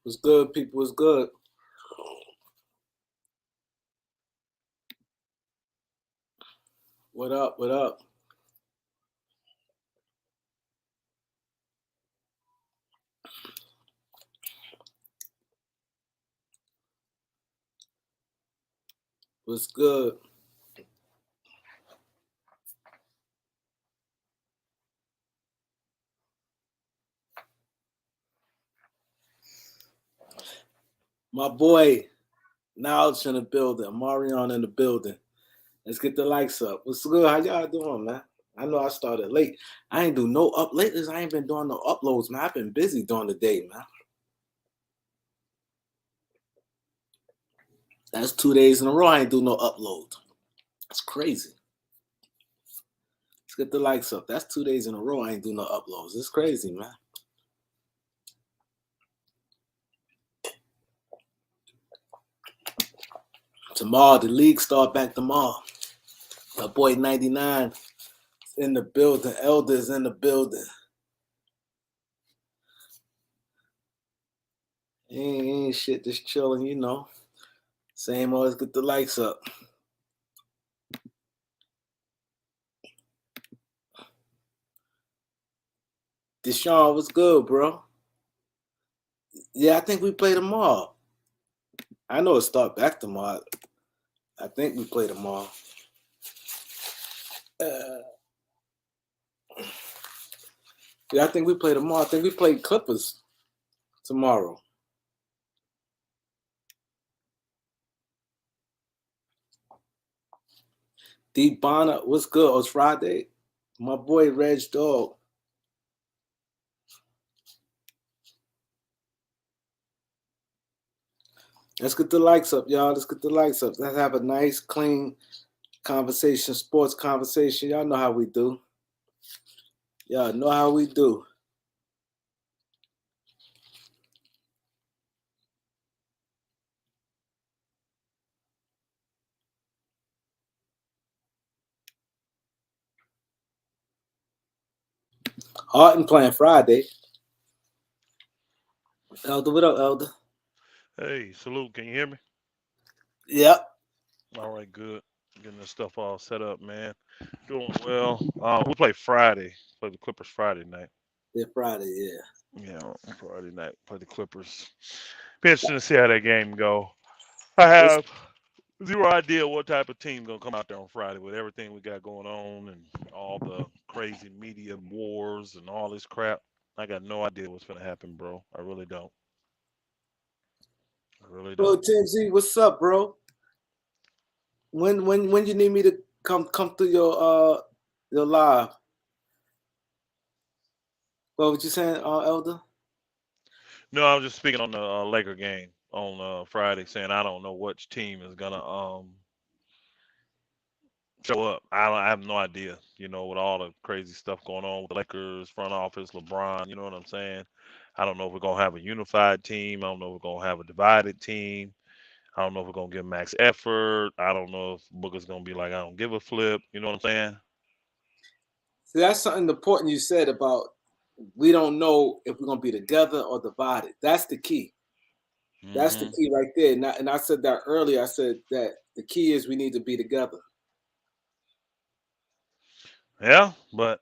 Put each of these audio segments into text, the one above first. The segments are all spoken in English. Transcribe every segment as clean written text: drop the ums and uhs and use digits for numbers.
What's good, people? What's good? What up? What up? What's good? My boy, Knowledge in the building. Marion in the building. Let's get the likes up. What's good? How y'all doing, man? I know I started late. I ain't do no up lately. I ain't been doing no uploads, man. I've been busy during the day, man. That's 2 days in a row. I ain't do no upload. That's crazy. Let's get the likes up. That's 2 days in a row. I ain't do no uploads. It's crazy, man. Tomorrow, the league start back tomorrow. My boy 99 in the building. Elders in the building. Ain't shit, just chilling, you know. Same, always get the likes up. Deshaun, what's good, bro? Yeah, I think we play tomorrow. I know it start back tomorrow. I think we play tomorrow. Yeah, I think we play tomorrow. I think we play Clippers tomorrow. D Bonner, what's good? Oh, it's Friday. My boy Reg Dog. Let's get the likes up, y'all. Let's get the likes up. Let's have a nice, clean conversation, sports conversation. Y'all know how we do. Y'all know how we do. Harden playing Friday. Elder, what up, Elder? Hey, salute. Can you hear me? Yep. All right, good. Getting this stuff all set up, man. Doing well. We play Friday. Play the Clippers Friday night. Yeah, Friday, yeah. Yeah, Friday night. Play the Clippers. Be interesting to see how that game go. I What's have zero idea what type of team gonna come out there on Friday with everything we got going on and all the crazy media wars and all this crap. I got no idea what's gonna happen, bro. I really don't. I really Bro, don't. Tim Z, what's up, bro? When you need me to come through your live? What was you saying, Elder? No, I was just speaking on the Laker game on Friday, saying I don't know which team is gonna show up. I have no idea. You know, with all the crazy stuff going on with the Lakers front office, LeBron. You know what I'm saying? I don't know if we're gonna have a unified team. I don't know if we're gonna have a divided team. I don't know if we're gonna give max effort. I don't know if Booker's gonna be like, I don't give a flip. You know what I'm saying? See, that's something important you said about we don't know if we're gonna be together or divided. That's the key. That's the Hmm. key right there. And I said that earlier. I said that the key is we need to be together. Yeah, but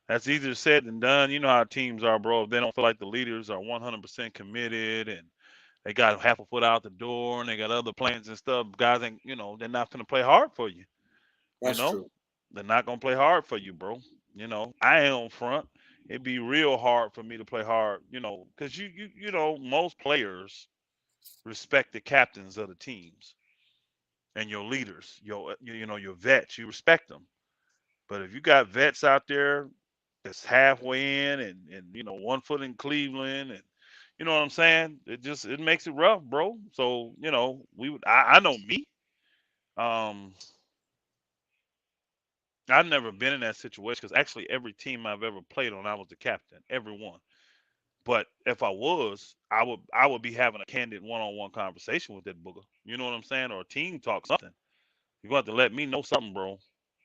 that's easier said than done. You know how teams are, bro. If they don't feel like the leaders are 100% committed and they got half a foot out the door and they got other plans and stuff, guys ain't, they're not going to play hard for you. You That's know, true. they're not going to play hard for you, bro. I ain't on front. It'd be real hard for me to play hard, because most players respect the captains of the teams and your leaders, your vets. You respect them. But if you got vets out there that's halfway in and 1 foot in Cleveland and you know what I'm saying, it makes it rough, bro. So we would I know me. Um, I've never been in that situation because actually every team I've ever played on, I was the captain, every one. But if I was, I would be having a candid one-on-one conversation with that booger. You know what I'm saying, or a team talk something. You're going to have to let me know something, bro.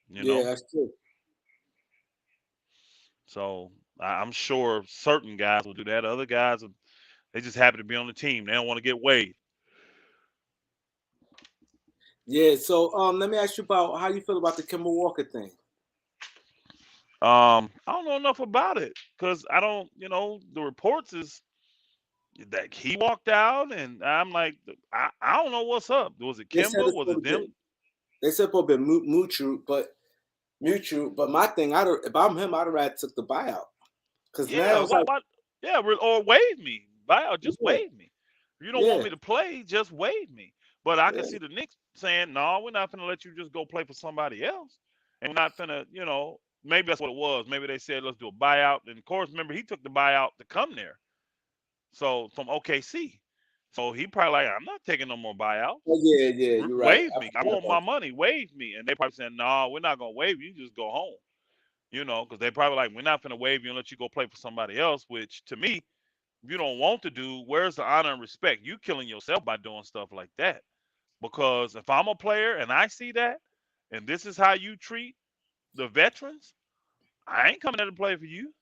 You Yeah, know. that's true. So I'm sure certain guys will do that. Other guys, They just happen to be on the team. They don't want to get waived. Yeah. So let me ask you about how you feel about the Kimball Walker thing. I don't know enough about it because I don't, the reports is that he walked out, and I'm like, I don't know what's up. Was it They said Kimba? it's Was it supposed to be. them? They said supposed to be mutual. But my thing, if I'm him, I'd have rather took the buyout because now Yeah, it's like, why? Yeah, or waive me. Buyout, just yeah, waive me. If you don't want yeah, me to play, just waive me. But I can yeah. see the Knicks saying, no, we're not finna let you just go play for somebody else. And we're not finna, maybe that's what it was. Maybe they said, let's do a buyout. And of course, remember, he took the buyout to come there. So from OKC. So he probably like, I'm not taking no more Oh, buyouts. yeah, yeah. You're right. Waive I me. I forgot want about my that. money. Waive me. And they probably saying, no, we're not going to waive you. You just go home. Because they probably like, we're not going to waive you and let you go play for somebody else, which to me, if you don't want to do, where's the honor and respect? You killing yourself by doing stuff like that. Because if I'm a player and I see that, and this is how you treat the veterans, I ain't coming there to play for you.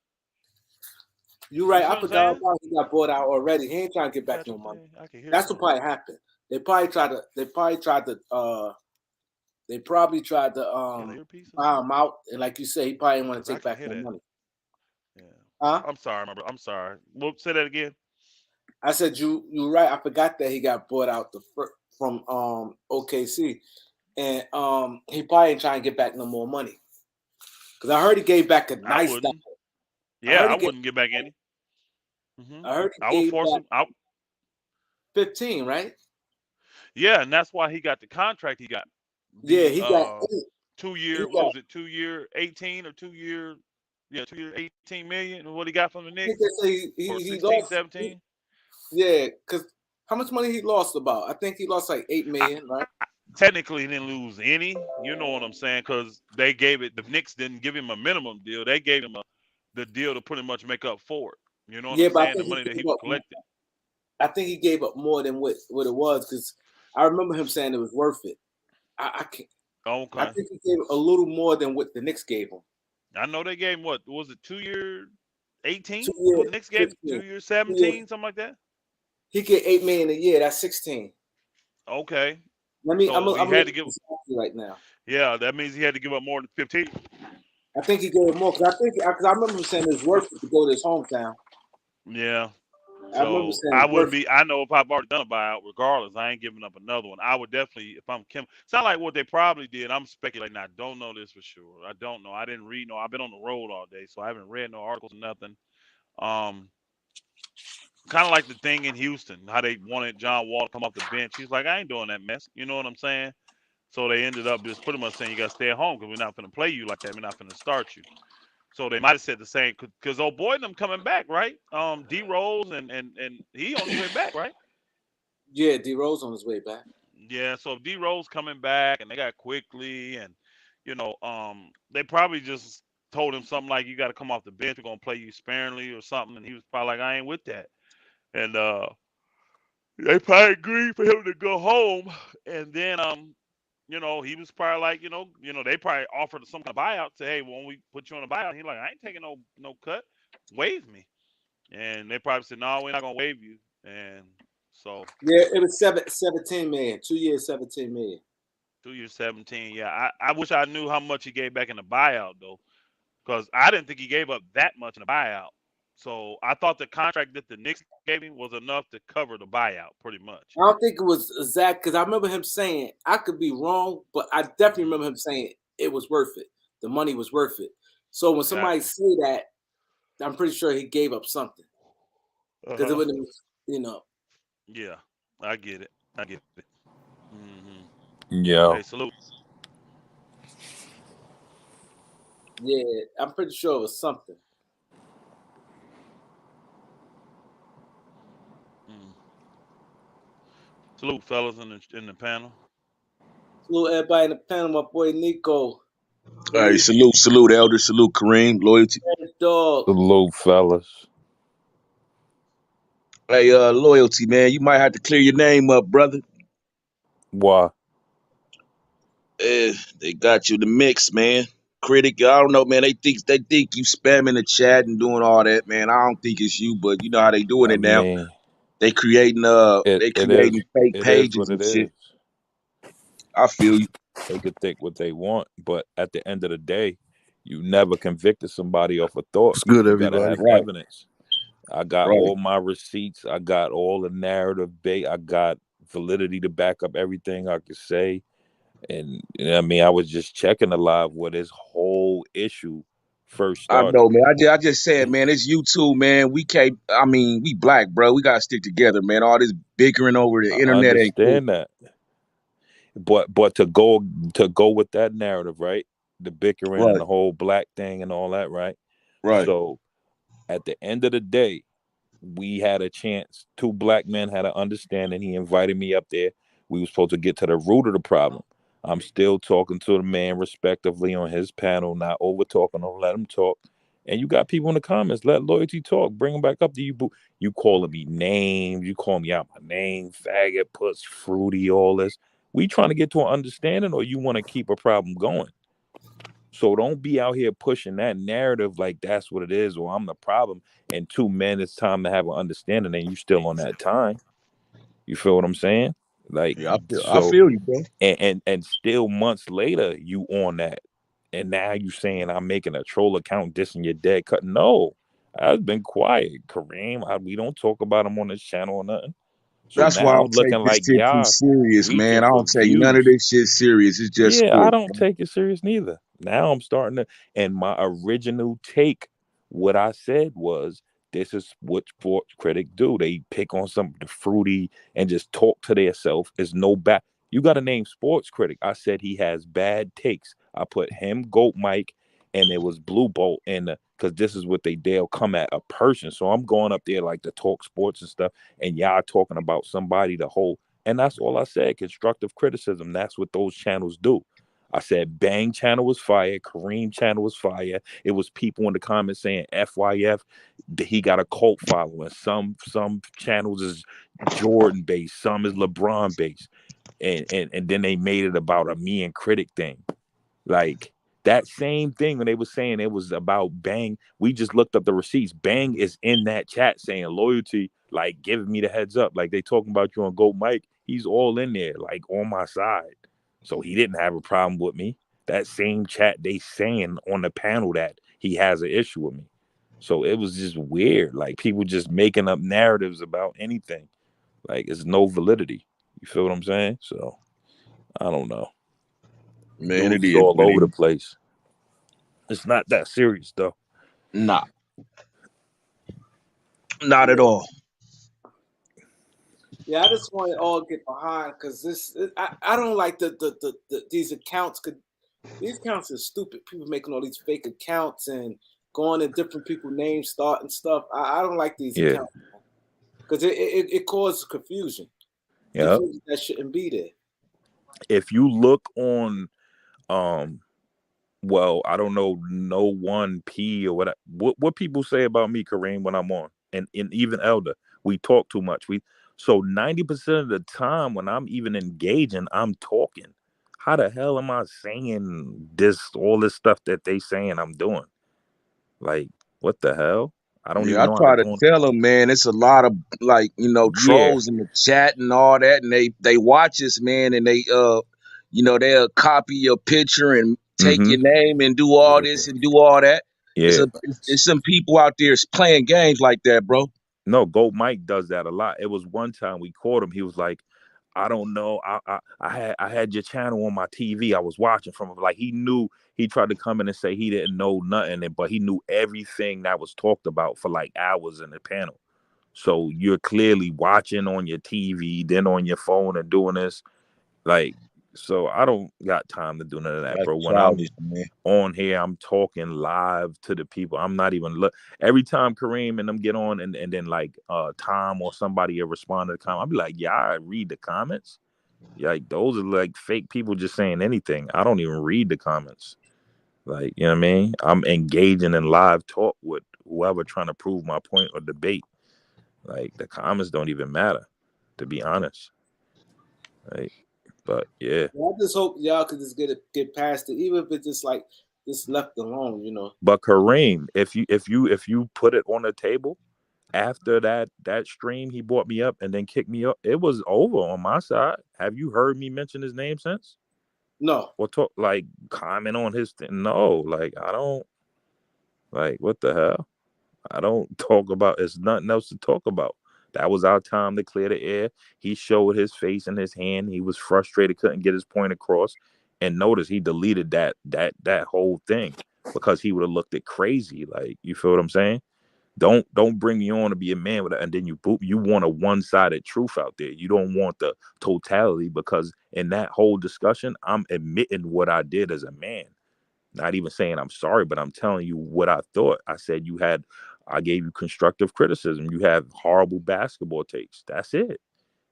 You're You right. see I what I'm forgot saying? about he got bought out already. He ain't trying to get You back got no your money. thing. I can hear That's what something. probably happened. They probably tried to. They probably tried to You got an earpiece or buy something? him out, and like you say, he probably didn't want Because to I take can back hear no that. money. Yeah. Huh? I'm sorry, my brother. I'm sorry. Well, say that again. I said you right. I forgot that he got bought out from OKC, and he probably ain't trying to get back no more money because I heard he gave back a I nice dollar. wouldn't. I Yeah, heard I he gave. wouldn't get back any. I heard I he would gave force back him out. 15, right? Yeah, and that's why he got the contract he got. Yeah, The he got eight. two He year, what got. was it? 2 year 18 or 2 year, yeah, 2 year 18 million. What he got from the I think Knicks they say for he 16, lost. 17. Yeah, because how much money he lost about? I think he lost like 8 million, right? Technically, he didn't lose any. You know what I'm saying? Because they gave it. The Knicks didn't give him a minimum deal. They gave him the deal to pretty much make up for it. You know what I'm Yeah, but saying? The money that he was collecting. I think he gave up more than what it was because I remember him saying it was worth it. I can't. I Okay. think he gave a little more than what the Knicks gave him. I know they gave him what was it 2 year Two 18? year What the Knicks gave him 15. 2 year 2 year. 17, something like that. He get 8 million a year. That's 16. Okay. Let me. So he I'm had looking to give. at this right now. Yeah, that means he had to give up more than 15. I think he gave more because I remember him saying it was worth it to go to his hometown. Yeah. I remember So saying I it's wouldn't worth it. be. I know if I've already done a buyout, regardless, I ain't giving up another one. I would definitely, if I'm Kim. Sound like what they probably did. I'm speculating. I don't know this for sure. I don't know. I didn't read. No, I've been on the road all day, so I haven't read no articles or nothing. Um, Kind of like the thing in Houston, how they wanted John Wall to come off the bench. He's like, I ain't doing that mess. You know what I'm saying? So they ended up just pretty much saying you got to stay at home because we're not going to play you like that. We're not going to start you. So they might have said the same because old boy and them coming back, right? D Rose and he on his way back, right? Yeah, D Rose on his way back. Yeah. So if D Rose coming back and they got quickly and they probably just told him something like you got to come off the bench. We're gonna play you sparingly or something, and he was probably like I ain't with that. And they probably agreed for him to go home, and then he was probably like, they probably offered some kind of buyout. Say, hey, when we put you on a buyout, he's like, I ain't taking no cut, waive me. And they probably said, no, we're not gonna waive you. And so Yeah, it was 17 million. 2 years, 17 million. 2 years, 17. Yeah, I wish I knew how much he gave back in the buyout though, because I didn't think he gave up that much in the buyout. So I thought the contract that the Knicks gave him was enough to cover the buyout, pretty much. I don't think it was Zach because I remember him saying I could be wrong, but I definitely Mm-hmm. remember him saying it was worth it. The money was worth it. So when somebody Gotcha. say that, I'm pretty sure he gave up something Uh because it huh. wouldn't, you know. Yeah, I get it. I get it. Mm-hmm. Yeah. Hey, salute. Yeah, I'm pretty sure it was something. Mm. Salute, fellas in the panel. Salute everybody in the panel, my boy Nico, Hey, Elite salute, elder, salute, Kareem, loyalty. Dog. Salute, fellas. Hey, loyalty, man, you might have to clear your name up, brother. Why? They got you in the mix, man. Critic, I don't know, man. They think you spamming the chat and doing all that, man. I don't think it's you, but you know how they doing I it now. mean, They creating It fake it is pages what and it shit. is. I feel you. They could think what they want, but at the end of the day, you never convicted somebody off a thought. It's good, You gotta everybody. have Right, evidence. I got right. all my receipts. I got all the narrative bait. I got validity to back up everything I could say. And you know what I mean, I was just checking the live where this whole issue first I started. know, man. I just said, man, it's you too, man. We can't. I mean, we black, bro. We gotta stick together, man. All this bickering over the I internet ain't cool. understand that. But to go with that narrative, right? The bickering and Right, the whole black thing and all that, right? right. So at the end of the day, we had a chance. Two black men had an understanding. He invited me up there. We were supposed to get to the root of the problem. I'm still talking to the man respectively on his panel, not over talking. Don't let him talk. And you got people in the comments. Let loyalty talk. Bring him back up to you. You calling me names. You calling me out my name. Faggot, puss, fruity, all this. We trying to get to an understanding, or you want to keep a problem going? So don't be out here pushing that narrative like that's what it is, or I'm the problem. And two men, it's time to have an understanding, and you still on that time. You feel what I'm saying? Like Yeah, I so, feel you, bro. and still months later, you on that, and now you saying I'm making a troll account dissing your dead cut. No, I've been quiet, Kareem. We don't talk about him on this channel or nothing. So That's why I now don't I'm take looking this like shit too y'all serious, man. reaching I for don't take none of views. this shit serious. It's just Yeah, I sports, don't man. take it serious neither. Now I'm starting to, and my original take, what I said was, this is what sports critics do. They pick on something fruity and just talk to themselves. Is no bad. You got to name sports critic. I said he has bad takes. I put him, Goat Mike, and it was Blue Bolt in the, because this is what they'll come at a person. So I'm going up there like to talk sports and stuff, and y'all talking about somebody the whole. And that's all I said. Constructive criticism. That's what those channels do. I said Bang channel was fire. Kareem channel was fire. It was people in the comments saying FYF. He got a cult following. Some channels is Jordan based. Some is LeBron based. And then they made it about a me and critic thing. Like that same thing when they were saying it was about Bang. We just looked up the receipts. Bang is in that chat saying loyalty, like giving me the heads up. Like they talking about you on Goat Mike. He's all in there, like on my side. So he didn't have a problem with me. That same chat they saying on the panel that he has an issue with me. So it was just weird. Like people just making up narratives about anything. Like it's no validity. You feel what I'm saying? So I don't know. Man, Dude it is is all what it over the is. place. It's not that serious though. Nah, not at Yeah, all. yeah. I just want to all get behind because I don't like these accounts. These accounts are stupid. People making all these fake accounts and going in different people's names, starting stuff. I don't like these Yeah. accounts because it causes confusion. Yeah. Confusion that shouldn't be there. If you look on um well, I don't know, no one P or what people say about me, Kareem, when I'm on. And even Elder. We talk too much. So 90% of the time when I'm even engaging, I'm talking. How the hell am I saying all this stuff that they saying I'm doing? Like, what the hell? I don't Yeah, even I know how to try to go on. tell them, man. It's a lot of like Yeah. trolls in the chat and all that, and they watch us, man, and they'll copy your picture and take Mm-hmm. your name and do all Yeah. this and do all that. Yeah. It's some people out there playing games like that, bro. No, Gold Mike does that a lot. It was one time we caught him. He was like, I don't know. I had your channel on my TV. I was watching from him. Like he knew. He tried to come in and say he didn't know nothing, but he knew everything that was talked about for like hours in the panel. So you're clearly watching on your TV, then on your phone and doing this. Like, so I don't got time to do none of that, That's bro. When I'm childish, man. on here, I'm talking live to the people. I'm not even every time Kareem and them get on and then like Tom or somebody will respond to the comment, I'll be like, yeah, I read the comments. Yeah, like those are like fake people just saying anything. I don't even read the comments. Like, you know what I mean? I'm engaging in live talk with whoever trying to prove my point or debate. Like the comments don't even matter, to be honest. Right. But yeah. I just hope y'all could just get past it, even if it's just like just left alone. But Kareem, if you put it on the table, after that stream, he brought me up and then kicked me up. It was over on my side. Have you heard me mention his name since? No. Or talk like comment on his thing? No, like I don't like what the hell? I don't talk about. There's nothing else to talk about. That was our time to clear the air. He showed his face and his hand. He was frustrated, couldn't get his point across. And notice he deleted that whole thing because he would have looked at crazy. Like, you feel what I'm saying? Don't bring me on to be a man with it, and then you want a one-sided truth out there. You don't want the totality, because in that whole discussion, I'm admitting what I did as a man. Not even saying I'm sorry, but I'm telling you what I thought. I gave you constructive criticism. You have horrible basketball takes. That's it.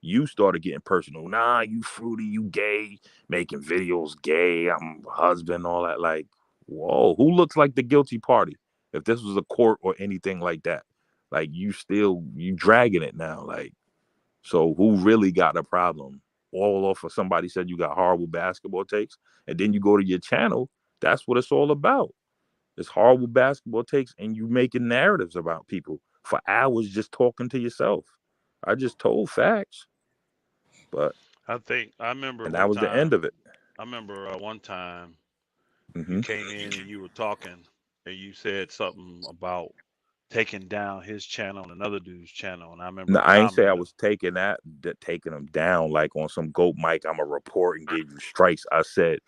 You started getting personal. Nah, you fruity, you gay, making videos gay. I'm a husband, all that. Like, whoa, who looks like the guilty party? If this was a court or anything like that, like you dragging it now. Like, so who really got a problem? All off of somebody said you got horrible basketball takes, and then you go to your channel. That's what it's all about. It's horrible basketball takes, and you making narratives about people for hours just talking to yourself. I just told facts, but I remember and that one was the end time. of it. I remember one time you Hmm. came in and you were talking and you said something about taking down his channel and another dude's channel, and I remember No, I I ain't say I commented. was taking them down like on some goat mic. I'm a report and gave you strikes. I said,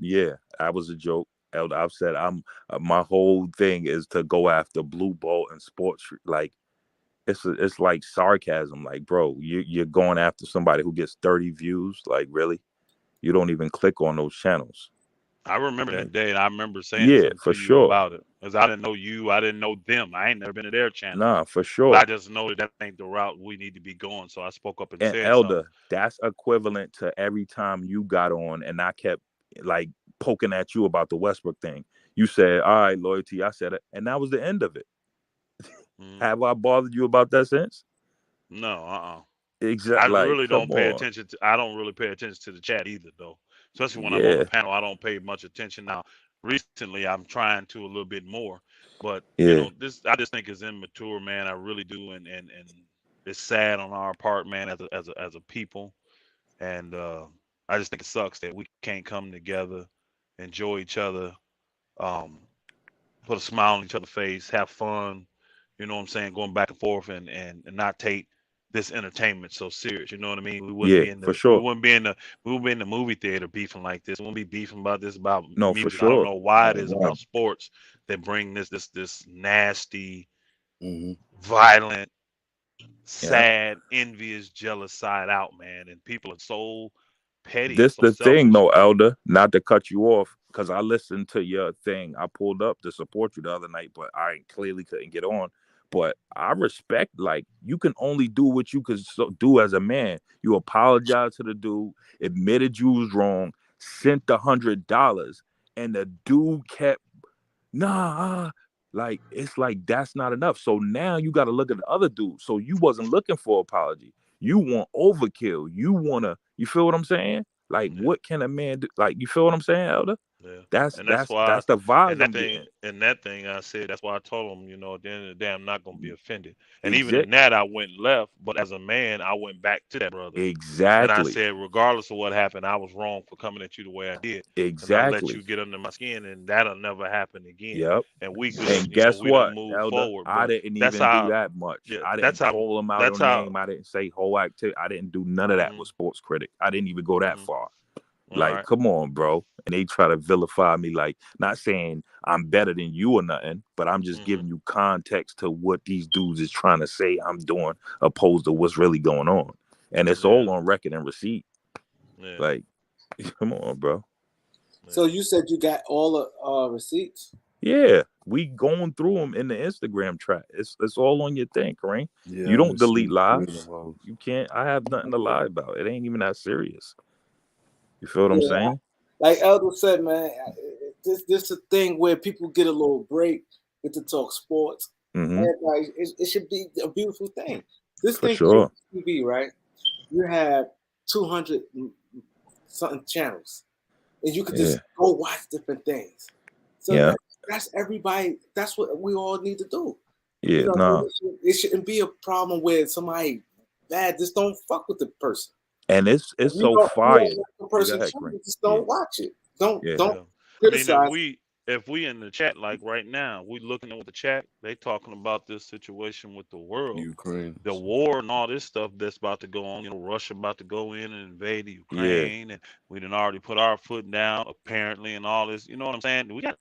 yeah, that was a joke. Elder, I've said my whole thing is to go after blue ball and sports. Like it's like sarcasm. Like, bro, you're going after somebody who gets 30 views. Like, really? You don't even click on those channels. I remember Like, that day, and I remember saying yeah, something for to you sure. about it because I didn't know you, I didn't know them, I ain't never been to their channel, Nah, for but sure. I just know that ain't the route we need to be going. So I spoke up and And said something. Elder, that's equivalent to every time you got on and I kept like poking at you about the Westbrook thing. You said, all right, loyalty. I said it. And that was the end of it. Mm, Have I bothered you about that since? no, I Exactly. Like, really come don't pay on. attention to. I don't really pay attention to the chat either, though. Especially when I'm on the Yeah. panel, I don't pay much attention. Now, recently, I'm trying to a little bit more, but Yeah. this I just think is immature, man. I really do, and it's sad on our part, man, as a people, and I just think it sucks that we can't come together, enjoy each other, um, put a smile on each other's face, have fun, you know what I'm saying, going back and forth, and not take this entertainment so serious. You know what I mean? We wouldn't Yeah, be in for the we sure. wouldn't be in the we wouldn't be in the movie theater beefing like this. We wouldn't be beefing about this about No, for music. I don't sure. know why it is Right. about sports that bring this nasty, Mm-hmm. violent, Yeah. sad, envious, jealous side out, man. And people are so petty and This so the thing, selfish, no, man. Elder, not to cut you off, because I listened to your thing. I pulled up to support you the other night, but I clearly couldn't get on. But I respect, like, you can only do what you can do as a man. You apologized to the dude, admitted you was wrong, sent $100, and the dude kept nah, like it's like that's not enough. So now you got to look at the other dude. So you wasn't looking for apology. You want overkill. You feel what I'm saying? Like, Yeah. what can a man do? Like, you feel what I'm saying, Elder? Yeah, That's and that's that's why, that's the vibes and that I'm thing, getting. and that thing I said, that's why I told him, at the end of the day, I'm not gonna be offended. And even in Exact that, I went left, but as a man, I went back to that brother, and I exactly. said, regardless of what happened, I was wrong for coming at you the way I did, and I let Exactly. you get under my skin, and that'll never happen again. Yep. And we good, And guess we done what, move Elder? forward. I But didn't that's even do how, that much. yeah, I didn't call him out that's on how. name. I didn't say whole activity. I didn't do none of that Hmm. with Sports Critic. I didn't even go that Hmm. far. All Like, right. come on, bro. And they try to vilify me, like, not saying I'm better than you or nothing, but I'm just Hmm. giving you context to what these dudes is trying to say I'm doing, opposed to what's really going on. And it's Yeah. all on record and receipt. Yeah. Like, come on, bro. So Yeah. you said you got all the receipts? Yeah, we going through them in the Instagram track. It's all on your thing, Kareem. Yeah, You I don't delete received 3 of lives. those. You can't. I have nothing to lie about. It ain't even that serious. You feel what I'm Yeah, saying? like Elder said, man, this a thing where people get a little break, get to talk sports. Mm-hmm. Everybody, it should be a beautiful thing. This For thing called sure. TV, right? You have 200 something channels, and you could Yeah. just go watch different things. So Yeah. that's everybody. That's what we all need to do. You Yeah, know, nah. it shouldn't be a problem where somebody bad. Just don't fuck with the person. And it's If so you don't fire. like the Yeah, go person ahead, change, Kareem. just Yeah, don't watch it. Don't yeah. Yeah. I mean, criticize. if we in the chat like right now, we looking at the chat, they talking about this situation with the world, Ukraine. the war and all this stuff that's about to go on. You know, Russia about to go in and invade the Yeah. Ukraine, and we done already put our foot down apparently, and all this. You know what I'm saying? We got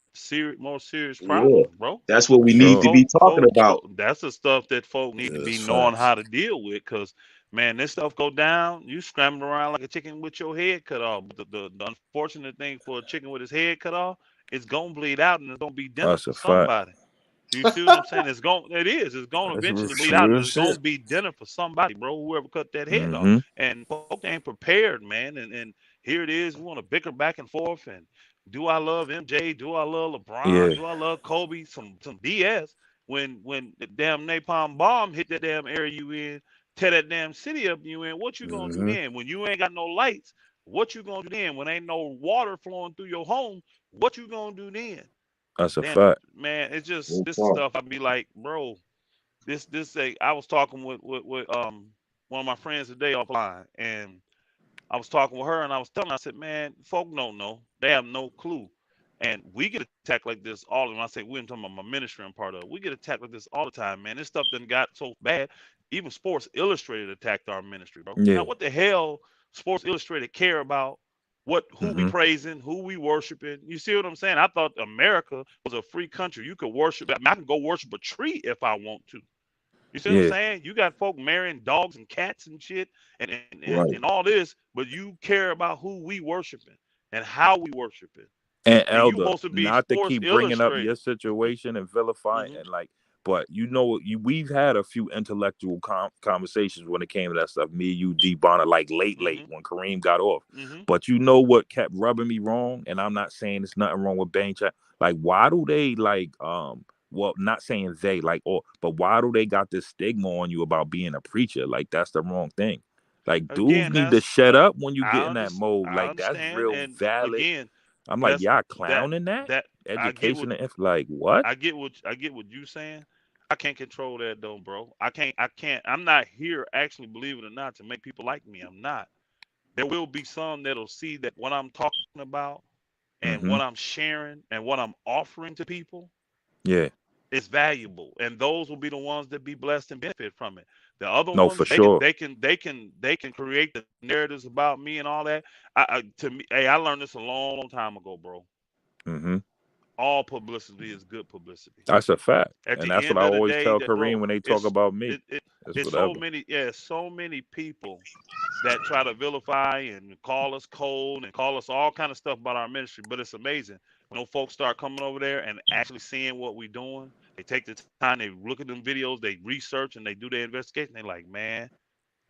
more serious Yeah, problems, bro. that's what For we need sure. to be talking about. That's the stuff that folk need Yeah, to be that's knowing facts. how to deal with. Cause man, this stuff go down, you scrambling around like a chicken with your head cut off. But the unfortunate thing for a chicken with his head cut off, it's gonna bleed out and it's gonna be dinner That's for a fact. somebody. You see what I'm saying? It's gonna That's eventually bleed some out, and real it's gonna shit. be dinner for somebody, bro. Whoever cut that head off, Mm-hmm. and folk ain't prepared, man. And here it is, we want to bicker back and forth. And do I love MJ? Do I love LeBron? Yeah, Do I love Kobe? Some BS. When the damn napalm bomb hit that damn area you in, tear that damn city up you in, what you gonna do Mm-hmm. then? When you ain't got no lights, what you gonna do then? When ain't no water flowing through your home, what you gonna do then? that's a Damn, fact. man, it's just No this is problem. stuff I'd be like, bro, this I was talking with one of my friends today offline, and I was talking with her, and I was telling her, I said, man, folk don't know. They have no clue. And we get attacked like this all the time. When I say we, I'm talking about my ministry and part of it. We get attacked like this all the time, man. This stuff done got so bad. Even Sports Illustrated attacked our ministry, bro. Now, Yeah. what the hell Sports Illustrated care about who we Mm-hmm. praising, who we worshiping? You see what I'm saying? I thought America was a free country. You could worship. I mean, I can go worship a tree if I want to. You see what I'm Yeah. saying? You got folk marrying dogs and cats and shit and Right. all this, but you care about who we worshiping and how we worshiping. And And you Elder, supposed to be not to Sports keep bringing up your Illustrated. situation and vilifying Mm-hmm. and like, but we've had a few intellectual conversations when it came to that stuff. Me, you, D Bonner, like late Mm-hmm. when Kareem got off. Mm-hmm. But you know what kept rubbing me wrong, and I'm not saying there's nothing wrong with Bang Chat. Like, why do they like well, not saying they like, or but why do they got this stigma on you about being a preacher? Like, that's the wrong thing. Like, dudes Again, need to that's shut up when you get in that mode. I Like, that's understand, real and valid. again, I'm like, that's y'all that clowning that that I get what education and like what? I get what you saying. I can't control that though, bro. I can't. I'm not here actually, believe it or not, to make people like me. I'm not. There will be some that'll see that what I'm talking about and Mm-hmm. what I'm sharing and what I'm offering to people Yeah. is valuable, and those will be the ones that be blessed and benefit from it. The other No, for ones, sure. they can create the narratives about me and all that. To me, hey, I learned this a long time ago, bro. Mm-hmm. All publicity is good publicity. That's a fact. At And the that's what end I of the always day, tell that Kareem bro, when they talk about me. It's it's so whatever. many, yeah, so many people that try to vilify and call us cold and call us all kind of stuff about our ministry. But it's amazing when those folks start coming over there and actually seeing what we're doing. They take the time, they look at them videos, they research and they do their investigation. They're like, man,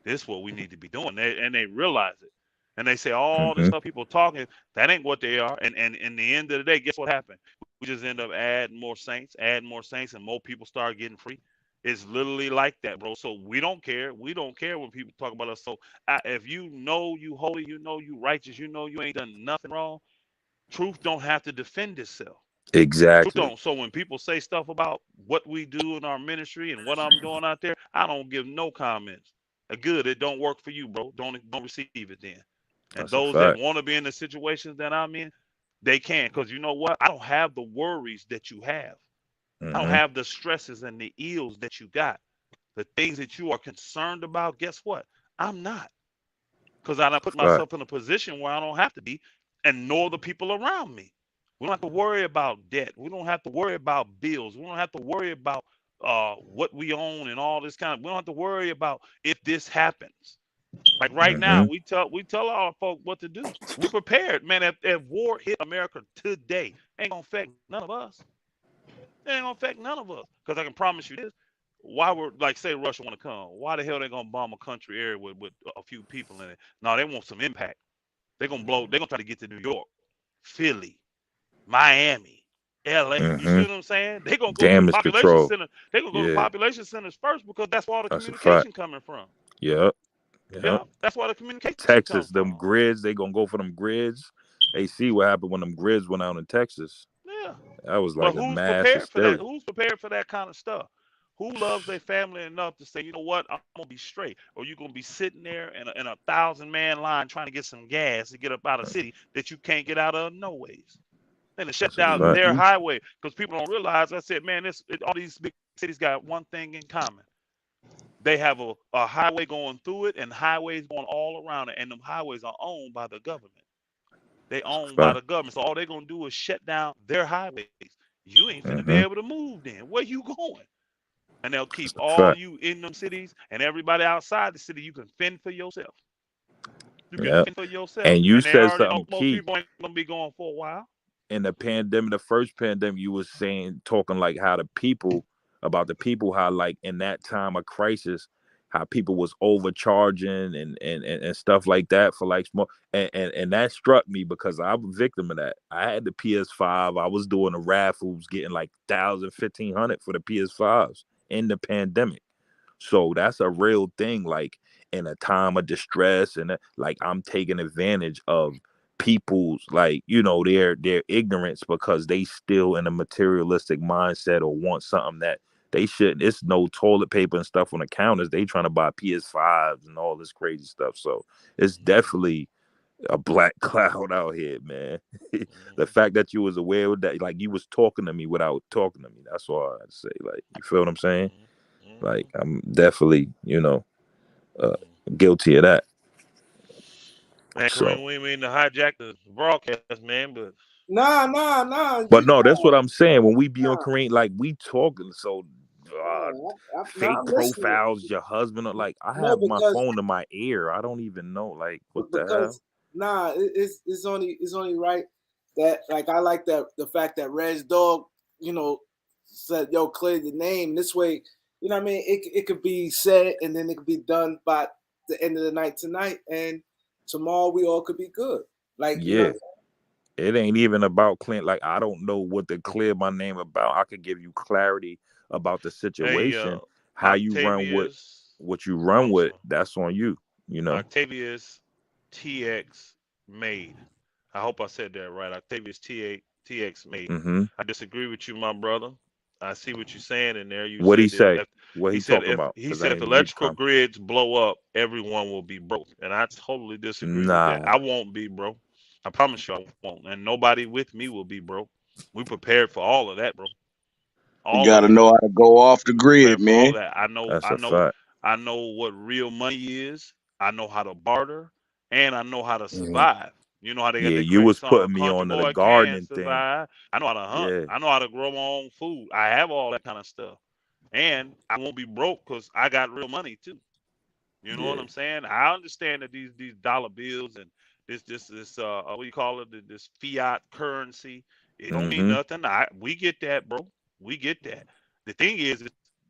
this is what we need to be doing. And they realize it. And they say all this Mm-hmm. stuff people talking, that ain't what they are. And in the end of the day, guess what happened? We just end up adding more saints, and more people start getting free. It's literally like that, bro. So we don't care. We don't care when people talk about us. So if you know you holy, you know you righteous, you know you ain't done nothing wrong, truth don't have to defend itself. Truth Exactly. don't. So when people say stuff about what we do in our ministry and what I'm doing out there, I don't give no comments. Good, it don't work for you, bro. Don't receive it then. And That's a those that fact. want to be in the situations that I'm in, they can. Because you know what? I don't have the worries that you have. I don't Mm-hmm. have the stresses and the ills that you got. The things that you are concerned about, guess what? I'm not. Because I put Fact. myself in a position where I don't have to be, and nor the people around me. We don't have to worry about debt. We don't have to worry about bills. We don't have to worry about what we own and all this kind of. We don't have to worry about if this happens. Like right now, Mm-hmm. we tell our folk what to do. We prepared, man. If war hit America today, ain't gonna affect none of us. It ain't gonna affect none of us. Because I can promise you this: why would like say Russia want to come? Why the hell they gonna bomb a country area with a few people in it? No, they want some impact. They're gonna blow. They're gonna try to get to New York, Philly, Miami, L.A. You see Mm-hmm. what I'm saying? They're gonna go to the Damage population control. center. They're gonna go to the Yeah. population centers first because that's where all the That's a fact. communication coming from. Yep. Yep. Yeah, that's where the communication come Texas, them from. grids, they gonna go for them grids. They see what happened when them grids went out in Texas. Yeah. That was But like a who's mass prepared for that? hysteria. Who's prepared for that kind of stuff? Who loves their family enough to say, you know what, I'm gonna be straight, or you're gonna be sitting there in a 1,000-man line trying to get some gas to get up out of city that you can't get out of no ways. And to shut That's a down fact. their Mm-hmm. highway because people don't realize. I said, man, all these big cities got one thing in common. They have a highway going through it and highways going all around it, and them highways are owned by the government. They That's a owned by fact. the government. So all they're gonna do is shut down their highways. You ain't finna be Mm-hmm. able to move then. Where you going? And they'll keep That's a all fact. you in them cities and everybody outside the city. You can fend for yourself. You can Yeah. fend for yourself. And you And they said already know something most key. people ain't gonna be going for a while. In the pandemic, the first pandemic, you was saying, talking like how the people, about the people, how like in that time of crisis, how people was overcharging and stuff like that for like small, and that struck me because I'm a victim of that. I had the PS5. I was doing the raffles, getting like 1,000, 1,500 for the PS5s in the pandemic. So that's a real thing. Like in a time of distress, and like I'm taking advantage of people's, like, their ignorance, because they still in a materialistic mindset or want something that they shouldn't. It's no toilet paper and stuff on the counters. They trying to buy PS5s and all this crazy stuff. So it's Mm-hmm. definitely a black cloud out here, man. The Mm-hmm. fact that you was aware of that, like you was talking to me without talking to me. That's all I had to say. Like, you feel what I'm saying? Mm-hmm. Like, Mm-hmm. I'm definitely, uh, Mm-hmm. guilty of that. Man, So, Kareem, we mean to hijack the broadcast, man, but Nah. but no, that's what I'm saying. When we be on Nah, Kareem, like we talking, so nah, fake I'm listening. profiles, your husband, like I No, have my because phone to my ear. I don't even know, like, what the hell? because nah, it's only right that, like, I like that the fact that Red's dog, said, yo, clear the name this way. You know what I mean? It could be said and then it could be done by the end of the night tonight, and tomorrow we all could be good. Like, Yeah, it ain't even about clean. Like, I don't know what to clear my name about. I could give you clarity about the hey, situation. How you run with Octavius, what you run I'm with, sorry, that's on you. You know. Octavius TX made. I hope I said that right. Octavius TX made. Mm-hmm. I disagree with you, my brother. I see what you're saying in there. You What he said that say? if What he he said talking if about? he Because said I if ain't read the electrical comment. grids blow up, everyone will be broke, and I totally disagree with that. Nah. I won't be broke. I promise you, I won't, and nobody with me will be broke. We prepared for all of that, bro. You All of gotta it. know how to go off the We grid, prepared for all man. of that. I know, That's I a know, fact. I know what real money is. I know how to barter, and I know how to Mhm. survive. You know how they got Yeah, that you crazy was song, putting me "Country on to the Boy Can gardening thing. Survive." I know how to hunt. Yeah. I know how to grow my own food. I have all that kind of stuff, and I won't be broke because I got real money too. You know what Yeah. I'm saying? I understand that these dollar bills and this what do you call it? This fiat currency, it don't mean Mm-hmm. nothing. We get that, bro. We get that. The thing is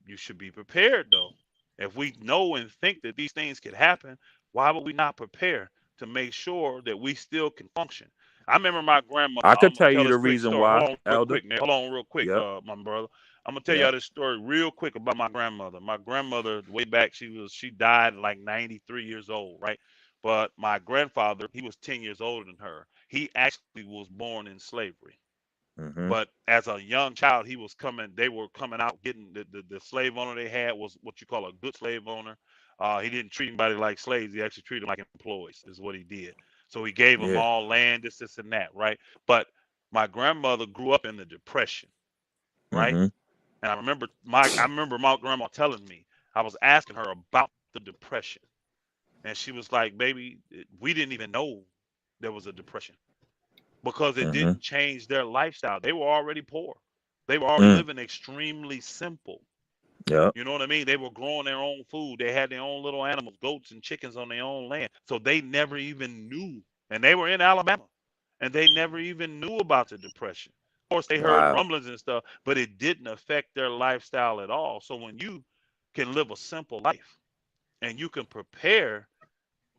you should be prepared though. If we know and think that these things could happen, why would we not prepare to make sure that we still can function? I remember my grandmother. I I'm could gonna tell tell you this the quick reason story. Hold why, on, real Elder. quick, man. Hold on, real quick, Yep. my brother. I'm gonna tell Yep. y'all this story real quick about my grandmother. My grandmother, way back, she died like 93 years old, right? But my grandfather, he was 10 years older than her. He actually was born in slavery. Mm-hmm. But as a young child, they were coming out getting the slave owner they had was what you call a good slave owner. He didn't treat anybody like slaves. He actually treated them like employees, is what he did. So he gave them Yeah. all land, this, and that, right? But my grandmother grew up in the Depression, right? Mm-hmm. And I remember my grandma telling me, I was asking her about the Depression. And she was like, baby, we didn't even know there was a depression because it Mm-hmm. didn't change their lifestyle. They were already poor. They were already Mm. living extremely simple. Yep. You know what I mean? They were growing their own food. They had their own little animals, goats and chickens on their own land. So they never even knew. And they were in Alabama. And they never even knew about the depression. Of course, they heard Wow. rumblings and stuff, but it didn't affect their lifestyle at all. So when you can live a simple life and you can prepare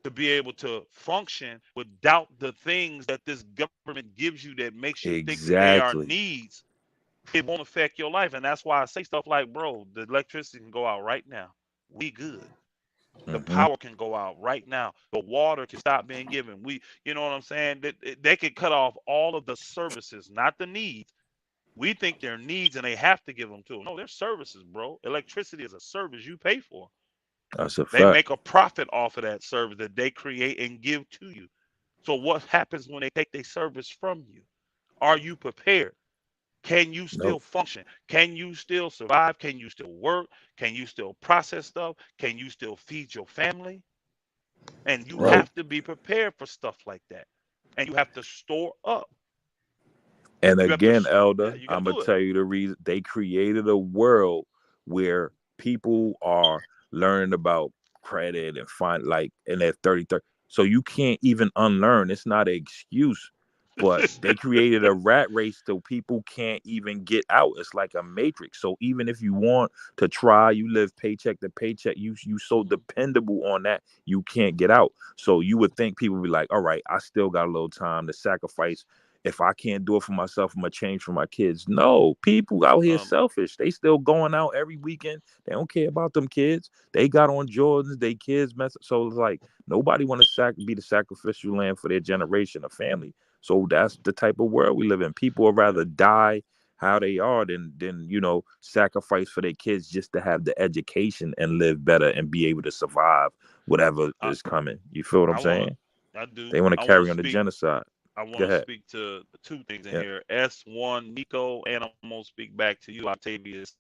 to be able to function without the things that this government gives you that makes you think that they are Exactly. needs, it won't affect your life. And that's why I say stuff like, bro, the electricity can go out right now. We good. The Mm-hmm. power can go out right now. The water can stop being given. You know what I'm saying? They could cut off all of the services, not the needs, We think they're needs and they have to give them to them. No, they're services, bro. Electricity is a service you pay for. That's a They fact. make a profit off of that service that they create and give to you. So what happens when they take their service from you? Are you prepared? Can you still Nope. function? Can you still survive? Can you still work? Can you still process stuff? Can you still feed your family? And you Right. have to be prepared for stuff like that. And you have to store up. And You have to, again, yeah, Elder, you got to I'm gonna do it. tell you the reason they created a world where people are learning about credit and find like in their 30. So you can't even unlearn. It's not an excuse. But they created a rat race so people can't even get out. It's like a matrix. So even if you want to try, you live paycheck to paycheck. You so dependable on that you can't get out. So you would think people would be like, all right, I still got a little time to sacrifice. If I can't do it for myself, I'm gonna change for my kids. No, people out here um, selfish. They still going out every weekend. They don't care about them kids. They got on Jordans. They kids mess. So it's like nobody want to be the sacrificial lamb for their generation of family. So that's the type of world we live in. People would rather die how they are than sacrifice for their kids just to have the education and live better and be able to survive whatever I, is coming. You feel what I'm I want saying? to, I do. They want to I want to carry on the speak. genocide. I Go want to ahead. speak to two things in Yeah. here. S1 Nico, and I'm gonna speak back to you, Octavius.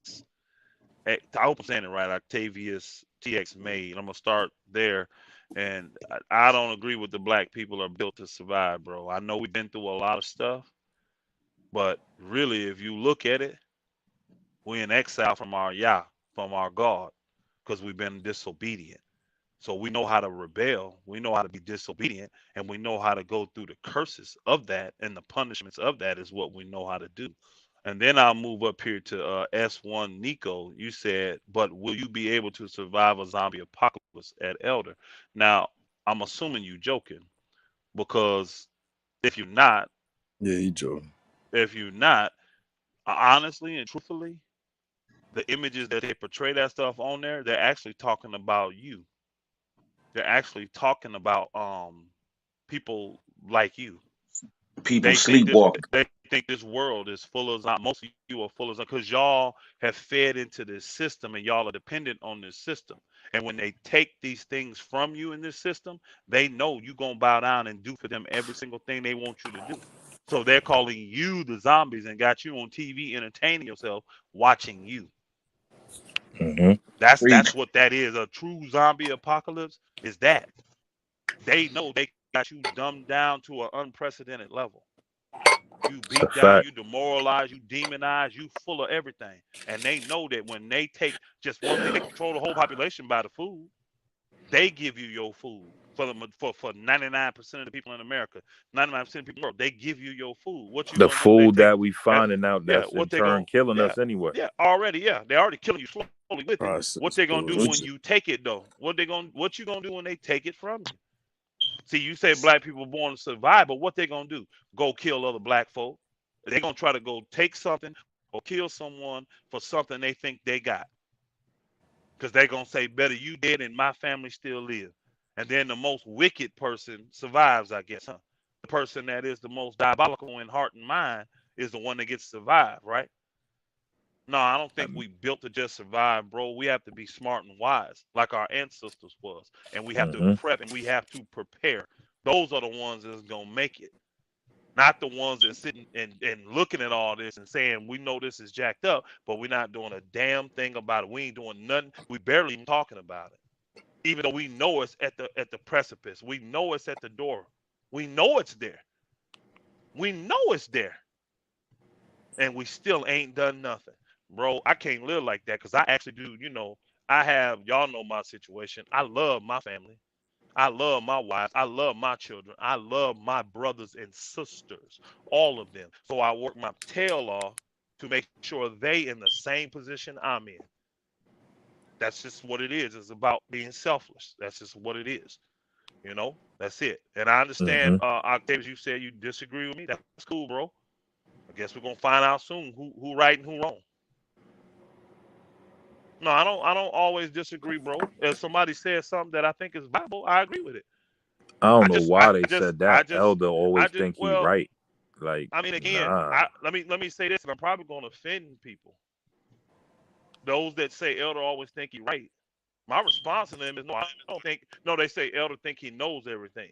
I hope I'm saying it right, Octavius TX Made. I'm gonna start there, and I don't agree with the black people are built to survive, bro. I know we've been through a lot of stuff, but really, if you look at it, we're in exile from our Yah, from our God, because we've been disobedient. So we know how to rebel, we know how to be disobedient, and we know how to go through the curses of that and the punishments of that is what we know how to do. And then I'll move up here to S1 Nico. You said, but will you be able to survive a zombie apocalypse at Elder? Now, I'm assuming you joking because if you're not, Yeah, he joking. if you're not, honestly and truthfully, the images that they portray that stuff on there, they're actually talking about you. They're actually talking about people like you. People They think this sleepwalking. they think this world is full of most of you are full of because y'all have fed into this system and y'all are dependent on this system. And when they take these things from you in this system, they know you're gonna bow down and do for them every single thing they want you to do. So they're calling you the zombies and got you on TV entertaining yourself, watching you. Mm-hmm. That's Preach. what that is. A true zombie apocalypse is that. They know they got you dumbed down to an unprecedented level. You It's a beat down, fact. you demoralize, you demonize, you full of everything. And they know that when they take just one thing, they control the whole population by the food. They give you your food for 99% of the people in America, 99% of the people in the world. They give you your food. What you The gonna do? They food take that we that. finding out Yeah, that's in what they turn gonna? killing Yeah, us anyway. yeah, already. Yeah, they already killing you slowly with it. What Process they gonna do when bullshit. you take it though? What you gonna do when they take it from you? See, you say black people born to survive, but what they gonna do? Go kill other black folk? They gonna try to go take something or kill someone for something they think they got, because they gonna say, "Better you dead and my family still live." And then the most wicked person survives, I guess, huh? The person that is the most diabolical in heart and mind is the one that gets to survive, right? No, I don't think Um, we built to just survive, bro. We have to be smart and wise, like our ancestors was, and we have to mm-hmm. prep and we have to prepare. Those are the ones that's gonna make it, not the ones that sitting and looking at all this and saying we know this is jacked up, but we're not doing a damn thing about it. We ain't doing nothing. We barely even talking about it, even though we know it's at the precipice. We know it's at the door. We know it's there. We know it's there, and we still ain't done nothing, bro. I can't live like that because I actually do. I have y'all know my situation. I love my family. I love my wife. I love my children. I love my brothers and sisters, all of them. So I work my tail off to make sure they in the same position I'm in. That's just what it is. It's about being selfless. That's just what it is. That's it. And I understand, Mm-hmm. Octavius, you said you disagree with me. That's cool, bro. I guess we're gonna find out soon who right and who wrong. No, I don't always disagree, bro. If somebody says something that I think is Bible, I agree with it. I I don't know just I why they just said I that. just Elder I always just think he well, right. Like, I mean, again, nah. let me say this, and I'm probably going to offend people. Those that say elder always think he right. My response to them is no. I don't think. No, they say elder think he knows everything,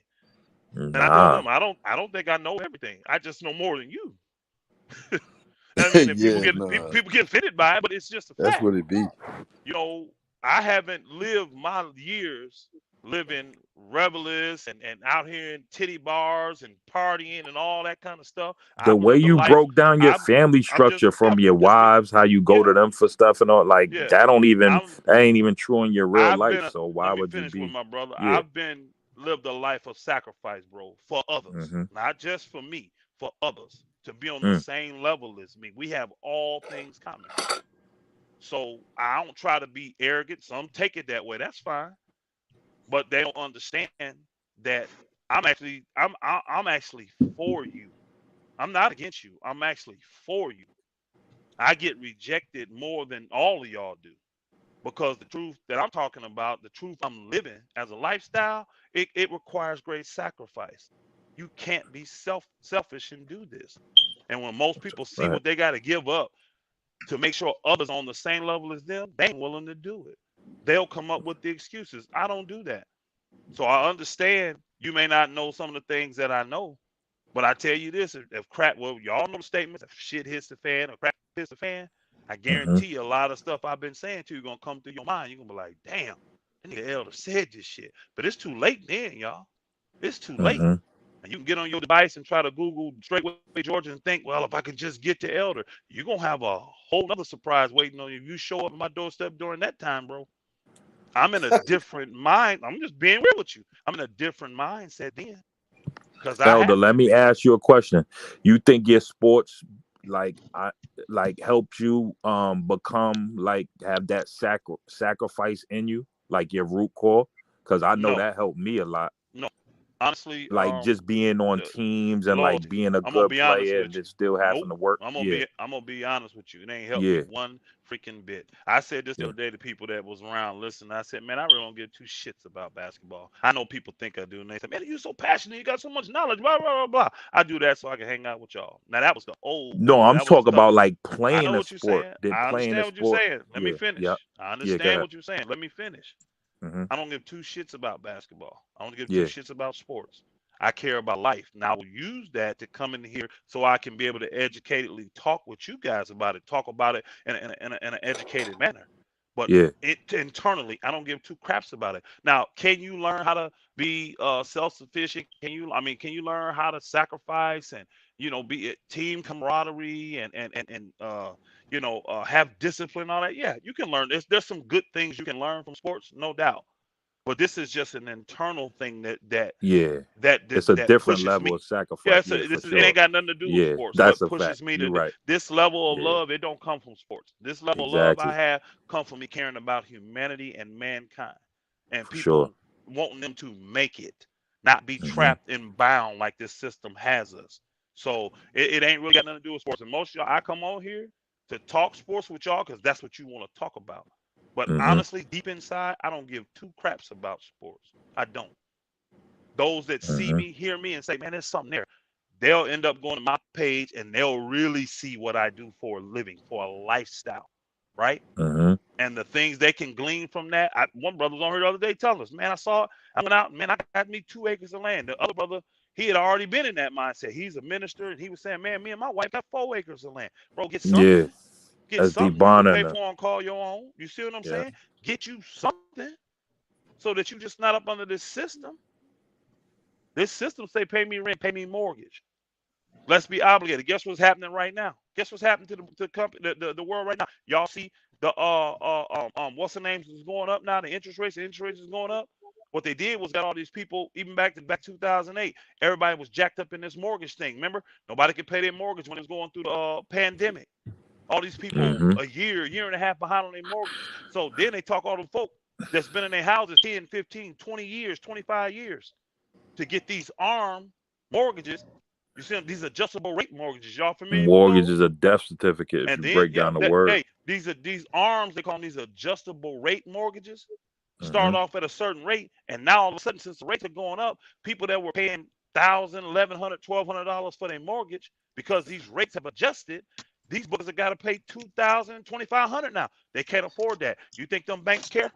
and I told Nah. them I don't think I know everything. I just know more than you. I mean, if Yeah, nah, people get offended by it, but it's just a that's fact. what it be. You know, I haven't lived my years living revelist and out here in titty bars and partying and all that kind of stuff. The I've way lived a you life. broke down your I've family I'm just structure from your I'm just be wives, how you go to yeah them for stuff and all, like yeah. that I'm ain't even true in your real I've life. been. So why Let me would you finish with be? my brother. Yeah. I've been lived a life of sacrifice, bro, for others, Mm-hmm. not just for me, for others to be on the Mm, same level as me. We have all things common. So I don't try to be arrogant. Some take it that way. That's fine, but they don't understand that I'm actually for you. I'm not against you. I'm actually for you. I get rejected more than all of y'all do because the truth that I'm talking about, the truth I'm living as a lifestyle, it requires great sacrifice. You can't be selfish and do this. And when most people see right. what they got to give up to make sure others on the same level as them, they ain't willing to do it. They'll come up with the excuses. I don't do that. So I understand you may not know some of the things that I know, but I tell you this: if crap, well, y'all know the statements. If shit hits the fan or crap hits the fan, I Mm-hmm. guarantee you a lot of stuff I've been saying to you gonna come through your mind. You're gonna be like, damn, I need an elder said this shit. But it's too late then, y'all. It's too late. Mm-hmm. And you can get on your device and try to Google Straightway Georgia and think, well, if I can just get to elder, you're gonna have a whole other surprise waiting on you. If you show up at my doorstep during that time, bro. I'm in a different mind. I'm just being real with you. I'm in a different mindset then because I Elder, have let to me be. ask you a question. You think your sports like I like helped you become like have that sacrifice in you, like your root core? Because I know No, that helped me a lot. no. Honestly, Like just being on the teams and like loyalty. being a I'm gonna good be honest player and with you. just still Nope. having to work. Yeah. I'm gonna be honest with you. It ain't helped me Yeah. one freaking bit. I said this the Yeah. other day to people that was around listening. I said, man, I really don't give two shits about basketball. I know people think I do, and they say, man, you're so passionate. You got so much knowledge. Blah blah blah blah. I do that so I can hang out with y'all. Now that was the old No, me. I'm That was talking stuff. about like I playing know a what you're sport. saying. Did I playing a understand what you're sport. saying. Let me Yeah. Yep. finish. I Yeah, go understand ahead. what you're saying. Let me finish. Mm-hmm. I don't give two shits about basketball. I don't give two Yeah. shits about sports. I care about life. Now I will use that to come in here so I can be able to educatedly talk with you guys about it, talk about it in an educated manner. But Yeah. it internally, I don't give two craps about it. Now, can you learn how to be self-sufficient? Can you learn how to sacrifice and be team camaraderie and have discipline and all that? Yeah, you can learn. There's some good things you can learn from sports, no doubt. But this is just an internal thing Yeah. that that It's a that different pushes level me. of Yeah, sacrifice. Yeah, for it ain't sure. got nothing to do with Yeah. sports. That's What a fact. pushes me You're to right. this level of Yeah. love, it don't come from sports. This level of love I Exactly. have come from me caring about humanity and mankind, and For sure. people wanting them to make it, not be Mm-hmm. trapped and bound like this system has us. So it ain't really got nothing to do with sports. And most of y'all, I come on here to talk sports with y'all because that's what you want to talk about. But Mm-hmm. honestly, deep inside, I don't give two craps about sports. I don't. Those that see Mm-hmm. me, hear me, and say, man, there's something there, they'll end up going to my page and they'll really see what I do for a living, for a lifestyle, right? Mm-hmm. And the things they can glean from that. One brother was on here the other day telling us, man, I saw it. I went out, man, I got me 2 acres of land. The other brother, he had already been in that mindset. He's a minister, and he was saying, man, me and my wife got 4 acres of land. Bro, get Yeah. something. Get That's deep something you can pay bonding. for and call your own. You see what I'm Yeah. saying? Get you something so that you just not up under this system. This system say pay me rent, pay me mortgage. Let's be obligated. Guess what's happening right now? Guess what's happening to the company, the world right now? Y'all see the what's the names is going up now? The interest rates is going up. What they did was got all these people, even back 2008. Everybody was jacked up in this mortgage thing. Remember, nobody could pay their mortgage when it was going through the pandemic. All these people Mm-hmm. a year and a half behind on their mortgages. So then they talk all the folk that's been in their houses 10, 15, 20 years, 25 years to get these arm mortgages. You see these adjustable rate mortgages. Y'all familiar with Mortgage those? is a death certificate if And you then, break yeah, down the word. hey, these arms, they call them these adjustable rate mortgages. Mm-hmm. Start off at a certain rate, and now all of a sudden, since the rates are going up, people that were paying $1,000, $1,100, $1,200 for their mortgage because these rates have adjusted. These boys have got to pay $2,000, $2,500 now. They can't afford that. You think them banks care?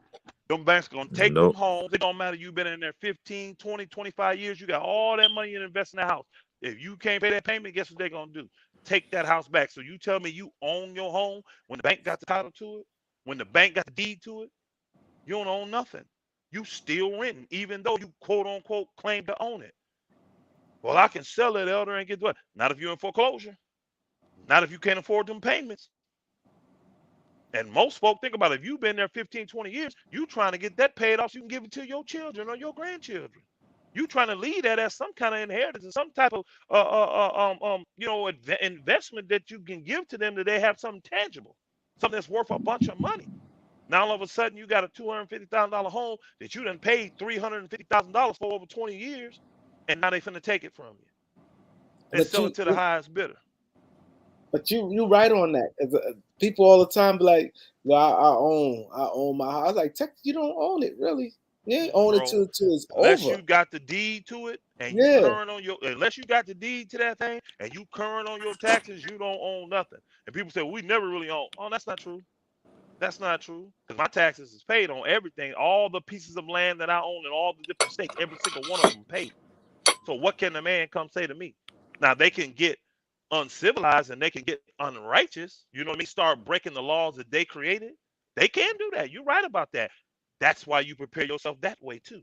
Them banks going to take them Nope. homes. It don't matter. You've been in there 15, 20, 25 years. You got all that money and invest in that house. If you can't pay that payment, guess what they're going to do? Take that house back. So you tell me you own your home when the bank got the title to it, when the bank got the deed to it, you don't own nothing. You still renting, even though you quote unquote claim to own it. Well, I can sell it, elder, and get what? Not if you're in foreclosure. Not if you can't afford them payments. And most folk think about it, if you've been there 15, 20 years, you trying to get that paid off so you can give it to your children or your grandchildren. You trying to leave that as some kind of inheritance and some type of investment that you can give to them that they have something tangible, something that's worth a bunch of money. Now all of a sudden you got a $250,000 home that you done paid $350,000 for over 20 years, and now they finna take it from you and But sell it to the highest bidder. But you right on that. People all the time be like, "Well, I own my house." I was like, you don't own it, really. You ain't own it till it's Unless over. you got the deed to it and you Yeah. current on unless you got the deed to that thing and you current on your taxes, you don't own nothing. And people say, well, we never really own. Oh, that's not true. That's not true. Because my taxes is paid on everything, all the pieces of land that I own in all the different states, every single one of them paid. So what can the man come say to me? Now they can get uncivilized and they can get unrighteous, you know what I mean? Start breaking the laws that they created. They can do that. You're right about that. That's why you prepare yourself that way too.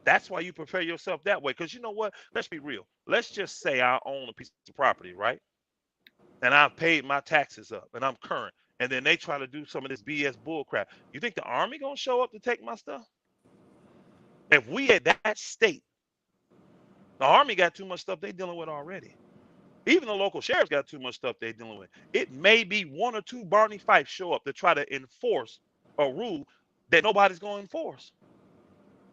That's why you prepare yourself that way. Because you know what? Let's be real. Let's just say I own a piece of property, right? And I've paid my taxes up and I'm current. And then they try to do some of this BS bullcrap. You think the army gonna show up to take my stuff? If we at that state, the army got too much stuff they dealing with already. Even the local sheriff's got too much stuff they're dealing with. It may be one or two Barney Fife show up to try to enforce a rule that nobody's going to enforce.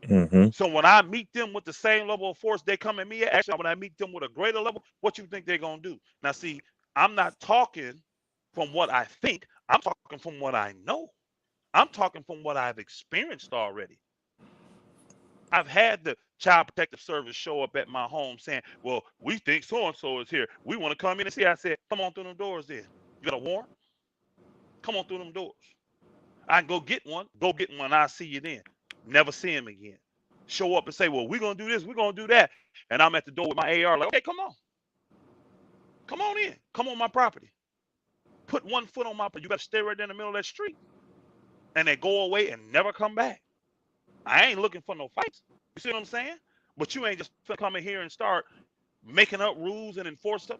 Mm-hmm. So when I meet them with the same level of force they come at me at, actually when I meet them with a greater level, what you think they're going to do? Now see, I'm not talking from what I think. I'm talking from what I know. I'm talking from what I've experienced already. I've had the Child Protective Service show up at my home saying, well, we think so-and-so is here. We want to come in and see. I said, come on through them doors then. You got a warrant? Come on through them doors. I can go get one. I'll see you then. Never see him again. Show up and say, well, we're going to do this. We're going to do that. And I'm at the door with my AR like, okay, come on. Come on in. Come on my property. Put one foot on my property. You better stay right there in the middle of that street. And they go away and never come back. I ain't looking for no fights. You see what I'm saying? But you ain't just come in here and start making up rules and enforce stuff.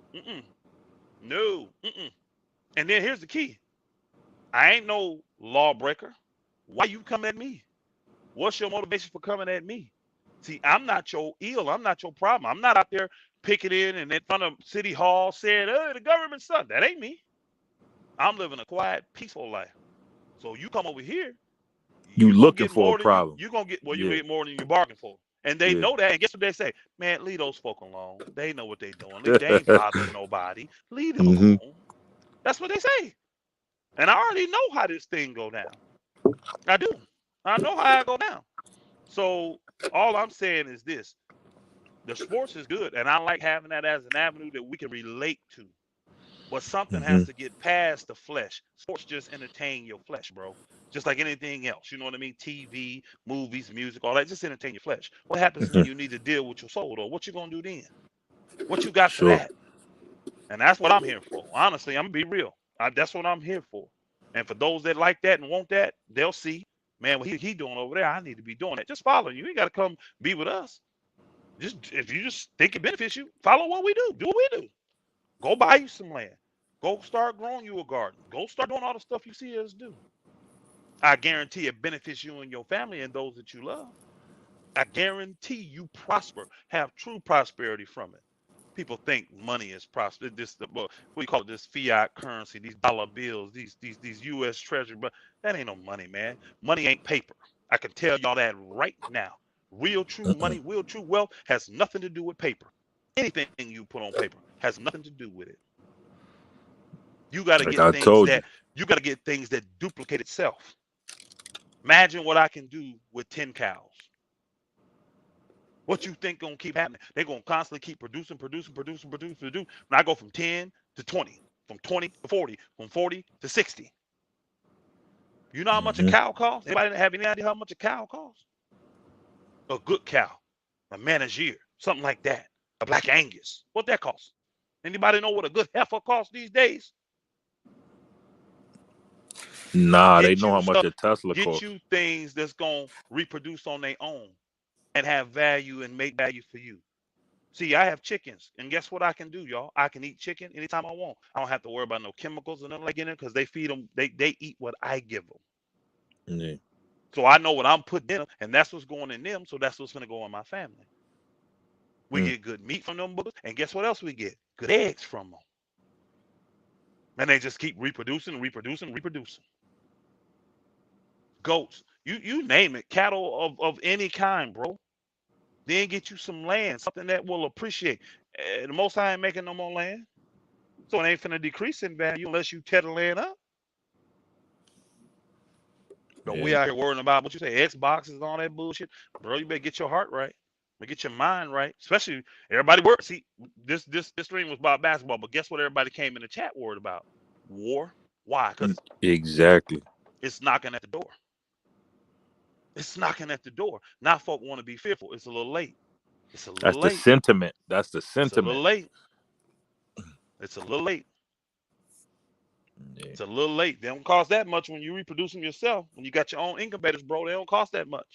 No. And then here's the key. I ain't no lawbreaker. Why you come at me? What's your motivation for coming at me? See, I'm not your ill. I'm not your problem. I'm not out there picketing and in front of City Hall saying, hey, the government's son. That ain't me. I'm living a quiet, peaceful life. So you come over here, You you're gonna looking get for more a than problem. you gonna get you Yeah. get more than you bargain for. And they Yeah. know that. And guess what they say? Man, leave those folk alone. They know what they doing. They ain't bothering nobody. Leave them Mm-hmm. alone. That's what they say. And I already know how this thing go down. I do. I know how I go down. So all I'm saying is this. The sports is good, and I like having that as an avenue that we can relate to. But something Mm-hmm. has to get past the flesh. Sports just entertain your flesh, bro. Just like anything else. You know what I mean? TV, movies, music, all that. Just entertain your flesh. What happens when Mm-hmm. you need to deal with your soul, though? What you gonna do then? What you got for Sure. that? And that's what I'm here for. Honestly, I'm gonna be real. That's what I'm here for. And for those that like that and want that, they'll see, man, what he doing over there, I need to be doing it. Just follow. You ain't got to come be with us. Just if you just think it benefits you, follow what we do. Do what we do. Go buy you some land. Go start growing you a garden. Go start doing all the stuff you see us do. I guarantee it benefits you and your family and those that you love. I guarantee you prosper, have true prosperity from it. People think money is prosper. This what do you call it? This fiat currency, these dollar bills, these U.S. Treasury, but that ain't no money, man. Money ain't paper. I can tell y'all that right now. Real true money, real true wealth has nothing to do with paper. Anything you put on paper has nothing to do with it. You got to Like get I things told you. that duplicate itself. Imagine what I can do with 10 cows. What you think gonna keep happening? They're gonna constantly keep producing. When I go from 10 to 20, from 20 to 40, from 40 to 60. You know how much a cow costs? Anybody have any idea how much a cow costs? A good cow, a Manager, something like that. A Black Angus. What that costs? Anybody know what a good heifer costs these days? Nah, they Get know you how much a stuff, Tesla get costs. you things that's gonna reproduce on their own and have value and make value for you. See, I have chickens, and guess what I can do, y'all? I can eat chicken anytime I want. I don't have to worry about no chemicals or nothing like in it because they feed them. They eat what I give them. Yeah. So I know what I'm putting in them, and that's what's going in them. So that's what's gonna go in my family. We get good meat from them boogers, and guess what else we get? Good eggs from them. And they just keep reproducing. Goats, you name it, cattle of any kind, bro. Then get you some land, something that will appreciate. The Most High ain't making no more land, so it ain't finna decrease in value unless you tear the land up. But we Yeah. out here worrying about what you say, Xboxes and all that bullshit, bro. You better get your heart right, better get your mind right. Especially everybody works. See, this stream was about basketball, but guess what? Everybody came in the chat worried about war. Why? Because Exactly. it's knocking at the door. It's knocking at the door. Now folk want to be fearful. It's a little late. It's a little That's the late. sentiment. That's the It's a little sentiment. late. It's a little late. Yeah. It's a little late. They don't cost that much when you reproduce them yourself. When you got your own incubators, bro, they don't cost that much.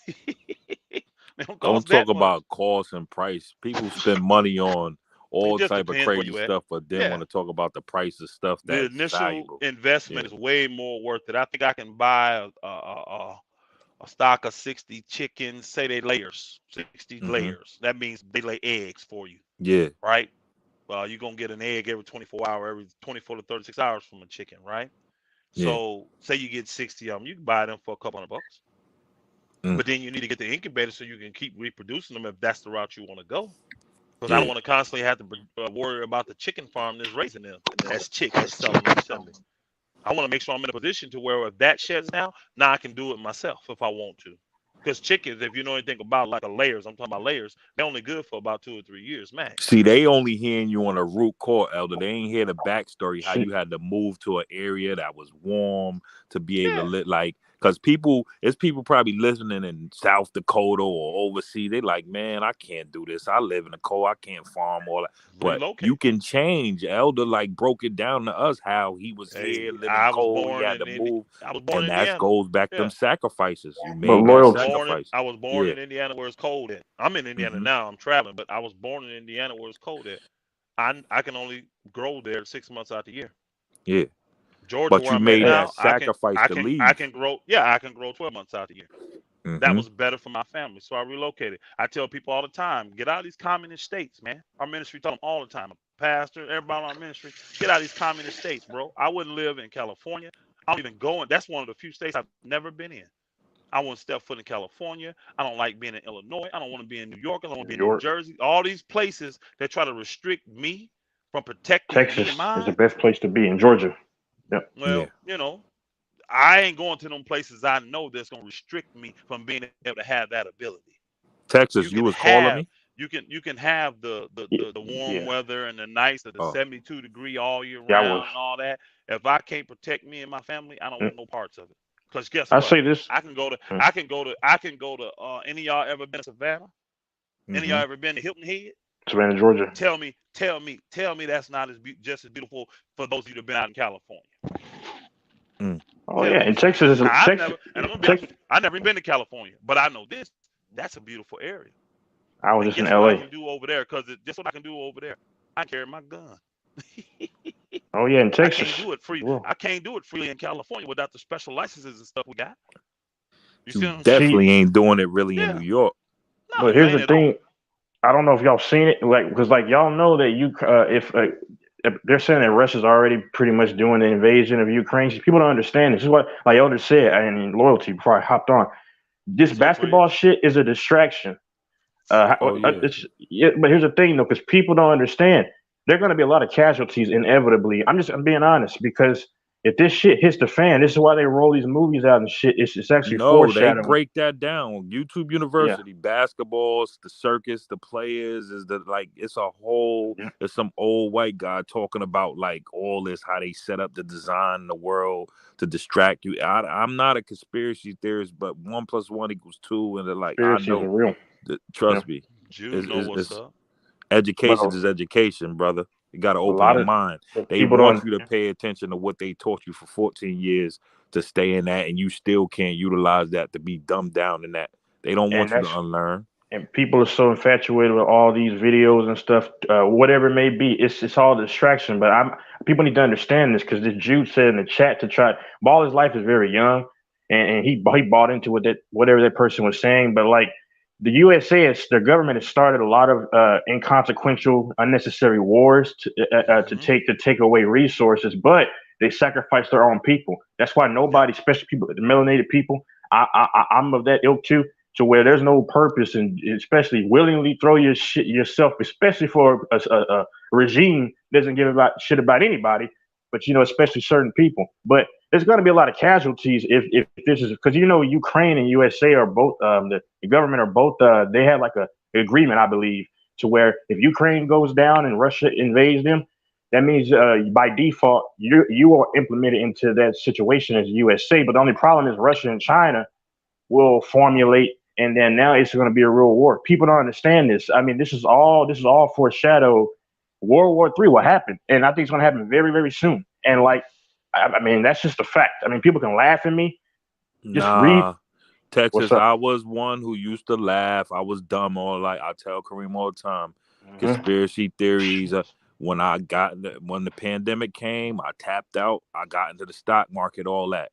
They don't Don't cost talk that much. about cost and price. People spend money on It all just type of depends where crazy you at. stuff, but then Yeah. want to talk about the price of stuff The that's initial valuable. investment Yeah. is way more worth it. I think I can buy a stock of 60 chickens, say they layers, 60 layers. That means they lay eggs for you, Yeah. right? You're going to get an egg every 24 hours, every 24 to 36 hours from a chicken, right? Yeah. So say you get 60 of them, you can buy them for a couple $100. But then you need to get the incubator so you can keep reproducing them if that's the route you want to go. Because I don't want to constantly have to worry about the chicken farm that's raising them as chicks and selling them separately. I want to make sure I'm in a position to where if that shuts down, now I can do it myself if I want to. Because chickens, if you know anything about like a layers, I'm talking about layers, they're only good for about 2 or 3 years max. See, they only hearing you on a root cause, Elder. They ain't hear the backstory, how you had to move to an area that was warm to be able to live. Like, because it's people probably listening in South Dakota or overseas. They like, man, I can't do this. I live in the cold. I can't farm all that. But Relocate. you can change. Elder like broke it down to us how he was here living I was cold. He born had to in move. I was born And in that Indiana. goes back Yeah. them sacrifices. You But made that loyalty. sacrifice. I was born in Indiana where it's cold at. I'm in Indiana now. I'm traveling, but I was born in Indiana where it's cold at. I can only grow there 6 months out the year. Yeah. Georgia, But where you I'm at made that now, sacrifice to leave. I can grow. Yeah, I can grow 12 months out the year. That was better for my family, so I relocated. I tell people all the time, get out of these communist states, man. Our ministry tell them all the time. A pastor, everybody on our ministry, get out of these communist states, bro. I wouldn't live in California. I don't even go in. That's one of the few states I've never been in. I wouldn't step foot in California. I don't like being in Illinois. I don't want to be in New York. I don't want to be in New Jersey. All these places that try to restrict me from protecting Texas me and is the mine. best place to be in Georgia. Yep. Well, I ain't going to them places I know that's gonna restrict me from being able to have that ability. Texas, you was calling me? You can have the warm weather and the nights of the 72 degree all year round and all that. If I can't protect me and my family, I don't want no parts of it. Because guess what? I say this. I can go to any of y'all ever been to Savannah? Any of y'all ever been to Hilton Head? Savannah, Georgia. Tell me that's not just as beautiful for those of you that have been out in California. Oh yeah, and Texas is I've Texas. never even been to California, but I know this. That's a beautiful area. I was just in Guess LA. what I can do over there? Because guess what I can do over there? I carry my gun. Oh yeah, in Texas. I can't do it free. I can't do it freely in California without the special licenses and stuff we got. You definitely ain't doing it really in New York. No, but here's the thing. I don't know if y'all seen it, because y'all know that if they're saying that Russia's already pretty much doing the invasion of Ukraine. People don't understand this. This is what, like Elder said, and loyalty before I hopped on. This basketball shit is a distraction. But here's the thing though, because people don't understand, there are going to be a lot of casualties inevitably. I'm being honest, because if this shit hits the fan, this is why they roll these movies out and shit. It's actually No, they foreshadowing. break that down. YouTube Yeah, University, basketballs, the circus, the players is the like it's a whole yeah, it's some old white guy talking about like all this, how they set up the design the world to distract you. I'm not a conspiracy theorist, but 1+1 = 2, and they're like I conspiracies know are real. that, Yeah, trust me, Jew is know is what's is up. but education is education, brother. You got to a open lot your of mind. but They people want don't. you to pay attention to what they taught you for 14 years to stay in that, and you still can't utilize that to be dumbed down in that. They don't And want you to that's unlearn. and people are so infatuated with all these videos and stuff, whatever it may be. It's all distraction. But I'm people need to understand this because this Jude said in the chat to try. Baller's life is very young, and he bought into what that whatever that person was saying. But like the USA, their government has started a lot of inconsequential, unnecessary wars Hmm. to take away resources, but they sacrifice their own people. That's why Yep. nobody, especially people, the melanated people. I'm of that ilk too to where there's no purpose and especially willingly throw your shit yourself, especially for a regime that doesn't give about shit about anybody, but especially certain people. But there's going to be a lot of casualties if this is because Ukraine and USA are both the government are both they have like a agreement, I believe, to where if Ukraine goes down and Russia invades them, that means by default you are implemented into that situation as USA. But the only problem is Russia and China will formulate, and then now it's going to be a real war. People don't understand this. I mean, this is all foreshadow. World War III will happen, and I think it's going to happen very, very soon. And like, I mean, that's just a fact. I mean, people can laugh at me. Just read Nah, what's Texas, up. I was one who used to laugh. I was dumb all like I tell Kareem all the time. Hmm. Conspiracy theories. When the pandemic came, I tapped out. I got into the stock market, all that.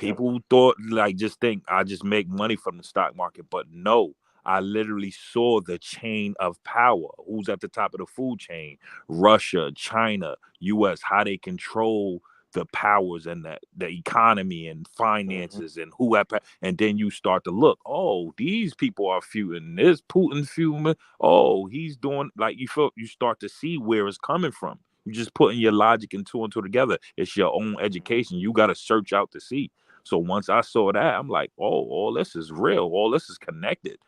Yep. People thought like just think I just make money from the stock market, but no, I literally saw the chain of power. Who's at the top of the food chain? Russia, China, US, how they control the powers and the economy and Hmm. finances and who have, and then you start to look, oh, these people are feuding, this Putin feuding, oh, he's doing, like, you start to see where it's coming from. You just putting your logic and two and two together. It's your own education. You got to search out to see. So once I saw that, I'm like, oh, all this is real. All this is connected.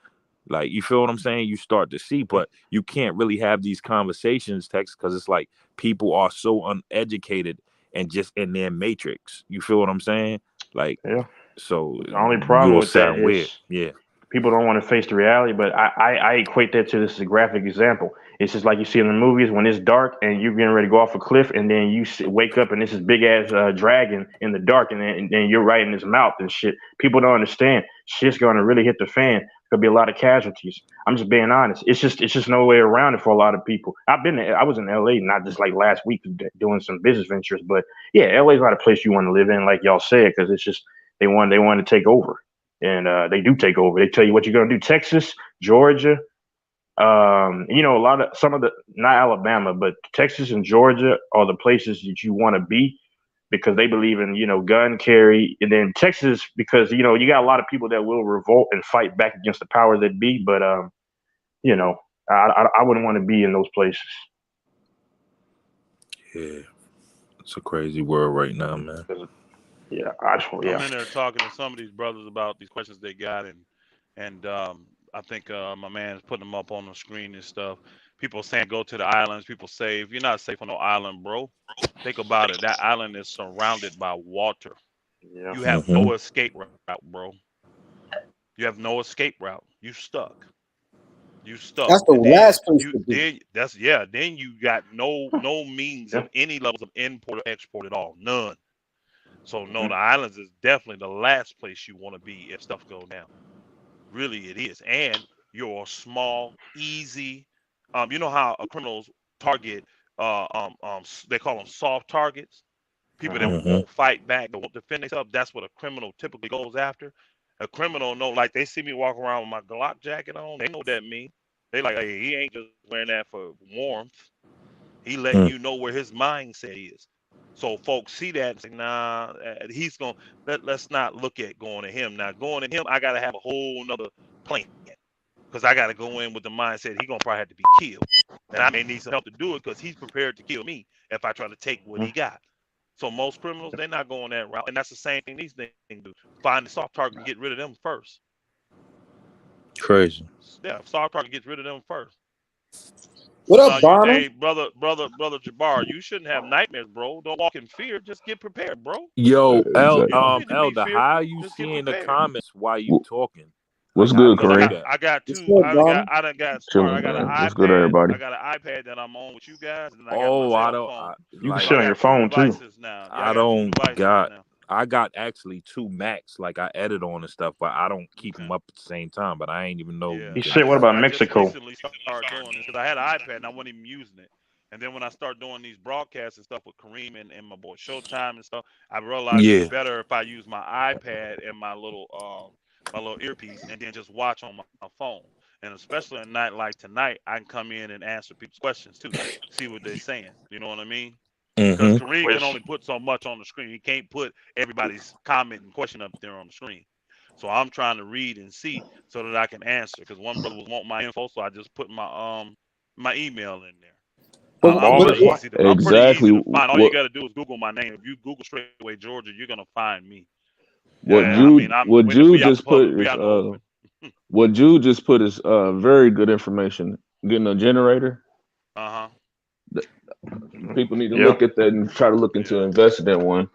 Like, you feel what I'm saying? You start to see, but you can't really have these conversations, Tex, because it's like people are so uneducated and just in their matrix. You feel what I'm saying? Like, Yeah. so The only problem you'll with that sound weird. is Yeah. people don't want to face the reality, but I equate that to this is a graphic example. It's just like you see in the movies when it's dark and you're getting ready to go off a cliff, and then wake up and this is big ass dragon in the dark, and then you're right in his mouth and shit. People don't understand. Shit's gonna really hit the fan. There'll be a lot of casualties. I'm just being honest. It's just no way around it for a lot of people. I was in LA not just like last week doing some business ventures, but yeah, LA's not a place you want to live in, like y'all said, because it's just they want to take over, and they do take over. They tell you what you're gonna do. Texas, Georgia, a lot of some of the not Alabama, but Texas and Georgia are the places that you want to be because they believe in gun carry, and then Texas because you got a lot of people that will revolt and fight back against the powers that be. But you know, I wouldn't want to be in those places. Yeah. It's a crazy world right now, man. 'Cause, yeah, I'm yeah, in there talking to some of these brothers about these questions they got, and I think my man's putting them up on the screen and stuff. People saying go to the islands. People say if you're not safe on no island, bro, think about it. That island is surrounded by water. yeah, You have Mm-hmm. no escape route, bro. You have no escape route. You stuck. You stuck. That's the And then last place you to be. then that's yeah. Then you got no means yeah. of any levels of import or export at all. None. So no, Hmm. the islands is definitely the last place you want to be if stuff go down. Really, it is. And you're a small, easy. You know how criminals target. They call them soft targets. People that Hmm. Mm-hmm. won't fight back, that won't defend themselves. That's what a criminal typically goes after. A criminal know, like they see me walk around with my Glock jacket on. They know what that means. They like, hey, he ain't just wearing that for warmth. He letting you know where his mindset is. So folks see that and say, nah, he's gonna let's not look at going to him. Now going to him, I gotta have a whole nother plan. Because I gotta go in with the mindset he gonna probably have to be killed. And I may need some help to do it because he's prepared to kill me if I try to take what he got. So most criminals, they're not going that route, and that's the same thing these things do. Find the soft target and get rid of them first. Crazy. Yeah, soft target gets rid of them first. What Now up, Bonner? hey, brother Jabbar, you shouldn't have nightmares, bro. Don't walk in fear. Just get prepared, bro. Yo, Exactly. You don't need to be Elder, how fearful. you Just get seeing the prepared. comments while you talking? What's Like, how do good, you Cause do Kareem? that? I got What's two. good, Bonner? I done got smart. I Chilling, got an man. What's good, everybody? I got an iPad that I'm on with you guys, and I got my Oh, cell phone. You can like, So I sit on your got two phone too. devices now. Yeah, I I got two don't devices got. now. I got actually 2 Macs, like I edit on and stuff, but I don't keep them Okay. up at the same time. But I ain't even know Yeah, you can. Shit, what about I just Mexico? recently started doing this because I had an iPad and I wasn't even using it. And then when I start doing these broadcasts and stuff with Kareem and my boy Showtime and stuff, I realized it's Yeah. better if I use my iPad and my little earpiece and then just watch on my phone. And especially a night like tonight, I can come in and answer people's questions too, see what they're saying. You know what I mean? Because Mm-hmm. Kareem can Which only put so much on the screen. He can't put everybody's comment and question up there on the screen. So I'm trying to read and see so that I can answer. Because one brother was wanting my info, so I just put my email in there. But well, all this what I'm pretty Exactly. easy to find. All you What got to do is Google my name. If you Google Straightway Georgia, you're gonna find me. what I mean, Jude we out in just put public. We is out in the open. what Jude just put is very good information. Getting a generator. Uh huh. People need to yeah. look at that and try to look into Yeah. investing in one.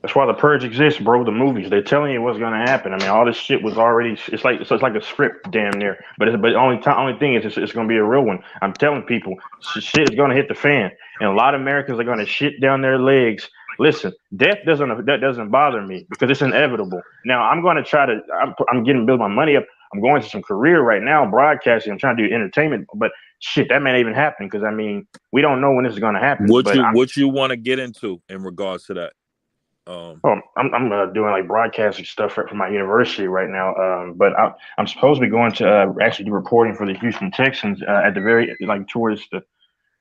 That's why the purge exists, bro. The movies, they're telling you what's gonna happen. I mean, all this shit was already. It's like a script, damn near. But only thing is, it's gonna be a real one. I'm telling people, shit is gonna hit the fan, and a lot of Americans are gonna shit down their legs. Listen, death doesn't bother me because it's inevitable. Now I'm gonna try to. I'm getting build my money up. I'm going to some career right now, broadcasting. I'm trying to do entertainment, but shit, that may not even happen because I mean, we don't know when this is gonna happen. But What you want to get into in regards to that? I'm doing like broadcasting stuff for my university right now. But I'm supposed to be going to actually do reporting for the Houston Texans at the very like towards the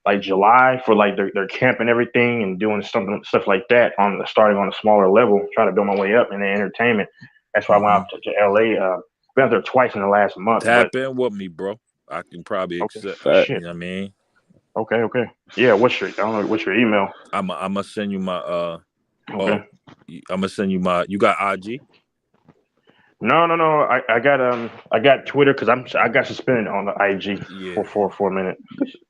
like July for like their camp and everything and doing stuff like that on starting on a smaller level, trying to build my way up in the entertainment. That's why I went out to LA. Been out there twice in the last month. But Tap in with me, bro. I can probably okay, accept. Fact. You shit. know what I mean? Okay. Yeah, I don't know what's your email. I'm gonna send you my Okay. I'm gonna send you my. You got IG? No. I got Twitter because I got suspended on the IG Yeah. for a minute.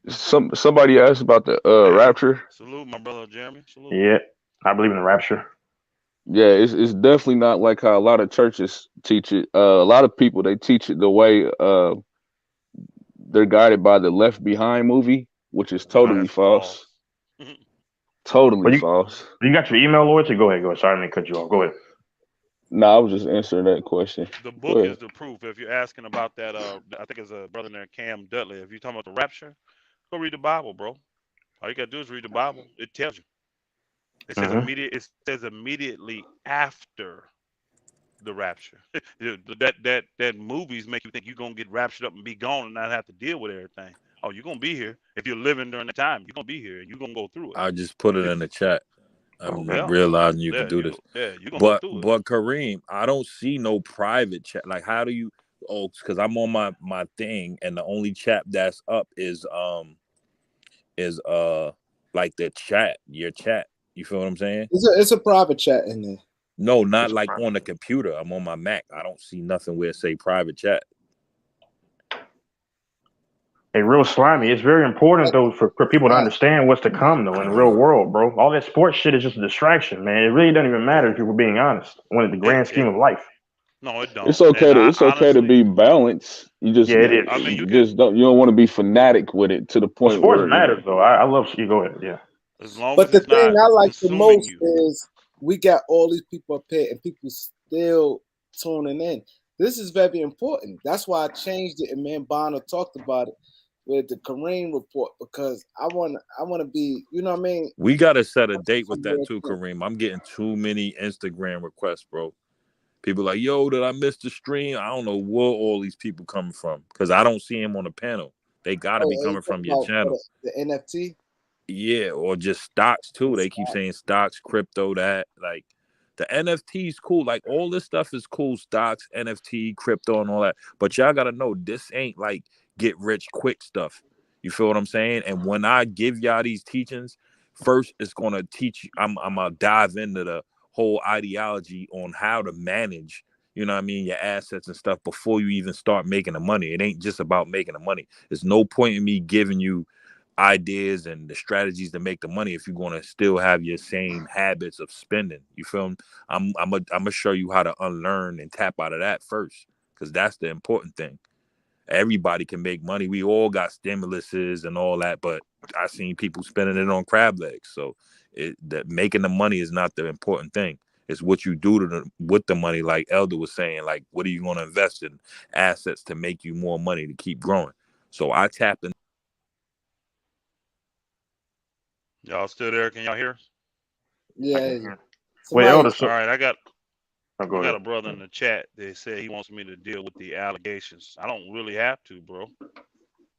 Somebody asked about the Hey, rapture. salute my brother Jeremy. Salute. Yeah, I believe in the rapture. Yeah, it's definitely not like how a lot of churches teach it. A lot of people they teach it the way they're guided by the Left Behind movie, which is totally That's false. false. Totally But false. you got your email, Lloyd? Go ahead. Sorry, I didn't cut you off. Go ahead. No, I was just answering that question. The Go book ahead. is the proof. If you're asking about that, I think it's a brother named Cam Dudley. If you're talking about the rapture, go read the Bible, bro. All you gotta do is read the Bible. It tells you. It says Hmm. immediate. It says immediately after the rapture. That movies make you think you're gonna get raptured up and be gone and not have to deal with everything. Oh, you're gonna be here if you're living during the time. You're gonna be here and you're gonna go through it. I just put it If in the chat. I'm Okay. yeah, realizing you could do this. you're gonna go through it. But Kareem, I don't see no private chat. Like, how do you? Oh, because I'm on my thing, and the only chat that's up is like the chat, your chat. You feel what I'm saying? It's a private chat in there. No, not It's like on the computer. I'm on my Mac. I don't see nothing where it say private chat. a real slimy. It's very important though for people to understand what's to come though in the real world, bro. All that sports shit is just a distraction, man. It really doesn't even matter if you were being honest. When the It grand it scheme of life. no, it It's don't. okay And to I it's okay to honestly, be balanced. Yeah, it is. I mean, you You can just don't you don't want to be fanatic with it to the Well, point sports where matters though. I love you. Go ahead. Yeah. as long But as the it's thing not I like the consuming most you. is we got all these people up here and people still tuning in. This is very important. That's why I changed it, and me and Bonner talked about it with the Kareem report because I want to be, you know what I mean? We gotta set a date with that too, Kareem. I'm getting too many Instagram requests, bro. People like, yo, did I miss the stream? I don't know where all these people coming from because I don't see them on the panel. They gotta be coming from your channel. The NFT. Yeah, or just stocks too. They keep saying stocks, crypto, that like the NFT's cool. Like all this stuff is cool. Stocks, NFT, crypto, and all that. But y'all gotta know this ain't like get rich quick stuff. You feel what I'm saying? And when I give y'all these teachings, First, it's going to teach you. I'm gonna dive into the whole ideology on how to manage, you know what I mean, your assets and stuff before you even start making the money. It ain't just about making the money. There's no point in me giving you ideas and the strategies to make the money if you're going to still have your same habits of spending. You feel me? I'm gonna show you how to unlearn and tap out of that first, because that's the important thing. Everybody can make money. We all got stimuluses and all that, but I seen people spending it on crab legs. So that making the money is not the important thing. It's what you do with the money. Like Elder was saying, like, what are you going to invest in assets to make you more money to keep growing? So I tapped in. Y'all still there? Can y'all hear? Yeah. Wait, Elder. All right, I got go ahead. a brother in the chat that said he wants me to deal with the allegations. I don't really have to, bro.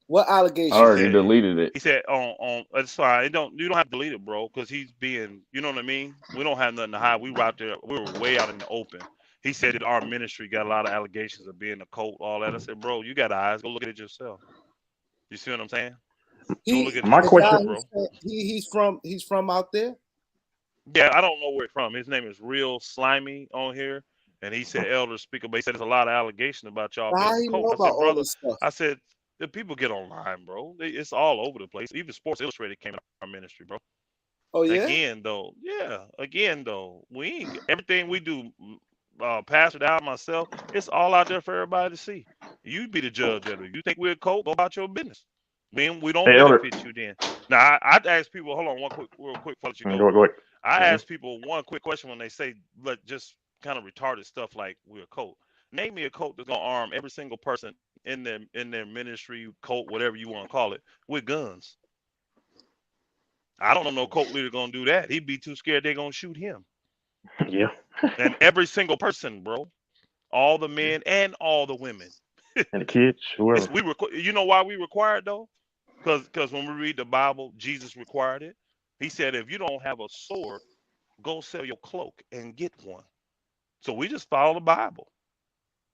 What I allegations? already deleted it. He said on it's fine. You don't have to delete it, bro, because he's being, you know what I mean? We don't have nothing to hide. We were out there, we were way out in the open. He said that our ministry got a lot of allegations of being a cult, all that. I said, bro, you got eyes. Go look at it yourself. You see what I'm saying? Go look at it My yourself, question, bro. He's from out there. Yeah, I don't know where it's from. His name is Real Slimy on here. And he said, Elder Speaker, but he said there's a lot of allegations about y'all How being he a know cult. I about said, all brother, this stuff? I said, the people get online, bro. It's all over the place. Even Sports Illustrated came in our ministry, bro. Oh yeah. Again, though, we ain't everything we do, Pastor Dow, myself, it's all out there for everybody to see. You be the judge of it. You think we're a cult? Go about your business. We don't Hey, Elder. benefit you then. Now, I'd ask people, hold on, real quick, before you go. Go ahead. I ask people one quick question when they say, just kind of retarded stuff like we're a cult. Name me a cult that's gonna arm every single person in their ministry, cult, whatever you want to call it, with guns. I don't know no cult leader gonna do that. He'd be too scared they're gonna shoot him. Yeah. And every single person, bro, all the men and all the women, And the kids, whoever. You know why we require it though? Because when we read the Bible, Jesus required it. He said, if you don't have a sword, go sell your cloak and get one. So we just follow the Bible.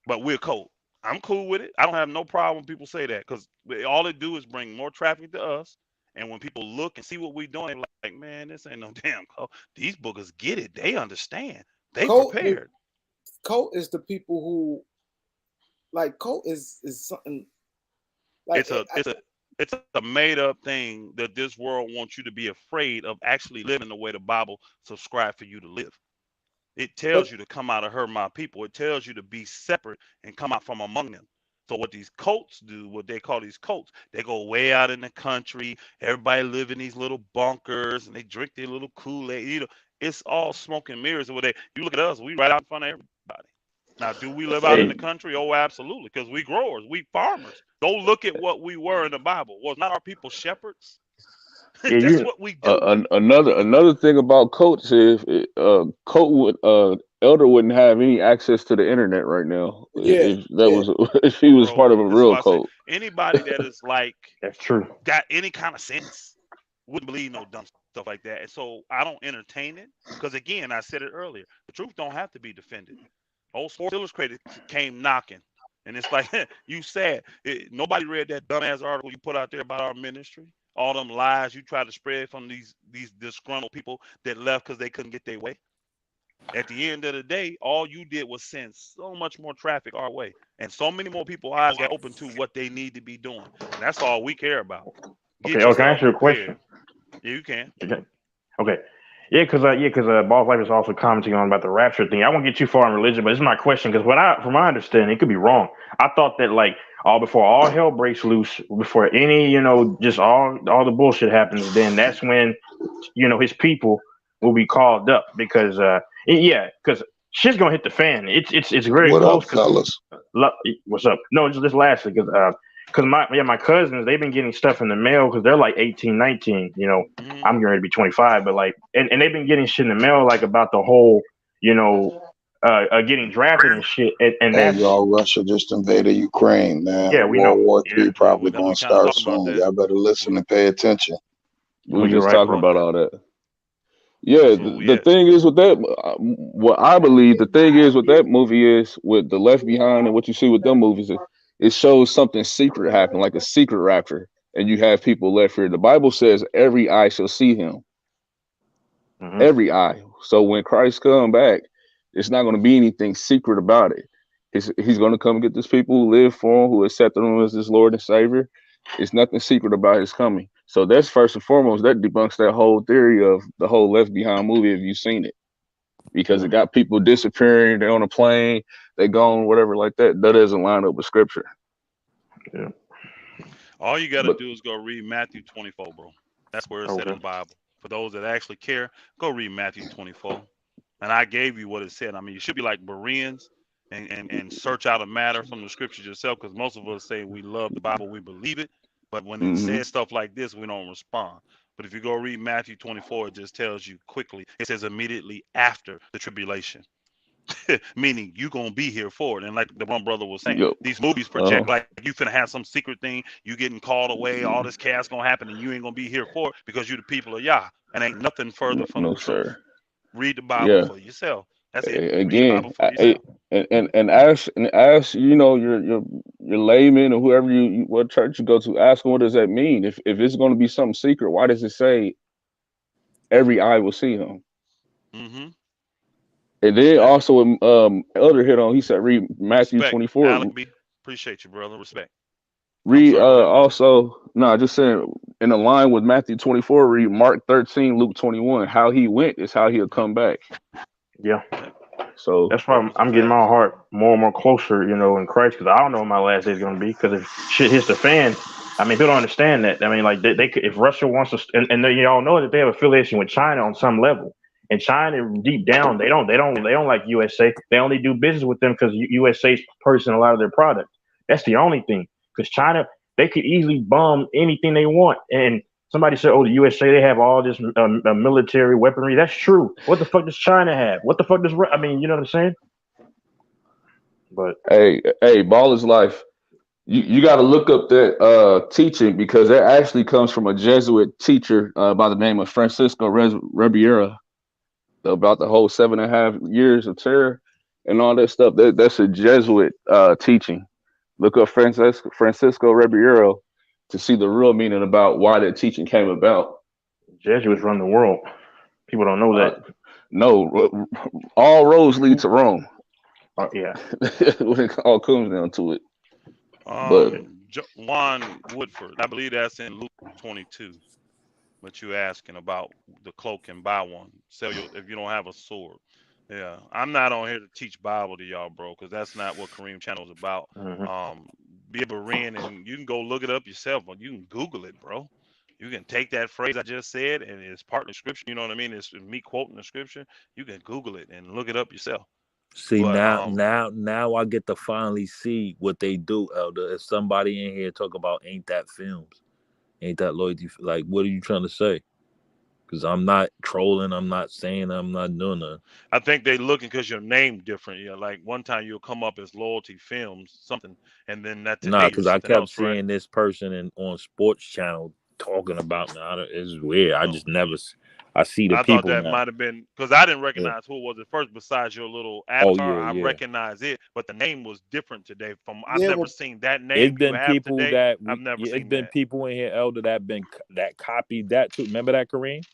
But we're cold. I'm cool with it. I don't have no problem when people say that, because all it do is bring more traffic to us. And when people look and see what we're doing, they're like, man, this ain't no damn cult. These boogers get it. They understand. They prepared. Cult is the people who, like, cult is something like it's a made up thing that this world wants you to be afraid of actually living the way the Bible subscribed for you to live. It tells you to come out of her, my people. It tells you to be separate and come out from among them. So what these cults do, what they call these cults, they go way out in the country. Everybody live in these little bunkers and they drink their little Kool-Aid. You know, it's all smoke and mirrors. You look at us, we right out in front of everybody. Now, do we live out in the country? Oh, absolutely, because we growers, we farmers. Go look at what we were in the Bible. Was not our people shepherds? That's what we do. Another thing about cults is Elder wouldn't have any access to the internet right now. If he was part of a real cult. Anybody that is like, that's true, got any kind of sense wouldn't believe no dumb stuff like that. And so I don't entertain it, because again, I said it earlier, the truth don't have to be defended. Old Sports Illustrated came knocking, and it's like, you said nobody read that dumbass article you put out there about our ministry. All them lies you try to spread from these disgruntled people that left because they couldn't get their way. At the end of the day, all you did was send so much more traffic our way, and so many more people eyes got open to what they need to be doing. And that's all we care about. Get can I ask you a prepared. question? Yeah, you can. Okay. Yeah, because Boss Life is also commenting on about the rapture thing. I won't get too far in religion, but this is my question, because from my understanding, it could be wrong. I thought that before all hell breaks loose, before any just all the bullshit happens, then that's when his people will be called up, because because shit's gonna hit the fan. It's very What close. up, fellas? What's up? No, just this lastly, because my cousins, they've been getting stuff in the mail because they're like 18, 19. I'm getting ready to be 25, but and they've been getting shit in the mail about the whole getting drafted and shit. And Hey, that's y'all, Russia just invaded Ukraine, man. Yeah, we know. World War III Yeah. probably We going to kinda start talking about soon. that. Y'all better listen and pay attention. We were just talking about all that. Yeah, the at. thing is with that, what I believe, the thing is with that movie is with the Left Behind and what you see with them movies, it shows something secret happen, like a secret rapture, and you have people left here. The Bible says every eye shall see him. Mm-hmm. every eye. So when Christ come back, it's not going to be anything secret about it. He's going to come get these people who live for him, who accepted him as his Lord and Savior. It's nothing secret about his coming. So that's first and foremost, that debunks that whole theory of the whole Left Behind movie, if you've seen it. Because Yeah. it got people disappearing, they're on a plane, they gone, whatever like that. That doesn't line up with scripture. Yeah. All you got to But do is go read Matthew 24, bro. That's where it's said in Okay. the Bible. For those that actually care, go read Matthew 24. And I gave you what it said. I mean, you should be like Bereans and search out a matter from the scriptures yourself, because most of us say we love the Bible, we believe it. But when it hmm says stuff like this, we don't respond. But if you go read Matthew 24, it just tells you quickly. It says immediately after the tribulation. Meaning you gonna be here for it. And like the one brother was saying, Yep. these movies project like you finna have some secret thing, you getting called away, all this chaos gonna happen, and you ain't gonna be here for it because you the people of Yah, and ain't nothing further from No, the truth. sir. Read the Bible Yeah. for yourself. That's it. Read the Bible Again, for yourself. and ask your layman or whoever what church you go to, ask them what does that mean. If it's going to be something secret, why does it say every eye will see him? Mm-hmm. And then Yeah. also Elder hit on, he said read Matthew Respect, 24. Alec B. Appreciate you, brother. Respect. I'm Read sorry. Go ahead. also no, just saying in a line with Matthew 24. Read Mark 13, Luke 21. How he went is how he'll Yep. come back. Yeah. Yep. So That's why Those are I'm getting my facts. heart more and more closer, in Christ, because I don't know what my last day is going to be. Because if shit hits the fan, I mean, people don't understand that. I mean, like they could, if Russia wants to, and they, all know that they have affiliation with China on some level. And China, deep down, they don't like USA. They only do business with them because USA's purchasing a lot of their products. That's the only thing. Because China, they could easily bomb anything they want. And somebody said, "Oh, the USA, they have all this military weaponry." That's true. What the fuck does China have? What the fuck does I mean? You know what I'm saying? But hey, ball is life. You got to look up that teaching, because that actually comes from a Jesuit teacher by the name of Francisco Ribeira, about the whole 7.5 years of terror and all that stuff. That's a Jesuit teaching. Look up Francisco Ribeira to see the real meaning about why that teaching came about. Jesuits run the world. People don't know Uh, that. no, all roads lead to Rome Yeah. when it all comes down to it. But Juan Woodford. I believe that's in Luke 22. But you asking about the cloak and buy one. Sell your if you don't have a sword. Yeah, I'm not on here to teach Bible to y'all, bro, because that's not what Kareem channel is about. Hmm. Be a Berean, and you can go look it up yourself, but you can Google it, bro. You can take that phrase I just said, and it's part of the scripture. You know what I mean? It's me quoting the scripture. You can Google it and look it up yourself. See, But now I get to finally see what they do, Elder. If somebody in here talk about ain't that films, ain't that loyalty, like what are you trying to say? Because I'm not trolling, I'm not saying, I'm not doing that. I think they looking because your name different. Yeah, like one time you'll come up as Loyalty Films something, and then that Nah, today you're because I something kept else, right? seeing this person on Sports Channel talking about me. It's weird. I Oh, just never. I see the I thought people that now. might have been because I didn't Yeah. recognize who it was at first. Besides your little Oh avatar, yeah, I yeah. recognize it, but the name was different today. From I've Yeah, never well, seen that It's name you been have people today. that I've never it's seen been that. people in here, Elder, that copied that too. Remember that, Kareem?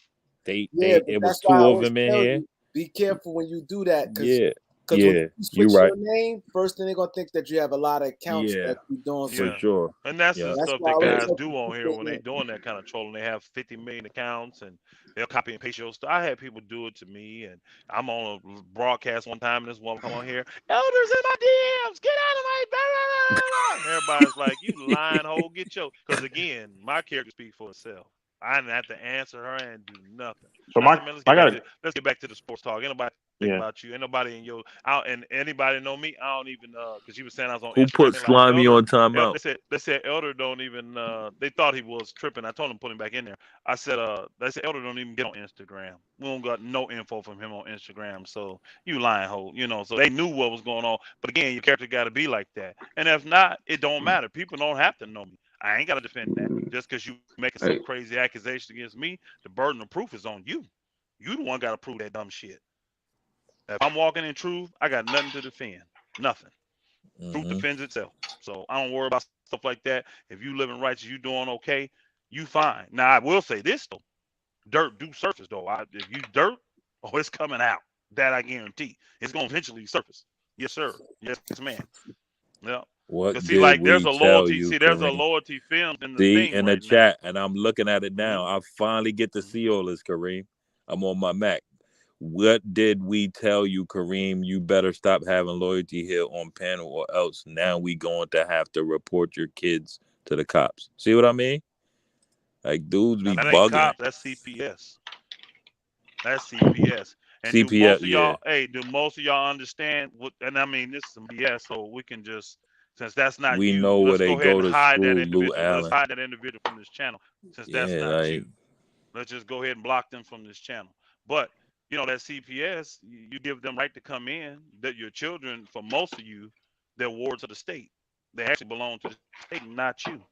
yeah, but It was that's why I two of always them in tell here. you, be careful when you do that, because Yeah, when yeah. you You're switch right. your name, first thing they're gonna think that you have a lot of accounts Yeah, that you're doing for some. Yeah, sure. and that's the Yeah. That's stuff why I that always Hey, guys tell do on people here stay when they in. doing that kind of trolling. They have 50 million accounts and they'll copy and paste your stuff. I had people do it to me, and I'm on a broadcast one time, and this one come on here, elders in my DMs, get out of my blah, blah, blah, blah," and everybody's like, "You lying hoe, get your." Because again, my character speaks for itself. I didn't have to answer her and do nothing. So I said, man, I got it. let's get back to the sports talk. Ain't nobody think Yeah. about you. Ain't nobody in your out, and anybody know me. I don't even because you were saying I was on who Instagram. put They like Slimy Elder. on timeout? They said Elder don't even. They thought he was tripping. I told him to put him back in there. I said they said Elder don't even get on Instagram. We don't got no info from him on Instagram. So you lying hoe, you know. So they knew what was going on. But again, your character got to be like that. And if not, it don't matter. People don't have to know me. I ain't got to defend that. Just because you making some hey, crazy accusation against me, the burden of proof is on you. You the one got to prove that dumb shit. If I'm walking in truth, I got nothing to defend. Nothing. Truth Mm-hmm. defends itself. So I don't worry about stuff like that. If you living righteous, you doing okay, you fine. Now I will say this though. Dirt do surface though. If you dirt, oh, it's coming out. That I guarantee. It's gonna eventually surface. Yes, sir. Yes, ma'am. Yeah. What Cause see, did like we there's a tell loyalty. you, See, there's a Kareem? loyalty film in the See thing in the right now. chat, and I'm looking at it Mm-hmm. now. I finally get to Mm-hmm. see all this, Kareem. I'm on my Mac. What did we tell you, Kareem? You better stop having loyalty here on panel, or else now we going to have to report your kids to the cops. See what I mean? Like dudes Now be that ain't bugging. cops. That's CPS. That's CPS. And do CPS, most of yeah. y'all, hey, do most of y'all understand what? And I mean, this is some BS. So we can just, since that's not We you, know where let's they go ahead go and to hide that school, Lou individual. Let's Allen. hide that individual from this channel, since that's Yeah, not like you. Let's just go ahead and block them from this channel. But that CPS, you give them right to come in. That your children, for most of you, they're wards of the state. They actually belong to the state, not you,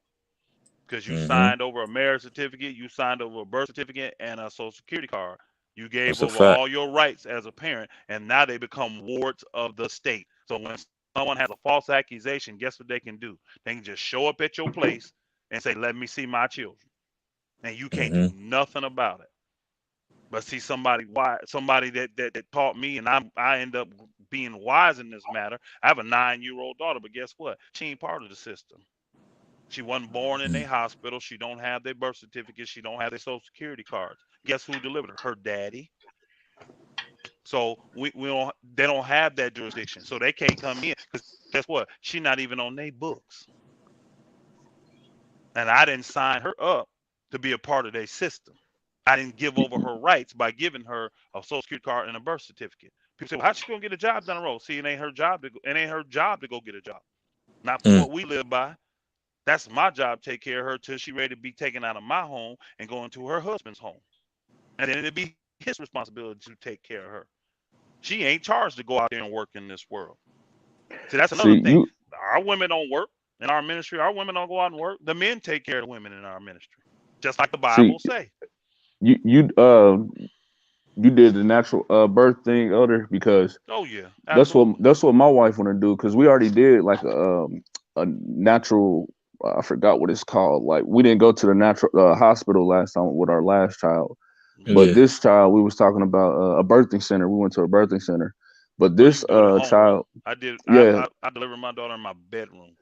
because you mm-hmm. signed over a marriage certificate, you signed over a birth certificate, and a social security card. You gave That's a over fact. all your rights as a parent, and now they become wards of the state. So when someone has a false accusation, guess what they can do? They can just show up at your place and say, "Let me see my children," and you can't Mm-hmm. do nothing about it. But see, somebody that taught me, and I end up being wise in this matter. I have a 9-year-old daughter, but guess what? She ain't part of the system. She wasn't born in a hospital. She don't have their birth certificate. She don't have their social security cards. Guess who delivered her? Her daddy. So we don't. They don't have that jurisdiction. So they can't come in because guess what? She's not even on their books. And I didn't sign her up to be a part of their system. I didn't give over her rights by giving her a social security card and a birth certificate. People say, "Well, how's she gonna get a job down the road?" See, it ain't her job to go, it ain't her job to go get a job. Not from Mm. what we live by. That's my job. Take care of her till she ready to be taken out of my home and go into her husband's home, and then it'd be his responsibility to take care of her. She ain't charged to go out there and work in this world. See, that's another See, thing. Our women don't work in our ministry. Our women don't go out and work. The men take care of the women in our ministry, just like the see, Bible say. you you uh you did the natural birth thing, Elder, because Oh yeah, that's what absolutely. that's what my wife want to do. Because we already did like a natural. I forgot what it's called. Like we didn't go to the natural hospital last time with our last child, Me but Yeah. neither. this child we was talking about a birthing center. We went to a birthing center, but Oh, you this can do it at home, bro. child, I did. yeah, I delivered my daughter in my bedroom,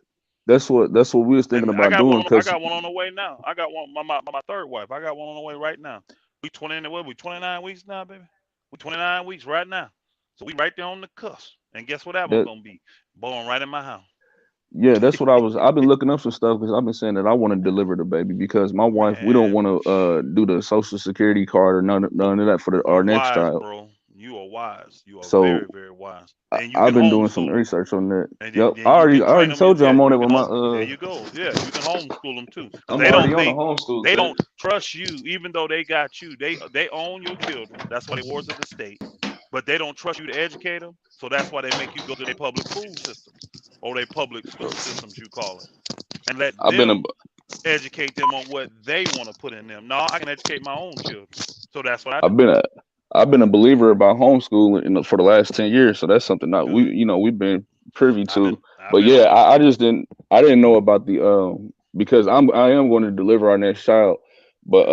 that's what we was thinking and I about got doing. one. I Because got one on the way now. I got one. My third wife. I got one on the way right now. We 20. What? We 29 weeks now, baby. We 29 weeks right now. So we right there on the cusp. And guess what that one that gonna be? Born right in my house. yeah, that's what I've been looking up some stuff because I've been saying that I want to deliver the baby because my wife we don't Man, want to do the social security card or none of that for you our next wise, child. bro. You are wise. You are So very, very wise. And you I've can been doing some homeschool them. research on that. And Yep, then you can I train already them. told you Yeah, I'm on it you with can my home. There you go. Yeah, you can homeschool them too, because I'm already on the they homeschool they tip. don't trust you, even though they got you. They own your children. That's why they wards of the state. But they don't trust you to educate them. So that's why they make you go to their public school systems or their public school systems, you call it, and let I've been a them educate them on what they want to put in them. No, I can educate my own children. So that's what I I've do. been a I've been a believer about homeschooling for the last 10 years. So that's something that Good. we've been privy to. I've But been yeah, I homeschooling. just didn't know about the because I am going to deliver our next child, but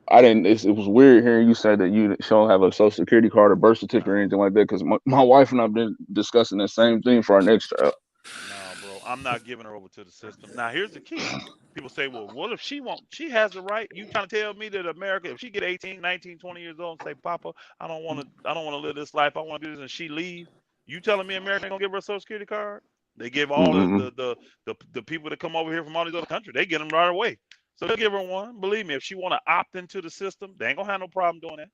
I didn't. It was weird hearing you say that you don't have a social security card or birth certificate or anything like that. Because my wife and I've been discussing the same thing for our next child. No, bro, I'm not giving her over to the system. Now, here's the key. People say, well, what if she won't? She has the right. You trying to tell me that America, if she get 18, 19, 20 years old and say, Papa, I don't want to live this life. I want to do this, and she leave. You telling me America ain't gonna give her a social security card? They give all Mm-mm. the people that come over here from all these other countries, they get them right away. So they'll give her one. Believe me, if she want to opt into the system, they ain't gonna have no problem doing that.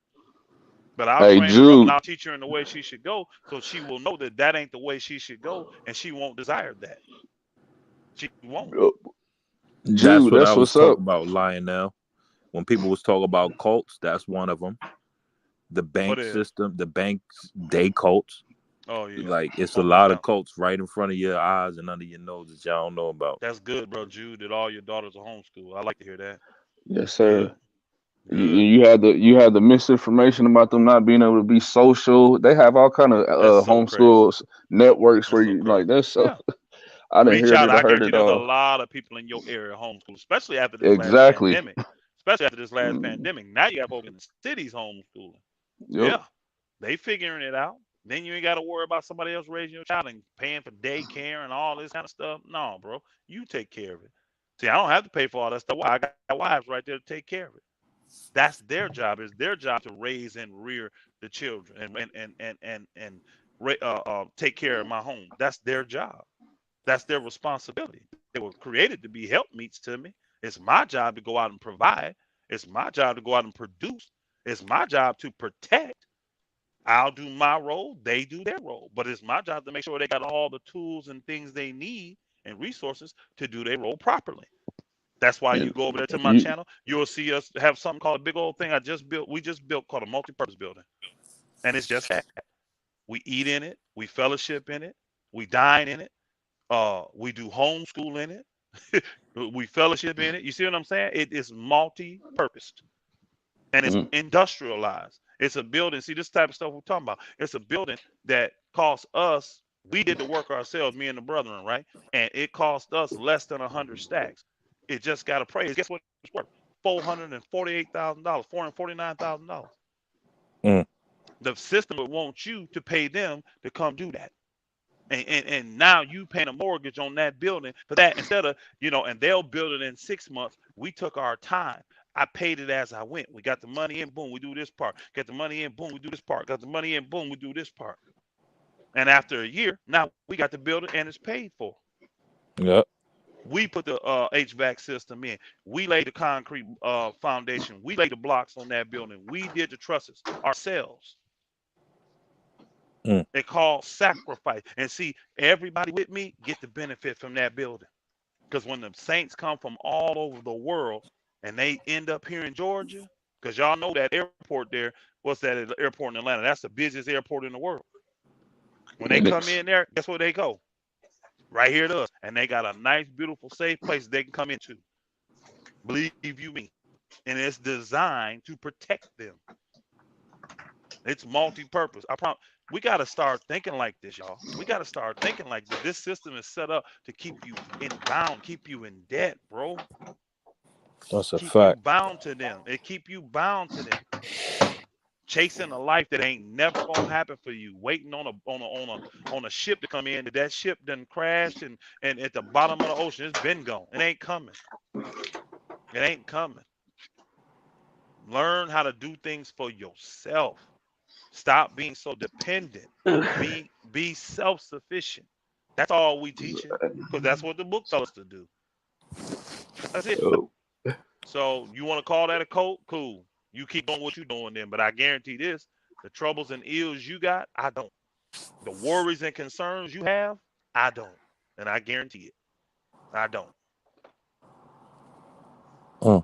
But I'll Hey train her up and Jude, I'll teach her in the way she should go, so she will know that that ain't the way she should go, and she won't desire that. She won't. uh, That's Jude, what I that's was what's up. talking about, Lionel. When people was talking about cults, that's one of them. The What bank is? system, the banks, they cults. Oh yeah, Like it's a oh no lot of doubt. cults right in front of your eyes and under your nose that y'all don't know about. That's good, bro. Jude, that all your daughters are homeschooled. I like to hear that. Yes, sir. Good, good. You had the misinformation about them not being able to be social. They have all kind of That's so crazy. homeschool networks That's where so you like crazy. that's so. Yeah. I didn't Reach hear out. it. I I heard guarantee it there's a all. lot of people in your area homeschool, especially after this last Exactly. pandemic. especially after this last Mm, pandemic. Now you got folk in the cities homeschooling. yep. Yeah, they figuring it out. Then you ain't got to worry about somebody else raising your child and paying for daycare and all this kind of stuff. No, bro, you take care of it. See, I don't have to pay for all that stuff. Why? I got wives right there to take care of it. That's their job. It's their job to raise and rear the children and take care of my home. That's their job. That's their responsibility. They were created to be helpmeets to me. It's my job to go out and provide. It's my job to go out and produce. It's my job to protect. I'll do my role. They do their role. But it's my job to make sure they got all the tools and things they need and resources to do their role properly. That's why you And go over there to my you, channel. You'll see us have something called a big old thing I just built. We just built called a multi-purpose building. And it's just that. We eat in it. We fellowship in it. We dine in it. We do homeschool in it. We fellowship in it. You see what I'm saying? It is multi-purposed and it's mm, industrialized. It's a building. See, this type of stuff we're talking about. It's a building that costs us. We did the work ourselves, me and the brethren, right? And it cost us less than 100 stacks. It just got appraised. Guess what it's worth? $448,000, $449,000. Mm. The system would want you to pay them to come do that. And now you paying a mortgage on that building for that instead of, and they'll build it in 6 months. We took our time. I paid it as I went. We got the money in, boom, we do this part. Get the money in, boom, we do this part. Got the money in, boom, we do this part. And after a year, now we got the building and it's paid for. Yep. We put the HVAC system in. We laid the concrete foundation. We laid the blocks on that building. We did the trusses ourselves. Mm. They call sacrifice. And see, everybody with me get the benefit from that building. Because when the saints come from all over the world and they end up here in Georgia, because y'all know that airport there, what's that airport in Atlanta? That's the busiest airport in the world. When they and come it's in there, guess where they go? Right here to us. And they got a nice, beautiful, safe place they can come into. Believe you me. And it's designed to protect them. It's multi-purpose. I promise. We got to start thinking like this, y'all. We got to start thinking like this. This system is set up to keep you in bound, keep you in debt, bro. That's a Keep you fact. bound to them. It keep you bound to them. Chasing a life that ain't never gonna happen for you. Waiting on a ship to come in. That ship done crashed and at the bottom of the ocean, it's been gone. It ain't coming. It ain't coming. Learn how to do things for yourself. Stop being so dependent. Be self-sufficient. That's all we teaching. Because that's what the book tells us to do. That's it. oh, So you want to call that a cult? Cool. You keep doing what you're doing then. But I guarantee this, the troubles and ills you got, I don't. The worries and concerns you have, I don't. And I guarantee it. I don't. Mm.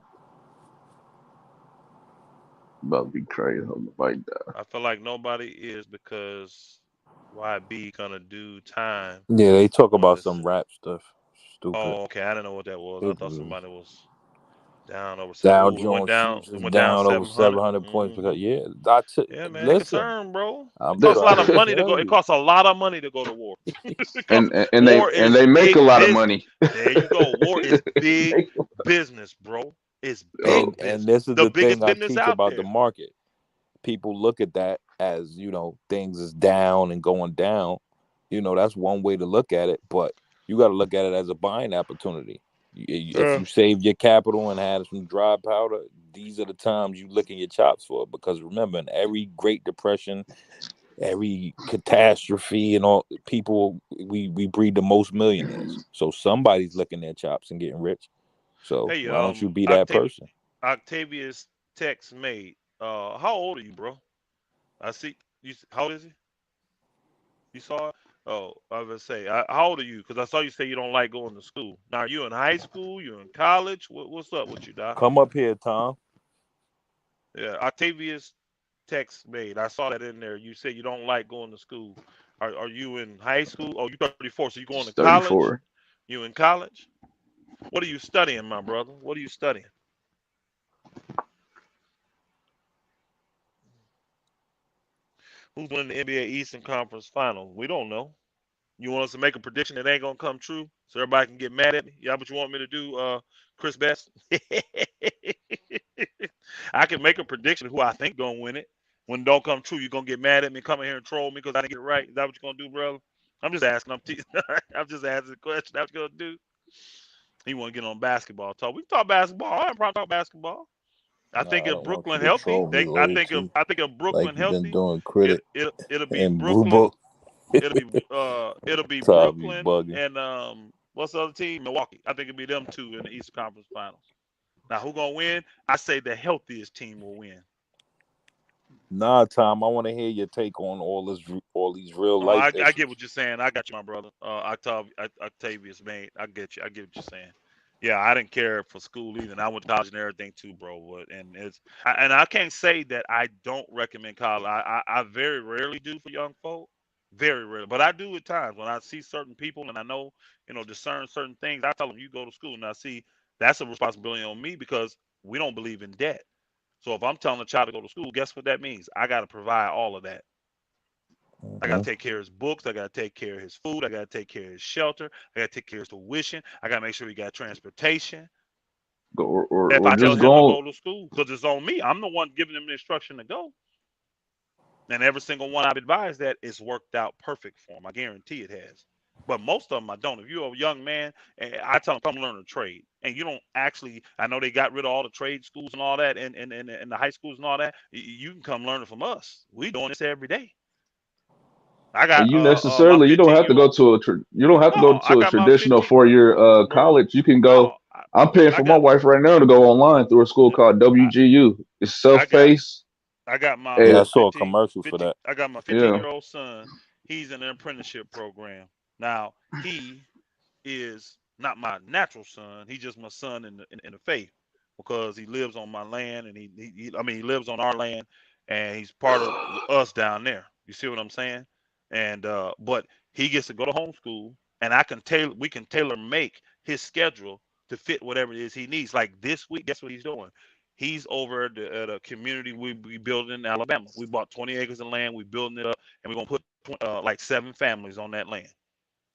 about to be crazy on the bike down. I feel like nobody is because YB gonna do time Yeah, they talk on about this. some rap stuff. Stupid. Oh, okay. I didn't know what that was. I thought People. somebody was down over seven. Dow Ooh, it went Jones down. It futures went down down over 700. 700 points because yeah, I took. Yeah, man, they Listen, concerned, bro. It I'm costs a lot trying of to money to tell go. It you. costs a lot of money to go to war. It costs, and war and is they make a big lot of business. money. There you go. War is They big make- business, bro. It's big oh, And business. this is The the biggest thing I business teach out about the there. market. People look at that as things is down and going down. That's one way to look at it, but you got to look at it as a buying opportunity. If Yeah. you save your capital and had some dry powder, these are the times you licking your chops for it. Because remember, in every Great Depression, every catastrophe, and all people, we breed the most millionaires. So somebody's licking their chops and getting rich. So Hey, why don't you be that person? Octavius text made. How old are you, bro? I see you. How old is he? You saw it? Oh, I was gonna say, how old are you? Because I saw you say you don't like going to school. Now, are you in high school? You in college? What's up with you, Doc? Come up here, Tom. Yeah, Octavius text made. I saw that in there. You said you don't like going to school. Are you in high school? Oh, you 34. So you going it's to college? 34. You in college? What are you studying, my brother? What are you studying? Who's winning the NBA Eastern Conference Finals? We don't know. You want us to make a prediction that ain't gonna come true, so everybody can get mad at me? Yeah, what you want me to do, Chris Best? I can make a prediction who I think gonna win it. When it don't come true, you gonna get mad at me, come in here and troll me because I didn't get it right. Is that what you gonna do, brother? I'm just asking. I'm just asking the question. That's what you gonna do. You want to get on basketball talk? We can talk basketball. I have problem talk basketball. I think Nah, I if don't want you Brooklyn to healthy, troll me, loyalty, I think if like Brooklyn you've been healthy, doing critic it'll be and Blue Brooklyn. Book. It'll be Top, you Brooklyn bugging. and what's the other team? Milwaukee. I think it'll be them two in the Eastern Conference Finals. Now who gonna win? I say the healthiest team will win. Nah, Tom, I want to hear your take on all these real No, life I get issues. what you're saying. I got you, my brother. Octavius, mate. I get you. I get what you're saying. Yeah, I didn't care for school either. And I went to college and everything too, bro. And I can't say that I don't recommend college. I very rarely do for young folk, very rarely. But I do at times when I see certain people and I know, discern certain things. I tell them you go to school, and I see that's a responsibility on me because we don't believe in debt. So if I'm telling a child to go to school, guess what that means? I got to provide all of that. I got Mm-hmm. to take care of his books. I got to take care of his food. I got to take care of his shelter. I got to take care of his tuition. I got to make sure he got transportation. If Or I tell just him to go. go to school, because it's on me, I'm the one giving him the instruction to go. And every single one I've advised that it's worked out perfect for him. I guarantee it has. But most of them I don't. If you're a young man, I tell them come learn a trade. And you don't actually. I know they got rid of all the trade schools and all that, and the high schools and all that. You can come learn it from us. We doing this every day. I got my You don't 15 have to year go old. to you don't have to go No, I to a got my traditional 15, 4-year bro. college. You can No, go. I'm paying I for my got wife right now to go online through a school called I, WGU. It's I got self-paced. I got my Yeah, I And saw a commercial for that. I got my 15 yeah, year old son. He's in an apprenticeship program. Now he is not my natural son. He's just my son in the faith because he lives on my land and I mean he lives on our land and he's part of us down there. You see what I'm saying? And but he gets to go to homeschool and we can tailor make his schedule to fit whatever it is he needs. Like this week, guess what he's doing? He's over at a community we building in Alabama. We bought 20 acres of land. We building it up, and we're gonna put like 7 families on that land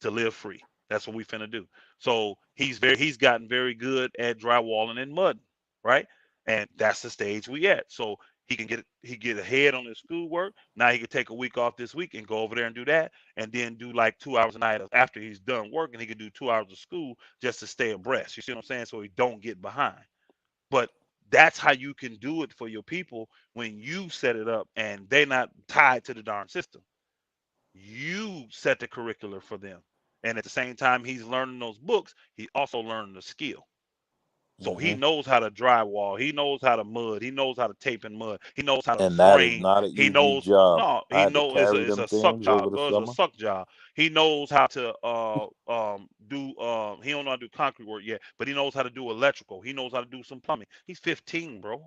to live free. That's what we finna do. So he's gotten very good at drywalling and mudding, right? And that's the stage we at. So he get ahead on his schoolwork. Now he could take a week off this week and go over there and do that, and then do like 2 hours a night after he's done working. He could do 2 hours of school just to stay abreast. You see what I'm saying? So he don't get behind. But that's how you can do it for your people when you set it up and they're not tied to the darn system. You set the curricular for them. And at the same time he's learning those books, he also learning the skill. So he Hmm. knows how to drywall. He knows how to mud. He knows how to tape and mud. He knows how to And that is frame. not an He easy knows job. no. I He had to knows carry it's them a suck things over job. the It's a summer. suck job. He knows how to do he don't know how to do concrete work yet, but he knows how to do electrical. He knows how to do some plumbing. He's 15, bro.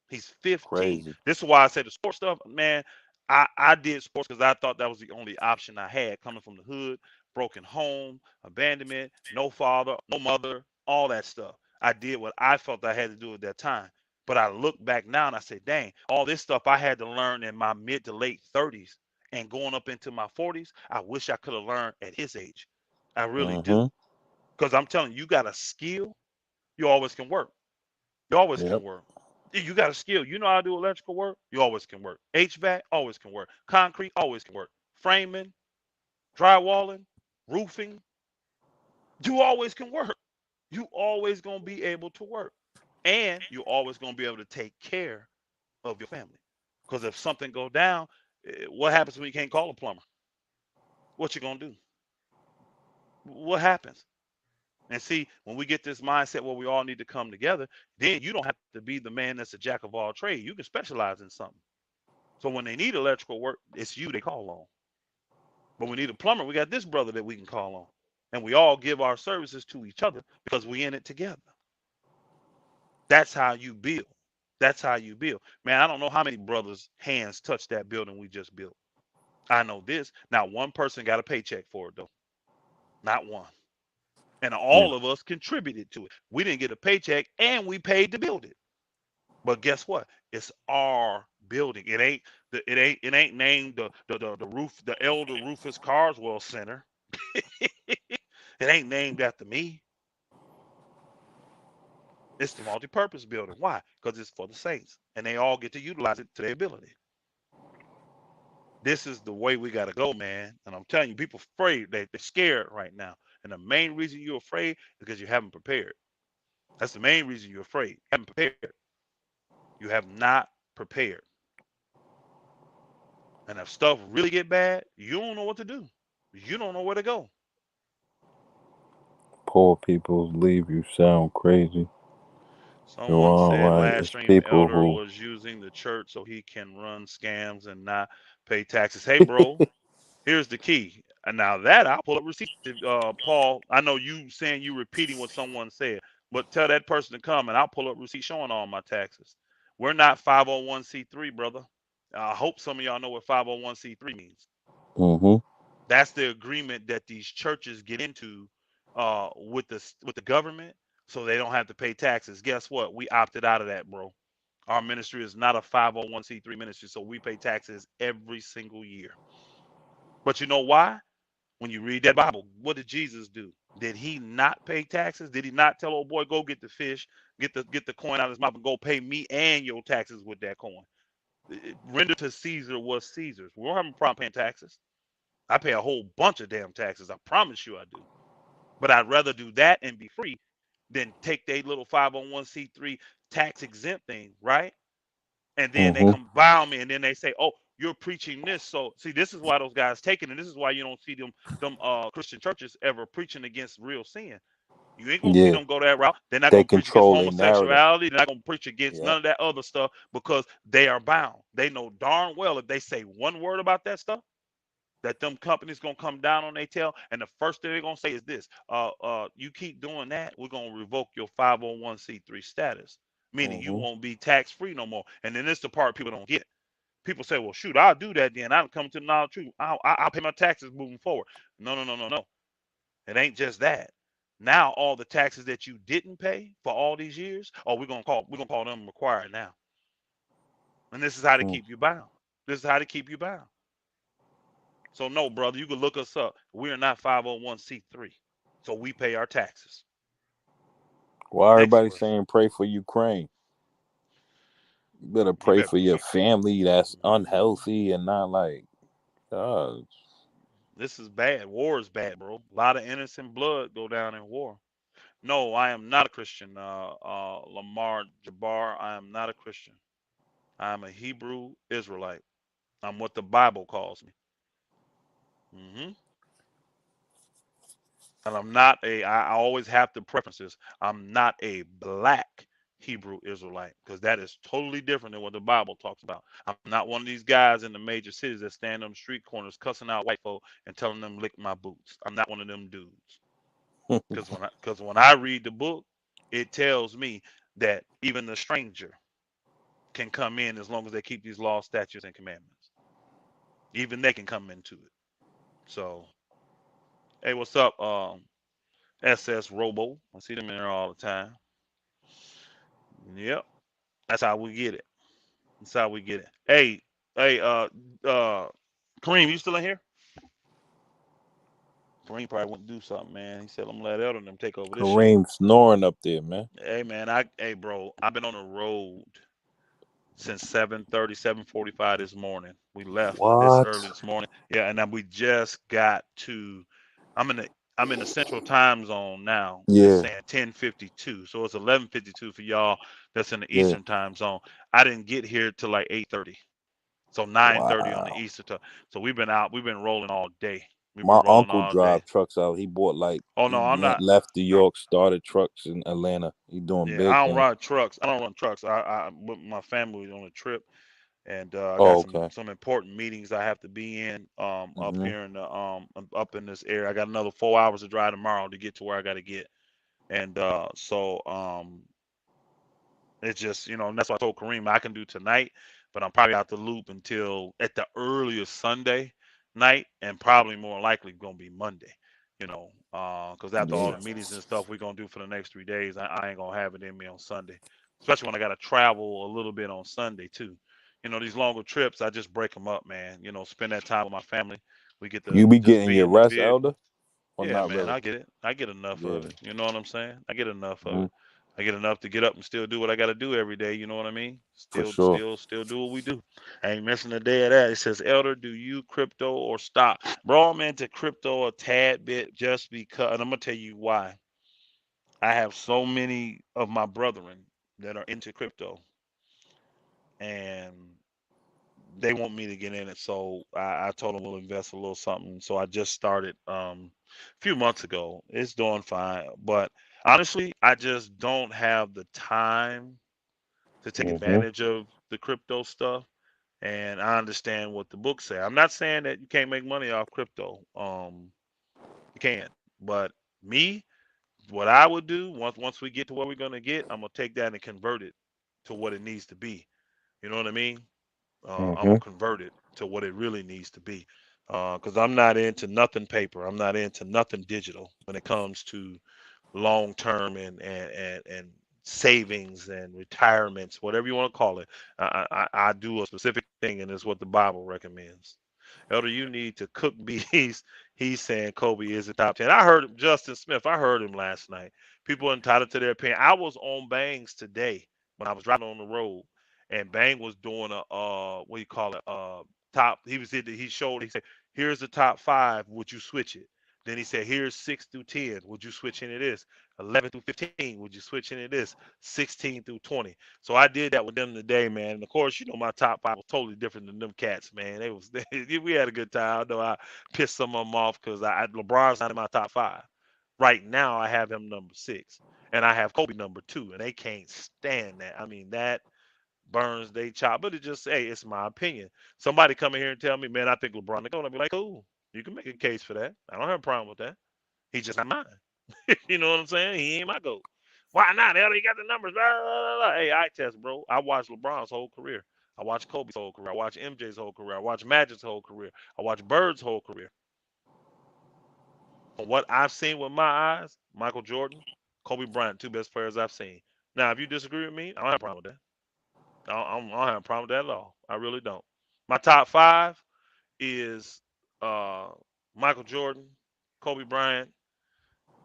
He's 15. Crazy. This is why I say the sports stuff, man. I did sports because I thought that was the only option I had coming from the hood, broken home, abandonment, no father, no mother, all that stuff. I did what I felt I had to do at that time. But I look back now and I say, dang, all this stuff I had to learn in my mid to late 30s and going up into my 40s, I wish I could have learned at his age. I really do. Hmm. Because I'm telling you, you got a skill, you always can work. You always can Yep. work. You got a skill. You know how to do electrical work. You always can work. HVAC always can work. Concrete always can work. Framing, drywalling, roofing. You always can work. You always gonna be able to work, and you always gonna be able to take care of your family. Because if something go down, what happens when you can't call a plumber? What you gonna do? What happens? And see, when we get this mindset where we all need to come together, then you don't have to be the man that's a jack of all trades. You can specialize in something. So when they need electrical work, it's you they call on. But we need a plumber, we got this brother that we can call on. And we all give our services to each other because we in it together. That's how you build. That's how you build. Man, I don't know how many brothers' hands touched that building we just built. I know this. Not one person got a paycheck for it though. Not one. And Mm. all of us contributed to it. We didn't get a paycheck and we paid to build it. But guess what? It's our building. It ain't named the Elder Rufus Carswell Center. It ain't named after me. It's the multi-purpose building. Why? Because it's for the saints, and they all get to utilize it to their ability. This is the way we got to go, man. And I'm telling you, people afraid. They're scared right now. And the main reason you're afraid is because you haven't prepared. That's the main reason you're afraid. You haven't prepared. You have not prepared. And if stuff really get bad, you don't know what to do. You don't know where to go. Poor people leave you sound crazy. Someone Well, said like last it's stream people elder who. was using the church so he can run scams and not pay taxes. Hey, bro, here's the key. And now that I'll pull up receipts. Paul, I know you saying you repeating what someone said, but tell that person to come and I'll pull up receipts showing all my taxes. We're not 501c3, brother. I hope some of y'all know what 501c3 means. Mm-hmm. That's the agreement that these churches get into with the government, so they don't have to pay taxes. Guess what? We opted out of that, bro. Our ministry is not a 501c3 ministry, so we pay taxes every single year. But you know why? When you read that Bible, what did Jesus do? Did he not pay taxes? Did he not tell old boy, go get the fish, get the coin out of his mouth and go pay me and your taxes with that coin? Render to Caesar what Caesar's. We don't have a problem paying taxes. I pay a whole bunch of damn taxes. I promise you I do. But I'd rather do that and be free than take their little 501c3 tax exempt thing, right? And then they Mm-hmm. come bow me and then they say, oh, you're preaching this. So see, this is why those guys take it, and this is why you don't see them Christian churches ever preaching against real sin. You ain't gonna see Yeah, them go that route. They're not they gonna preach against control a narrative. homosexuality. They're not gonna preach against Yeah. none of that other stuff because they are bound. They know darn well if they say one word about that stuff, that them companies gonna come down on their tail, and the first thing they're gonna say is this: you keep doing that, we're gonna revoke your 501c3 status, meaning you Mm-hmm. won't be tax free no more. And then this the part people don't get. People say, well, shoot, I'll do that then. I'll come to the knowledge of truth. I'll pay my taxes moving forward. No, no, no, no, no. It ain't just that. Now all the taxes that you didn't pay for all these years, oh, we're gonna call them required now. And this is how to Mm. keep you bound. This is how to keep you bound. So no, brother, you can look us up. We are not 501c3. So we pay our taxes. Why Next everybody verse. saying pray for Ukraine? You better You pray better for your family that's unhealthy and not like. Uh, This is bad. War is bad, bro. A lot of innocent blood go down in war. No, I am not a Christian. Lamar Jabbar, I am not a Christian. I am a Hebrew Israelite. I'm what the Bible calls me. hmm And I'm not I always have the preferences. I'm not a black Hebrew Israelite because that is totally different than what the Bible talks about. I'm not one of these guys in the major cities that stand on the street corners cussing out white folk and telling them lick my boots. I'm not one of them dudes. Because when I read the book, it tells me that even the stranger can come in as long as they keep these laws, statutes, and commandments. Even they can come into it. So, hey, what's up, SS Robo? I see them in there all the time. Yep, that's how we get it. That's how we get it. Hey, Kareem, you still in here? Kareem probably wouldn't do something, man. He said, "I'm gonna let Elder and them take over this show." Kareem snoring up there, man. Hey, man, hey, bro, I've been on the road since 7:30, 7:45 this morning. We left this What? early this morning. Yeah, and then we just got to. I'm in the I'm in the Central Time Zone now. It's Yeah, saying 10:52, so it's 11:52 for y'all that's in the yeah. Eastern Time Zone. I didn't get here till like 8:30, so 9:30 on the Wow. Eastern Time. So we've been out. We've been rolling all day. We've been My rolling uncle all day. drive trucks out. He bought like Oh no, he I'm not. left New York, started trucks in Atlanta. He doing Yeah, big I don't things. ride trucks. I don't run trucks. I with my family on a trip, and I got Oh, some okay. some important meetings I have to be in up Mm-hmm. here in the up in this area. I got another 4 hours to drive tomorrow to get to where I got to get, and so it's just and that's why I told Kareem I can do tonight, but I'm probably out the loop until at the earliest Sunday night, and probably more likely gonna be Monday. Because after all Yeah. the meetings and stuff we're gonna do for the next 3 days, I ain't gonna have it in me on Sunday, especially when I gotta travel a little bit on Sunday too. These longer trips, I just break them up, man. Spend that time with my family. We get to You be just getting be your in the rest, vehicle. Elder? or Yeah, not man, really? I get it. I get enough Yeah. of it. You know what I'm saying? I get enough of Hmm. it. I get enough to get up and still do what I got to do every day. You know what I mean? For Still, sure. still, still do what we do. I ain't missing a day of that. It says, Elder, do you crypto or stock? Bro, I'm into crypto a tad bit just because, and I'm gonna tell you why. I have so many of my brethren that are into crypto, and they want me to get in it. So I told them we'll invest a little something. So I just started a few months ago. It's doing fine. But honestly, I just don't have the time to take Hmm. advantage of the crypto stuff. And I understand what the books say. I'm not saying that you can't make money off crypto. You can. But me, what I would do once we get to where we're gonna get, I'm gonna take that and convert it to what it needs to be. You know what I mean? I'm Hmm. gonna convert it to what it really needs to be. Because I'm not into nothing paper. I'm not into nothing digital when it comes to long term and savings and retirements, whatever you want to call it. I do a specific thing, and it's what the Bible recommends. Elder, you need to cook bees. He's saying Kobe is the top 10. I heard Justin Smith. I heard him last night. People are entitled to their opinion. I was on Bangs today when I was driving on the road, and Bang was doing a what do you call it? Top. He showed. He said, "Here's the top five. Would you switch it?" Then he said, "Here's 6 through 10. Would you switch into this? 11 through 15. Would you switch into this? 16 through 20." So I did that with them today, man. And of course, my top five was totally different than them cats, man. We had a good time. I know I pissed some of them off because LeBron's not in my top five. Right now, I have him number six, and I have Kobe number two, and they can't stand that. I mean, that burns they chop, but it just hey, it's my opinion. Somebody come in here and tell me, man, I think LeBron the GOAT. I'll be like, cool, you can make a case for that. I don't have a problem with that. He's just not mine. You know what I'm saying? He ain't my GOAT. Why not? Hell, he got the numbers. Blah, blah, blah. Hey, I test, bro. I watched LeBron's whole career. I watched Kobe's whole career. I watched MJ's whole career. I watched Magic's whole career. I watched Bird's whole career. From what I've seen with my eyes, Michael Jordan, Kobe Bryant, two best players I've seen. Now, if you disagree with me, I don't have a problem with that. I don't have a problem with that at all. I really don't. My top five is uh, Michael Jordan, Kobe Bryant,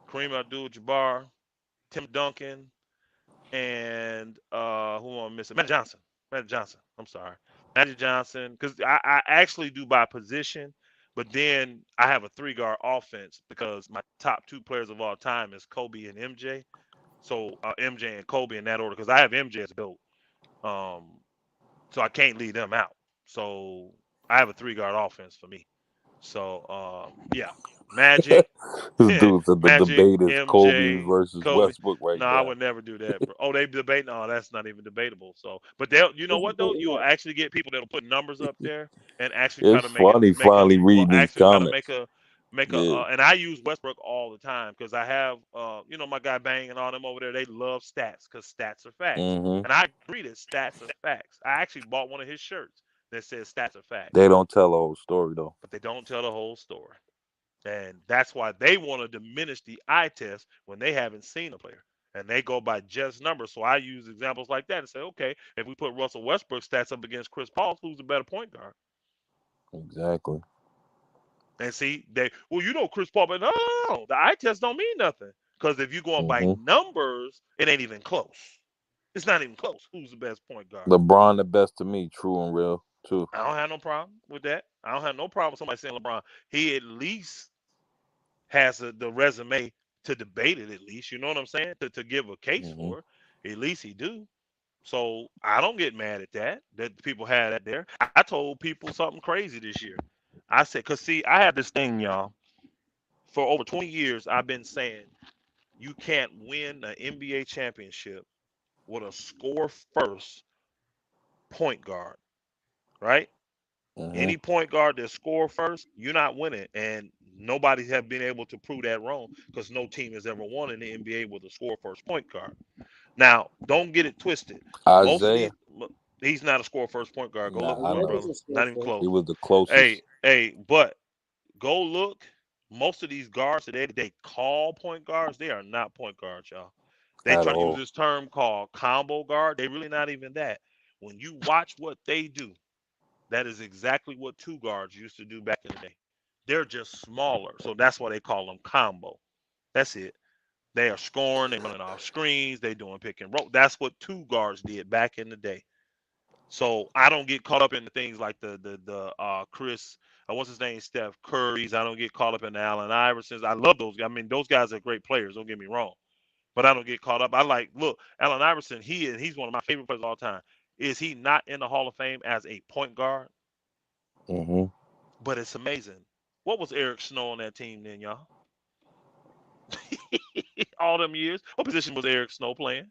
Kareem Abdul-Jabbar, Tim Duncan, and who am I missing? Magic Johnson. Magic Johnson. I'm sorry, Magic Johnson. Because I actually do by position, but then I have a three-guard offense because my top two players of all time is Kobe and MJ. So MJ and Kobe in that order because I have MJ as a GOAT. Um, so I can't leave them out. So I have a three-guard offense for me. So yeah, Magic, This dude said the Magic, debate is Kobe MJ, versus Kobe. Westbrook right No, I now. would never do that, bro. Oh, they debate? No, that's not even debatable. So, but they'll, you know what though? You'll actually get people that'll put numbers up there and actually try It's to make it funny make a finally well, reading these actually try to comments. make a. Yeah. And I use Westbrook all the time because I have, my guy Bang and all them over there. They love stats because stats are facts, Hmm. and I agree that stats are facts. I actually bought one of his shirts that says stats are facts, They don't tell the whole story though. but they don't tell the whole story. And that's why they want to diminish the eye test when they haven't seen a player. And they go by just numbers. So I use examples like that and say, okay, if we put Russell Westbrook stats up against Chris Paul, who's a better point guard? Exactly. And see, Chris Paul, but no, the eye test don't mean nothing. Because if you're going by Hmm. numbers, it ain't even close. It's not even close. Who's the best point guard? LeBron the best to me, true and real, too. I don't have no problem with that. I don't have no problem with somebody saying LeBron. He at least has the resume to debate it at least. You know what I'm saying? To give a case Hmm. for it. At least he do. So I don't get mad at that people had that there. I told people something crazy this year. I said, cause see, I have this thing, y'all. For over 20 years, I've been saying you can't win an NBA championship with a score first point guard, right? Hmm. Any point guard that score first, you're not winning. And nobody have been able to prove that wrong because no team has ever won in the NBA with a score first point guard. Now, don't get it twisted. Most of these, Isaiah. he's not a score first point guard. Go look Nah, him I up, That know. is brother. a score Not even first. He close. was the closest. Hey, but go look. Most of these guards today, they call point guards. They are not point guards, y'all. They At try to use all. this term called combo guard. They really not even that. When you watch what they do, that is exactly what two guards used to do back in the day. They're just smaller, so that's why they call them combo. That's it. They are scoring, they running off screens, they doing pick and roll. That's what two guards did back in the day. So I don't get caught up in the things like the Chris, what's his name, Steph Curry's. I don't get caught up in the Allen Iversons. I love those guys. I mean, those guys are great players. Don't get me wrong, but I don't get caught up. I like look, Allen Iverson. He's one of my favorite players of all time. Is he not in the Hall of Fame as a point guard? Mm-hmm. But it's amazing. What was Eric Snow on that team then, y'all? All them years. What position was Eric Snow playing?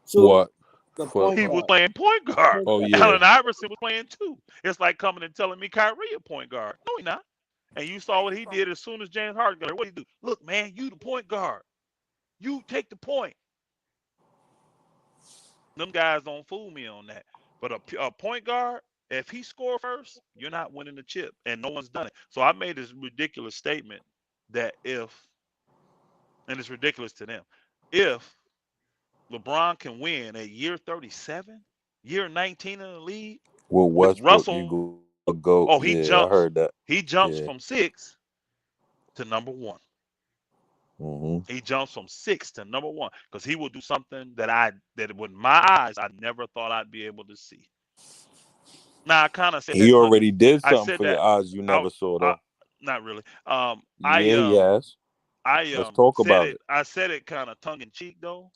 So What? the For point He was guard. playing point guard. oh yeah. Allen Iverson was playing too. It's like coming and telling me Kyrie a point guard. No, he not. And you saw what he did as soon as James Harden got there. What did he do? Look, man, you the point guard. You take the point. Them guys don't fool me on that. But a point guard, if he score first, you're not winning the chip, and no one's done it. So I made this ridiculous statement that and it's ridiculous to them, if LeBron can win at year 37, year 19 in the league With with Westbrook, you Russell, go go. oh, Yeah, I heard that. he jumps Yeah. from 6 to number 1. Mm-hmm. He jumps from 6 to number 1 because he will do something that with my eyes I never thought I'd be able to see. Now I kind of said He that tongue. already did I something said for your that eyes you I, never saw I though. not really. Yeah, he has. Let's talk Said about it. it. I said it kind of tongue in cheek though,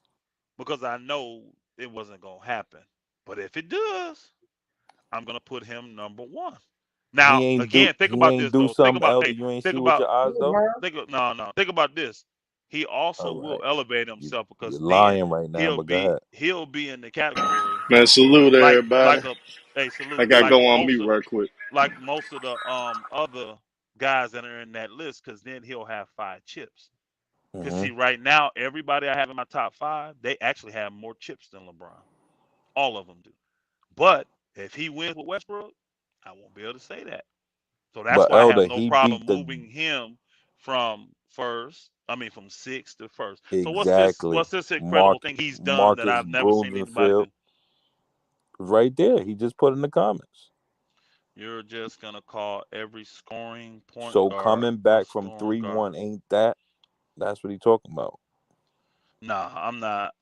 because I know it wasn't gonna happen. But if it does, I'm gonna put him number 1. Now, again, think He about ain't this do though. Think something, about Elder, you ain't think see with about your eyes though? no. Think about this. He also All will right. elevate You himself you're because then lying right now, but go ahead. he'll be in the category Man, salute like everybody. a hey I salute gotta go on mute right quick. like most of the other guys that are in that list, because then he'll have 5 chips. Because Mm-hmm. see, right now everybody I have in my top 5, they actually have more chips than LeBron. All of them do. But if he wins with Westbrook, I won't be able to say that. So that's But why I have Elder, no he beat problem the moving him from first. I mean, from 6 to first. So what's this? exactly What's this incredible thing he's done that Marcus I've never seen anybody Brudenfield do? right there. He just put in the comments. You're just gonna call every scoring point So guard coming a back from scoring guard. 3-1 ain't that? That's what he talking about. Nah, I'm not.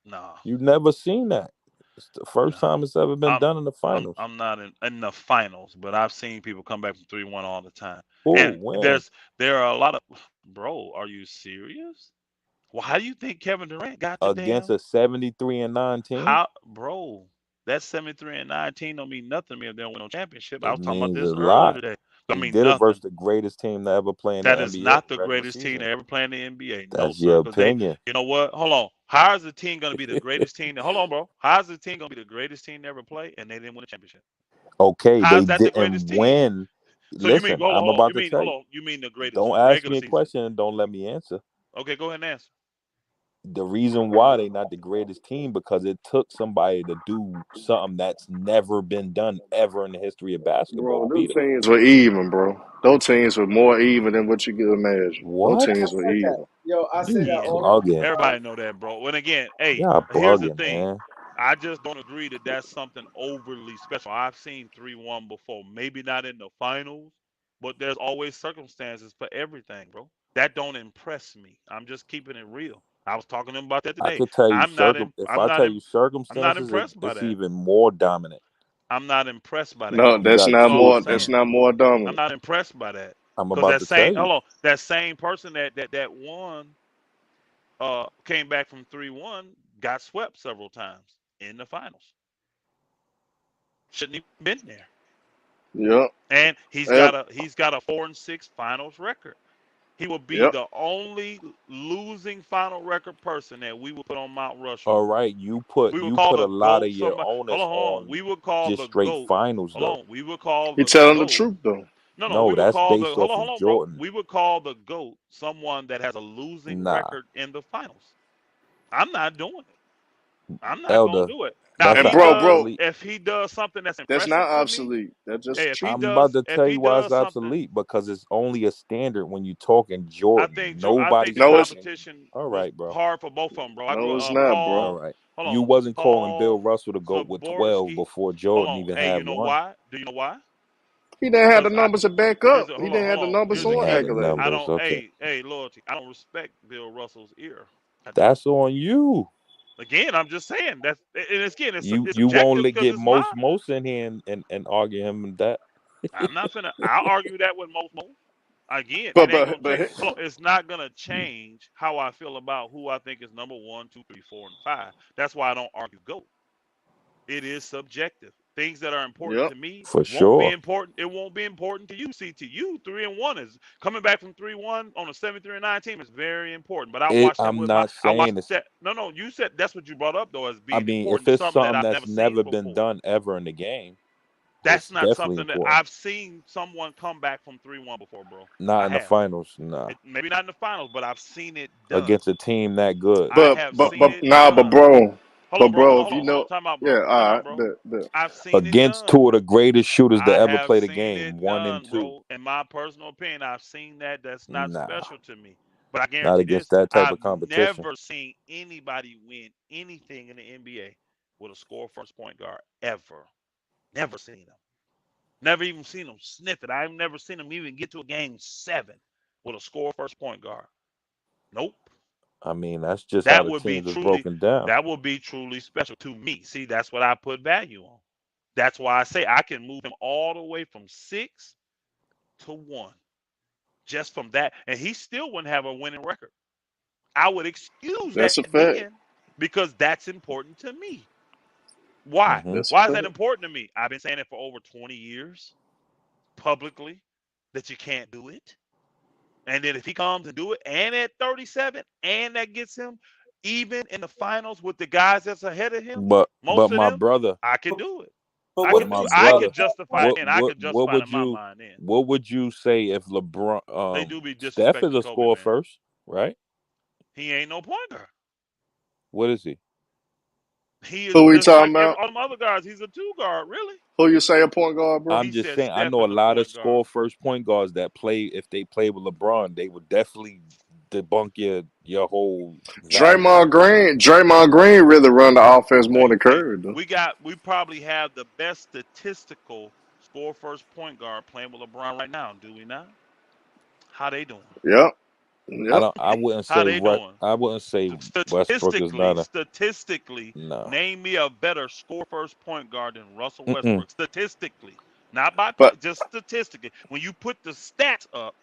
Nah, You've never seen that. It's the first nah. time it's ever been I'm done in the finals. I'm not in the finals, but I've seen people come back from 3-1 all the time. Oh, And when? there are a lot of bro. Are you serious? Well, how do you think Kevin Durant got the Against damn? a 73-9 team? How, bro? That 73-19 don't mean nothing to me if they don't win no championship. I It was talking about means a this earlier lot. today. Don't He mean did it versus nothing. the greatest team to ever play in the That is NBA not the regular greatest team season. to ever play in the NBA. No, That's sir. your Because they, opinion. you know what? Hold on. How is the team going to be the greatest team? Hold on, bro. How is the team going to be the greatest team to ever play and they didn't win a championship? Okay, How they is that the didn't greatest team? win. So you mean Listen, I'm hold on. about to tell you. You mean the greatest Don't ask regular me a season? question and don't let me answer. Okay, go ahead and answer. The reason why they not the greatest team because it took somebody to do something that's never been done ever in the history of basketball. Bro, them Beat them. teams were even, bro. Those teams were more even than what you could imagine. Those What? I teams were said that. even. Yo, I say that You Again, all the bugging. everybody know that, bro. And again, hey, Y'all here's the bugging, thing. man. I just don't agree that that's something overly special. I've seen 3-1 before, maybe not in the finals, but there's always circumstances for everything, bro. That don't impress me. I'm just keeping it real. I was talking to him about that I today. could tell you if I tell you I'm not circumstances, impressed by it's that. even more dominant. I'm not impressed by that. No, You that's got not You know two what I'm more. That's saying? opinions. not more I'm dominant. not impressed by that. I'm Because about to tell you. hold on, that same person that won came back from 3-1, got swept several times in the finals. Shouldn't even been there. Yep. And Yep. he's got a 4-6 finals record. He will be Yep. the only losing final record person that we will put on Mount All Rushmore. right, We would you call put the a lot of GOAT your somebody. onus Hold on. on We would call just the straight GOAT. finals Hold though. on. We would call He the telling the GOAT. truth though. No. No, We would that's call the based off hold of on, bro. Jordan. We would call the GOAT someone that has a losing Nah, record in the finals. I'm not doing it. I'm not gonna Elder, do it. Now, that's And bro, obsolete. if he does something that's that's impressive not for me, obsolete. That's just hey, the truth. I'm about to if tell he you why it's does something, obsolete because it's only a standard when you talking Jordan. I think Nobody's the No, it's talking. competition All was right, bro. hard for both of them, bro. I grew no, it's up. not, All bro. Paul, right. hold You on, wasn't calling Bill Paul Russell to go with 12 Zaborski. before Hold Jordan on, even hey, had you know one. why? Do you know why? He didn't have the Because numbers to back up. He hold didn't have the on. numbers Here's the He or had kicker. the accolades. I numbers. don't. Okay, Hey, loyalty. I don't respect Bill Russell's ear. I don't. that's on you. Again, I'm just saying that's. And it's again, it's You won't subjective because get it's mine. most in here and argue him and that. I'm not finna. I'll argue that with most. Again, it But ain't gonna but change. but Hold on, it's not gonna change how I feel about who I think is number 1, 2, 3, 4, and 5. That's why I don't argue GOAT. It is subjective. Things that are important yep. to me For won't be sure. important. It won't be important to you. See, to you, 3-1 is coming back from 3-1 on a 73-9 team is very important. But I watched that I'm with my. not I watched saying it's. that. No. You said that's what you brought up though as I being mean, if important. it's Something that something I've that's never seen never been before. done ever in the game, That's it's not definitely something that important. I've seen someone come back from 3-1 before, bro. Not I in the have. finals, nah. Maybe not in the finals, but I've seen it done. Against a team that good. I have seen it But done. bro, Hold on, bro. Hold on, if hold you on, hold know, on. Time out, yeah, bro. all Time out, right, bro. but I've seen it Against done. two of the greatest shooters to I ever have play the seen game, it 1 and done, 2. bro. In my personal opinion, I've seen that. That's not Nah, special to me. But I not guarantee against this: that type I've of competition. never seen anybody win anything in the NBA with a score first point guard ever. Never seen them. Never even seen them sniff it. I've never seen them even get to a game 7 with a score first point guard. Nope. I mean, that's just how That the would be teams is truly broken down. that would be truly special to me. See, that's what I put value on. That's why I say I can move him all the way from 6 to 1 just from that, and he still wouldn't have a winning record. I would excuse that that's a fact. then because that's important to me. Why? Hmm That's a Why is that fact. important to me? I've been saying it for over 20 years publicly that you can't do it. And then if he comes and do it, and at 37, and that gets him even in the finals with the guys that's ahead of him, but most of my them, brother, I can But, do it. but I what but can if my do he it. I scored brother, can at that justify it point? what then. I what can what justify it would in my you mind then. what would you say if LeBron They do be Steph is disrespecting a Kobe, score man. first, right? He ain't no point guard. What is he? He is Who we just talking like about? all them other guys. He's a 2 guard, really. Who you say a point guard, bro? I'm He just said saying I Steph know a is a lot of point guard. score first point guards that play if they play with LeBron, they would definitely debunk your whole value. Draymond Green really run the offense more than Hey, Curry, though. we probably have the best statistical score first point guard playing with LeBron right now, do we not? How they doing? Yep, yep. I wouldn't How say they doing? I wouldn't say Westbrook is not a Statistically, no. name me a better score first point guard than Russell Mm-mm. Westbrook. Statistically, not by play, But just statistically. When you put the stats up,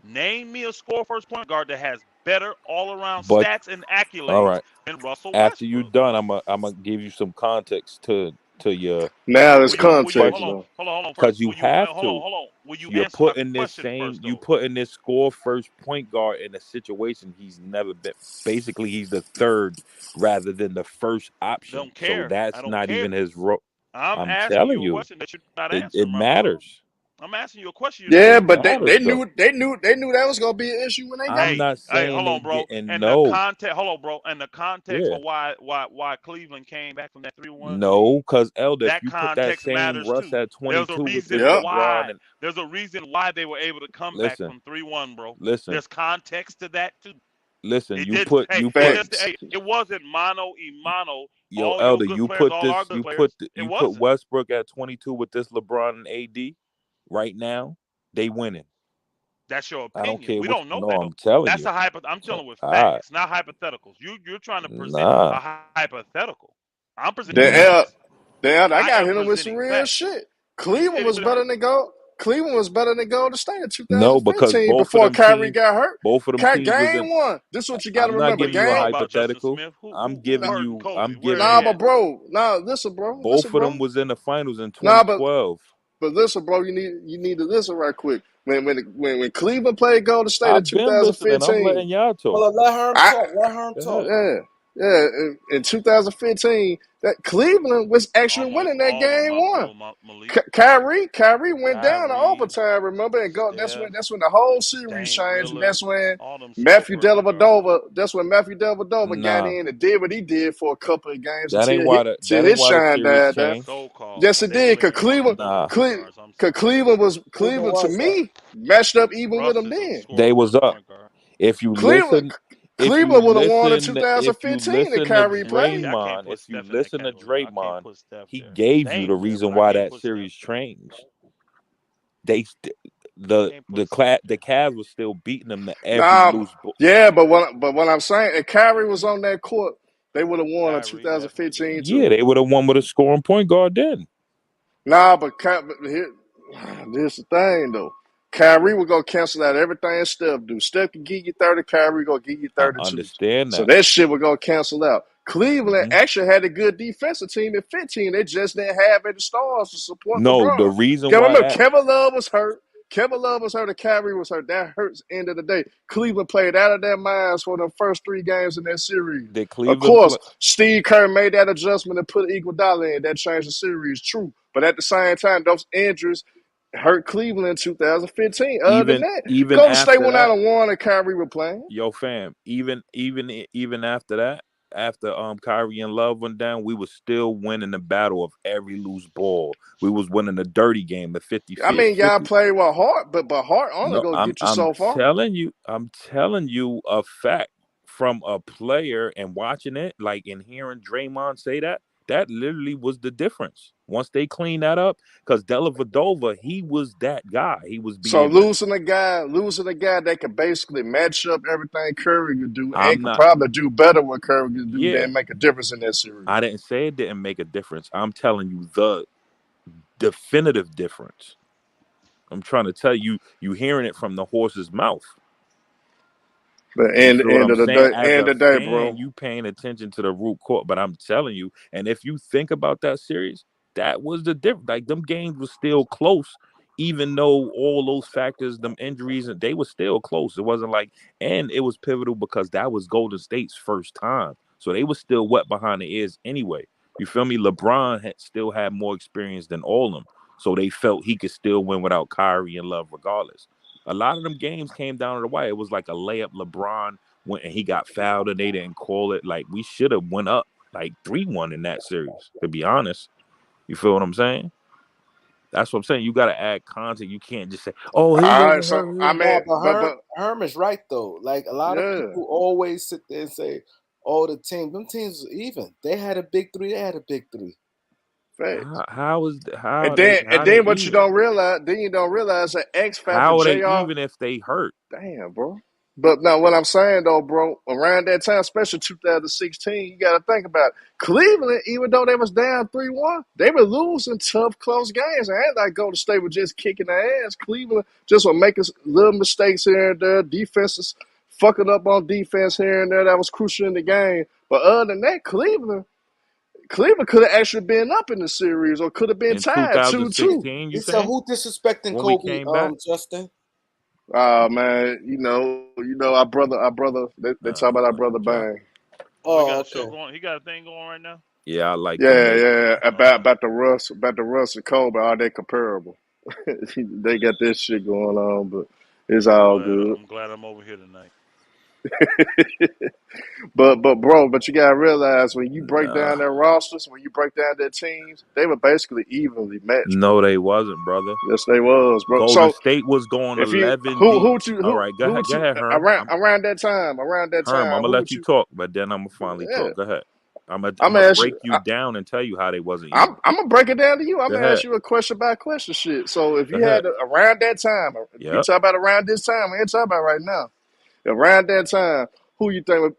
name me a score first point guard that has better all around But stats and all accolades right, than Russell after you Westbrook, done, bro. I'm gonna give you some context to now there's Will you context, hold on, question though. hold on first? because you Will you have to. hold on? Will you You're answer my putting question first you though? putting this score first point guard in a situation he's never been. Basically, he's the third rather than the first option. Don't So care. I that's don't not care. even his role. I'm I'm asking telling you a you, question that you're not it answering, my brother. matters. I'm asking you a question you're not Yeah, It but answering, bro. matters though. they knew that was gonna be an issue when they got I'm him. not Hey, saying hold they on, bro. didn't And the know. context, hold on, bro. And the context Yeah. for why Cleveland came back from that 3-1 No, lead, because Elder, if that you put that context same matters Russ too. at There's a 22 with this reason Yep. LeBron why. and There's a reason why they were able to come back listen, from 3-1, bro. listen, There's context to that too. listen. It You did. put Hey, you it put just. Facts. Hey, it wasn't mano y mano. yo All your Elder, good you players, put all our this, good players. It you put wasn't. Westbrook at 22 with this LeBron and AD right now, they winning. That's your I don't opinion. care We what don't know no, that I'm though. telling That's you. a hypo. I'm So dealing with all right, facts, not hypotheticals. You're trying to present nah, a hypothetical. I'm presenting nah. The facts. I I got am hit him with some presenting real facts. shit. You Cleveland hit it was with better than go. Cleveland was better than Golden State in No, because 2015 before Kyrie got hurt. both of them teams was in. Game one. This is what you got to I'm not remember. giving you what a you Game. about Justin hypothetical. Smith? I'm Who giving hurt you. Kobe? I'm Where giving Nah, they you. but at? bro. Nah, listen, bro. Both Listen, of them bro. was in the finals in Nah, 2012. but listen, bro. You need to listen right quick. When Cleveland played Golden State in I've been listening. I'm 2015, letting y'all talk. Well, let Herm I talk. Let Herm Go ahead. talk. yeah. In 2015, that Cleveland was actually winning that All of them, game my one. bro, Malik. Kyrie went down to Kyrie, overtime. Remember, and go. Steph, That's when the whole series Dame changed, and Lillard, that's when all them score Matthew first point guards. Dellavedova. That's when Matthew Dellavedova got Nah, in and did what he did for a couple of games that ain't until why the till that ain't his why the shine series died down. changed. So-called. Yes, it They did. really Cause ain't one of them Cleveland, lower Nah, point guards. I'm sorry. Cleveland Cleveland to was up. me matched up even with Russ them is a then. score they was first up. point guard. If you Cleveland, listen, Cleveland would have won in if you 2015 if listen to Kyrie See, played. I can't Draymond, put if you Steph in that listen to category. I can't Draymond, put Steph he there. gave you the Dame's there, reason but I why can't that put Steph series there. changed. They the Can't the put some. the Cavs was still beating them to every Nah, loose ball. yeah, but what I'm saying, if Kyrie was on that court, they would have won in Kyrie definitely do. 2015 Yeah, too. they would have won with a scoring point guard then. Nah, but here's the thing though. Kyrie will go cancel out everything Steph do. Steph can give you 30, Kyrie gonna give you I 32. understand So that. that shit will go cancel out. Cleveland hmm actually had a good defensive team at 15. They just didn't have any stars to support No, the LeBron. reason Because why remember, that Kevin Love was hurt. Kevin Love was hurt and Kyrie was hurt. That hurts end of the day. Cleveland played out of their minds for the first 3 games in that series. did Of Cleveland course, play Steve Kerr made that adjustment and put Iguodala in. That changed the series, true. But at the same time, those injuries hurt Cleveland in 2015. Other than that, even Golden State after went out that, and won and Kyrie were playing. yo fam, even after that, after Kyrie and Love went down, we was still winning the battle of every loose ball. We was winning the dirty game, the 50 I mean, y'all 50. played with Hart, but Hart only No, gonna get you I'm so far. I'm telling you a fact from a player and watching it, like and hearing Draymond say that, that literally was the difference. Once they cleaned that up, because Dellavedova, he was that guy. He was So being losing a guy that could basically match up everything Curry could do and I'm could not probably do better what Curry could do, yeah. then make a difference in that series. I didn't say it didn't make a difference. I'm telling you the definitive difference. I'm trying to tell you, you hearing it from the horse's mouth. But You end feel what end I'm of the saying? day, As end a of the day, fan, bro. you paying attention to the root cause. But I'm telling you, and if you think about that series, that was the difference. Like them games was still close, even though all those factors, them injuries, and they were still close. It wasn't like, and it was pivotal because that was Golden State's first time, so they was still wet behind the ears anyway. You feel me? LeBron still had more experience than all of them, so they felt he could still win without Kyrie and Love, regardless. A lot of them games came down to the wire. It was like a layup. LeBron went and he got fouled and they didn't call it. Like we should have went up like 3-1 in that series, to be honest. You feel what I'm saying? That's what I'm saying. You got to add content. You can't just say, "Oh, he All right, wasn't so hurt." I No, mean, but but Herm is right though. Like a lot of yeah, people always sit there and say, "Oh, them teams was even. They had a big 3. They had a big 3." facts. How And are they then what you even? don't realize, that X Factor How are they JR. even if they hurt? Damn, bro. But now, what I'm saying though, bro, around that time, especially 2016, you got to think about it. Cleveland. Even though they was down 3-1, they were losing tough, close games. And like Golden State was just kicking their ass. Cleveland just was making little mistakes here and there. Defenses fucking up on defense here and there. That was crucial in the game. But other than that, Cleveland could have actually been up in the series or could have been In tied 2-2. 2016, you He said, saying "Who disrespecting when we Kobe?" came back? Justin. Man, our brother. They talk about our brother Okay. Bang. Oh, he Oh, got a show okay. going. He got a thing going right now. Yeah, I like them. Yeah, They yeah. Oh, About the Russ and Kobe. Are they comparable? They got this shit going on, but it's all good. I'm glad I'm over here tonight. But you gotta realize when you break nah. down their rosters, when you break down their teams, they were basically evenly matched, bro. No, they wasn't, brother. Yes, they was, bro. Golden So State was going if you 11 deep. All right, go who ahead. would Go you ahead, Herm. around that time, I'm gonna who let would you you? talk, but then I'm gonna finally Yeah, talk. Go ahead. I'm I'm gonna gonna ask break you. you down and tell you how they wasn't I'm even. gonna break it down to you. I'm Go gonna ask ahead. you a question by question shit. So if Go you ahead. had around that time, we Yep. talk about around this time. We ain't talking about right now. Around that time, who you think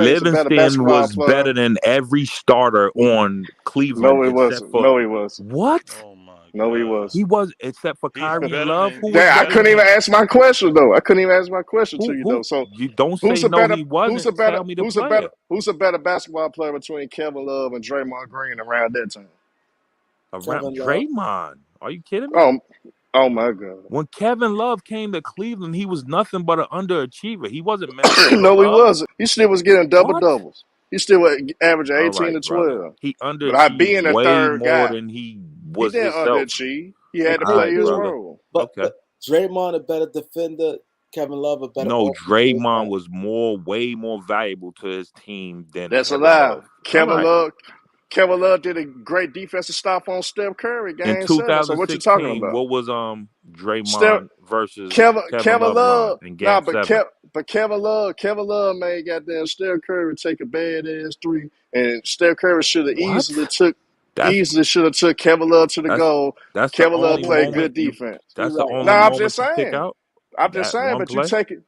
is a better Livingston basketball was player? better than every starter on Cleveland No, he except wasn't. for No, he wasn't. what? Oh my No, he God. wasn't. He was except for He's Kyrie and better Love. than Who was he's Damn, I better better than couldn't even him? than ask my question though. I couldn't even ask my question to you though. Who So you don't who's say a no better? he Who's a wasn't. better? Tell me the Who's a better? player. Who's a better basketball player between Kevin Love and Draymond Green around that time? Around Kevin Love. Draymond. Are you kidding me? Oh, oh my God. When Kevin Love came to Cleveland, he was nothing but an underachiever. He wasn't meant to be No, he beloved. wasn't. He still was getting double What? doubles. He still was averaging All 18 right, to brother. 12. He But I underachieved being a way third more guy, than he he was didn't himself. underachieve. He They had to All did play right, his do, brother. role. but Okay. Draymond a better defender. Kevin Love a better No, offensive. Draymond was way more valuable to his team than That's a Kevin lie. Love. All right. Kevin Love did a great defensive stop on Steph Curry, In game 7. So what you talking 2016, about? what was Steph Draymond versus Kevin Kevin Love line Love, in nah, Game 7? but Kevin Love made goddamn Steph Curry take a badass 3, and Steph Curry should have What? easily took. That's Easily should have took Kevin Love to the that's goal. that's the Kevin Love only He right. played moment good you. defense. He That's the right. No, only I'm just moment you pick saying. out. I'm just That saying, one but you play. take it,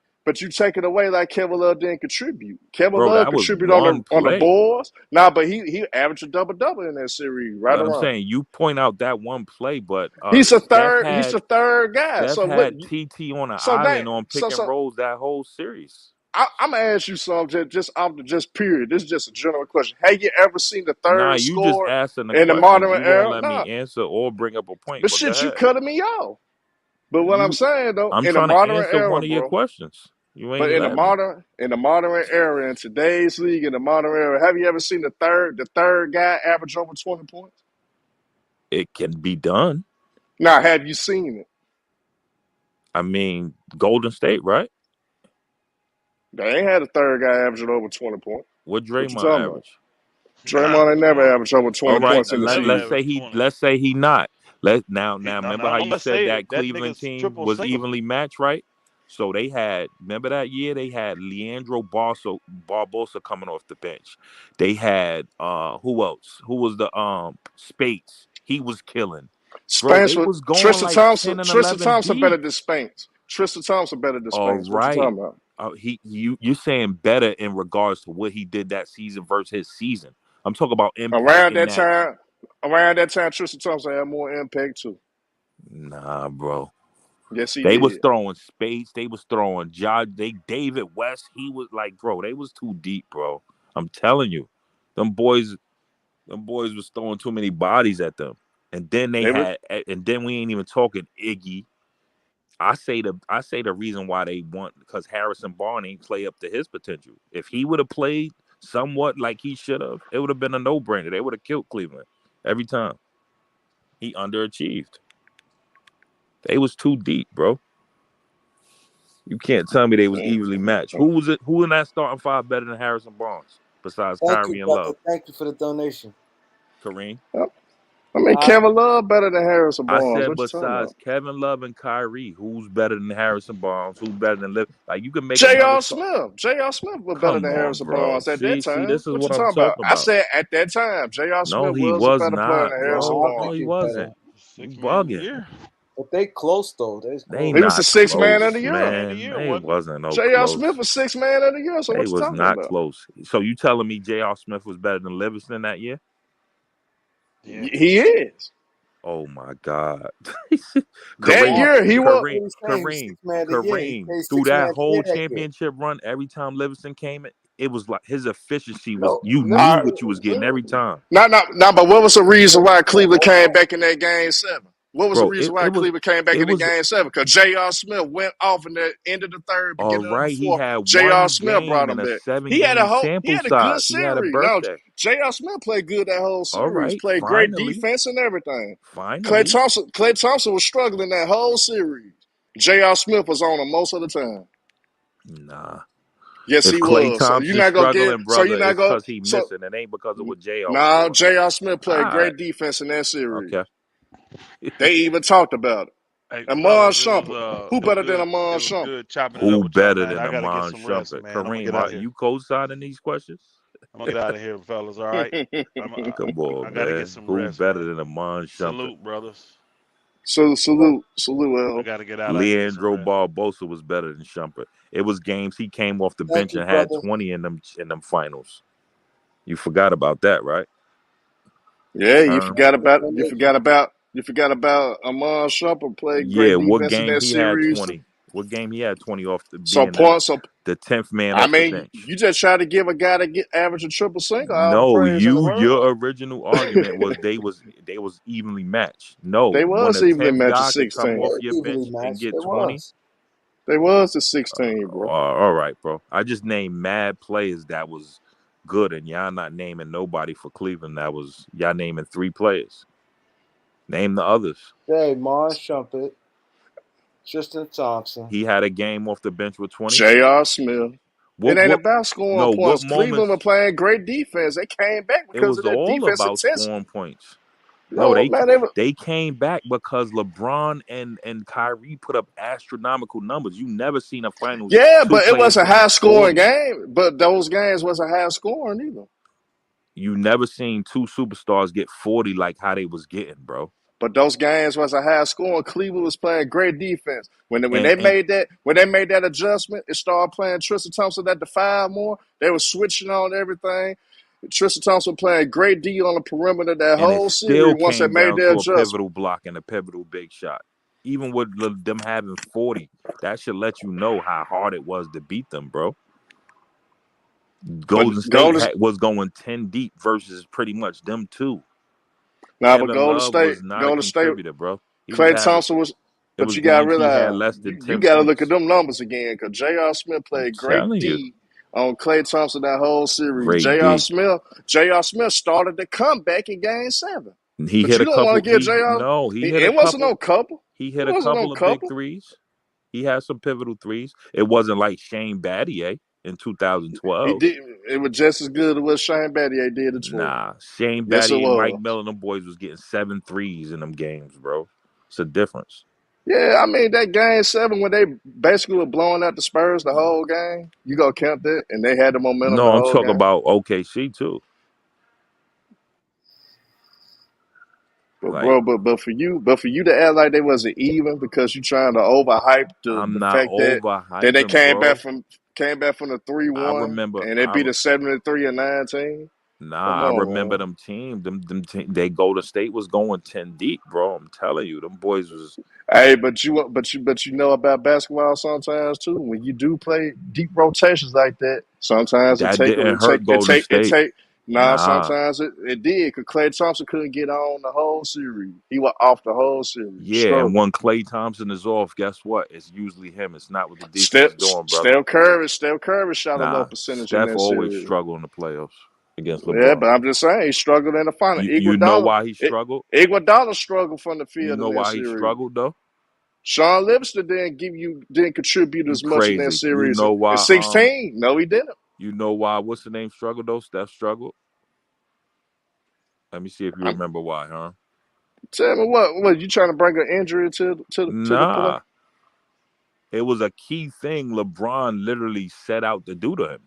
away like Kevin Love didn't contribute. Kevin Bro, Love that was contributed one on the play. boards. Nah, but he averaged a double in that series, right But I'm around. saying you point out that one play, but He's a Steph third. He's had the third guy. Steph So what? had TT on an So that island on so pick and so rolls that whole series. I'm gonna ask you something just off the just period. This is just a general question. Have you ever seen the Nah, third you just score asking the in the questions. modern You won't era? let No, me answer or bring up a point. but But go shit, you ahead. cutting me off. But what I'm You, saying though, I'm in the trying to modern answer era, one of your bro. questions. You But ain't let me. in the modern era, in today's league, in the modern era, have you ever seen the third guy average over 20 points? It can be done. Now, have you seen it? I mean, Golden State, right? They ain't had a third guy averaging over 20 points. What What you Draymond talking about? average? Nah, Draymond ain't never averaged over All 20 right, points in the never let's season. say averaged he 20. let's say he not. Let now No, remember how I'm you gonna said say that it. That Cleveland nigga's team triple was single. evenly matched, right? So they had remember that year they had Leandro Barbosa coming off the bench. They had who else? Who was the Spates? He was killing. Bro, Spanks they with was going like 10 and Tristan 11 Thompson better deep. than Spanks. Tristan Thompson better than All Spanks. What you right. talking about? You're saying better in regards to what he did that season versus his season. I'm talking about impact Around in that that. time, Tristan Thompson had more impact too. Nah, bro. Yes, he They was did. throwing Spates. They was throwing David West. He was like, bro, they was too deep, bro. I'm telling you, them boys was throwing too many bodies at them. And then They were and then we ain't even talking Iggy. I say the reason why they want because Harrison Barnes ain't play up to his potential. If he would have played somewhat like he should have, it would have been a no-brainer. They would have killed Cleveland every time. He underachieved. They was too deep, bro. You can't tell me they was evenly matched. Who was it? Who in that starting five better than Harrison Barnes besides Thank you, Kyrie and brother. Love? Thank you for the donation. Kareem. I mean, Kevin Love better than Harrison I Barnes. said What you talking besides about? Kevin Love and Kyrie, who's better than Harrison Barnes? Who's better than Liv? Like you can make another. J.R. Smith. J.R. Smith was better Come than on, Harrison bro. Barnes at that See, time. this is What what you I'm talking about? talking I about. said at that time, J.R. No, Smith he was a was better player not, than Harrison bro. No, I No, think Barnes. he he's better. wasn't. You 6 man of the bugging. year. But they close though. They They close. He was the not sixth man of close, the year. Man of the man. year, They wasn't he? wasn't no J.R. Smith close. was sixth man of the year. So They what you was talking not about? close. So you telling me J.R. Smith was better than Livingston that year? Yeah. He is. Oh my God. That Kareem, Barnes, year he was. what he's saying, he was Kareem, six man of the year. He Kareem. played Through six man that of the year whole that year. championship run, every time Livingston came in, it was like his efficiency was No, you knew Uh, what you was getting every time. but what was the reason why Cleveland came back in that game 7? What was the Bro, reason why Cleveland came back it in the was game 7? Because J.R. Smith went off in the end of the third, all beginning of the right. He fourth. had J.R. one Smith brought game him and a back. 7-game He sample had a good size. He had a series. No, birthday. J.R. Smith played good that whole All series. right. Played great Finally. defense and everything. Finally. Clay Thompson was struggling that whole series. J.R. Smith was on him most of the time. Nah. Yes, If he Klay was. So you're Thompson not gonna get. struggling, So brother, you're not it's gonna. because he So missing. It ain't because of what JR was nah, doing. J.R. Smith All played right. great defense in that series. Okay. They even talked about it. Hey, Amon fellas, Shumpert. Who it was better than good. Amon It was Shumpert? good chopping it up Who with y'all, better man. than I gotta get Amon some rest, Shumpert? man. I'm gonna get Kareem, out of here. you co-signing these questions? I'm gonna get out of here, fellas. All right. Come I on, gotta get man. some Who rest, better man. than Amon Shumpert? Salute, brothers. Salute, I L. gotta get out. I gotta get some Leandro rest. Barbosa was better than Shumpert. It was games he came off the thank bench you, and had brother. 20 in them finals. You forgot about that, right? Yeah, you Term. forgot about Donation. Amon Shumpert played Yeah, great what defense in game that he had series too. 20? What game he had 20 off the So being points. So the 10th man I off the mean, bench? you just try to give a guy to get average a triple single all the No, praise in the your world. original argument was they was evenly matched. No, They when was a evenly 10th matched at guy could come 16. off They your evenly bench and matched. get It 20. was. They was the 16, bro. All right, bro. I just named mad players that was good, and y'all not naming nobody for Cleveland. That was y'all naming 3 players. Name the others. Hey, Mon Shumpert, Tristan Thompson. He had a game off the bench with 20. J.R. Smith. It What ain't what? about scoring No, what points. Cleveland was moments? playing great defense. They came back It because of was their all defense about intensity. scoring points. No, No, man, they came back because LeBron and Kyrie put up astronomical numbers. You never seen a finals yeah, 2 but it players was a put up high scoring 40. game. But those games wasn't high scoring either. You never seen two superstars get 40 like how they was getting, bro. But those games was a high score, and Cleveland was playing great defense. When And they made that adjustment, it started playing Tristan Thompson at the 5 more. They were switching on everything. Tristan Thompson playing great D on the perimeter that and it whole series still once they came made down their to a adjustment. pivotal block and a pivotal big shot. Even with them having 40, that should let you know how hard it was to beat them, bro. But Golden State Golden was going 10 deep versus pretty much them two. Nah, but Kevin Love was not a Golden State, contributor, bro. He was Klay having Thompson was. it But was you gotta games he had realize less than you 10 gotta look at points. them numbers again, because J.R. Smith I'm played great telling you, D on Klay Thompson that whole series. great D. J.R. Smith started the comeback in Game 7. He But hit you a don't want couple. to give J.R. He hit a It wasn't couple. no couple. He It hit a wasn't no couple of big couple. threes. He had some pivotal threes. It wasn't like Shane Battier in He 2012. did. It was just as good as what Shane Battier did in 12. Nah, Shane Yes, it Battier and Mike was. Miller, them boys was getting 7 threes in them games, bro. It's a difference. Yeah, I mean, that Game 7 when they basically were blowing out the Spurs the whole game, you go count that, and they had the momentum the No, I'm whole talking game. about OKC too. But Like, bro, but for you to act like they wasn't even because you trying to overhype I'm the not fact that they overhyping, came back bro. from the 3-1 I and they beat a 73 and 19. Come I on, remember man. them teams. They Golden State was going 10 deep, bro. I'm telling you, them boys was Hey, but you know about basketball sometimes too. When you do play deep rotations like that, sometimes that didn't hurt Golden State. Nah. sometimes it did, because Klay Thompson couldn't get on the whole series. He was off the whole series, Yeah, and struggling. when Klay Thompson is off, guess what? It's usually him. It's not what the defense is doing, brother. Steph Curry shot a low Nah, percentage in Steph that always series. struggle in the playoffs against Yeah, LeBron. but I'm just saying he struggled in the final. You know why he struggled? Iguodala struggled from the You field in know that why he series. struggled though? Sean Livingston didn't contribute You as much in that crazy. You series. know In why 16, no, he didn't. you know why what's the name struggled though? Steph struggled. Let me see if you I'm remember why, huh? Tell me what you trying to bring an injury to the point? Nah. It was a key thing LeBron literally set out to do to him.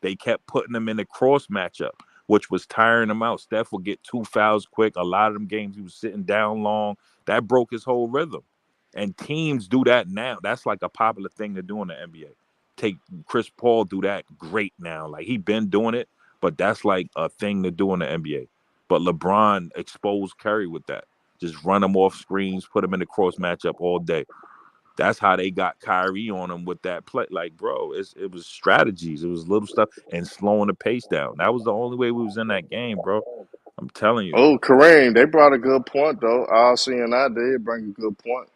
They kept putting him in a cross matchup, which was tiring him out. Steph would get 2 fouls quick. A lot of them games he was sitting down long. That broke his whole rhythm. And teams do that now. That's like a popular thing to do in the NBA. Take Chris Paul do that great now. Like he been doing it, but that's like a thing to do in the NBA. But LeBron exposed Curry with that. Just run him off screens, put him in the cross matchup all day. That's how they got Kyrie on him with that play. Like, bro, it was strategies. It was little stuff and slowing the pace down. That was the only way we was in that game, bro. I'm telling you. Oh, Kareem, they brought a good point though. All seeing I did bring a good point.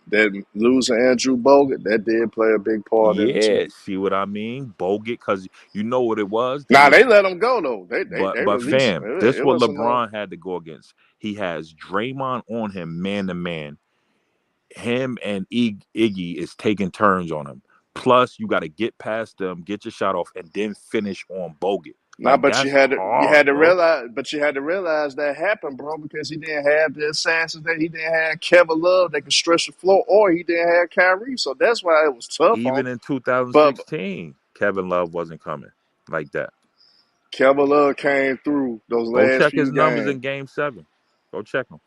That losing Andrew Bogut, that did play a big part in it Yeah, too. see what I mean? Bogut, because you know what it was? They Nah, was they let him go though. They but released him. fam, this It what wasn't no. LeBron had to go against. He has Draymond on him man to man. Him and Iggy is taking turns on him. Plus, you got to get past them, get your shot off, and then finish on Bogut. Nah, Like but that's hard, bro. you had to realize that happened, bro, because he didn't have the assassins, that he didn't have Kevin Love that could stretch the floor, or he didn't have Kyrie. So that's why it was tough on Even him. in But 2016, Kevin Love wasn't coming like that. Kevin Love came through those Go last check his few numbers games. in Game 7. Go check them.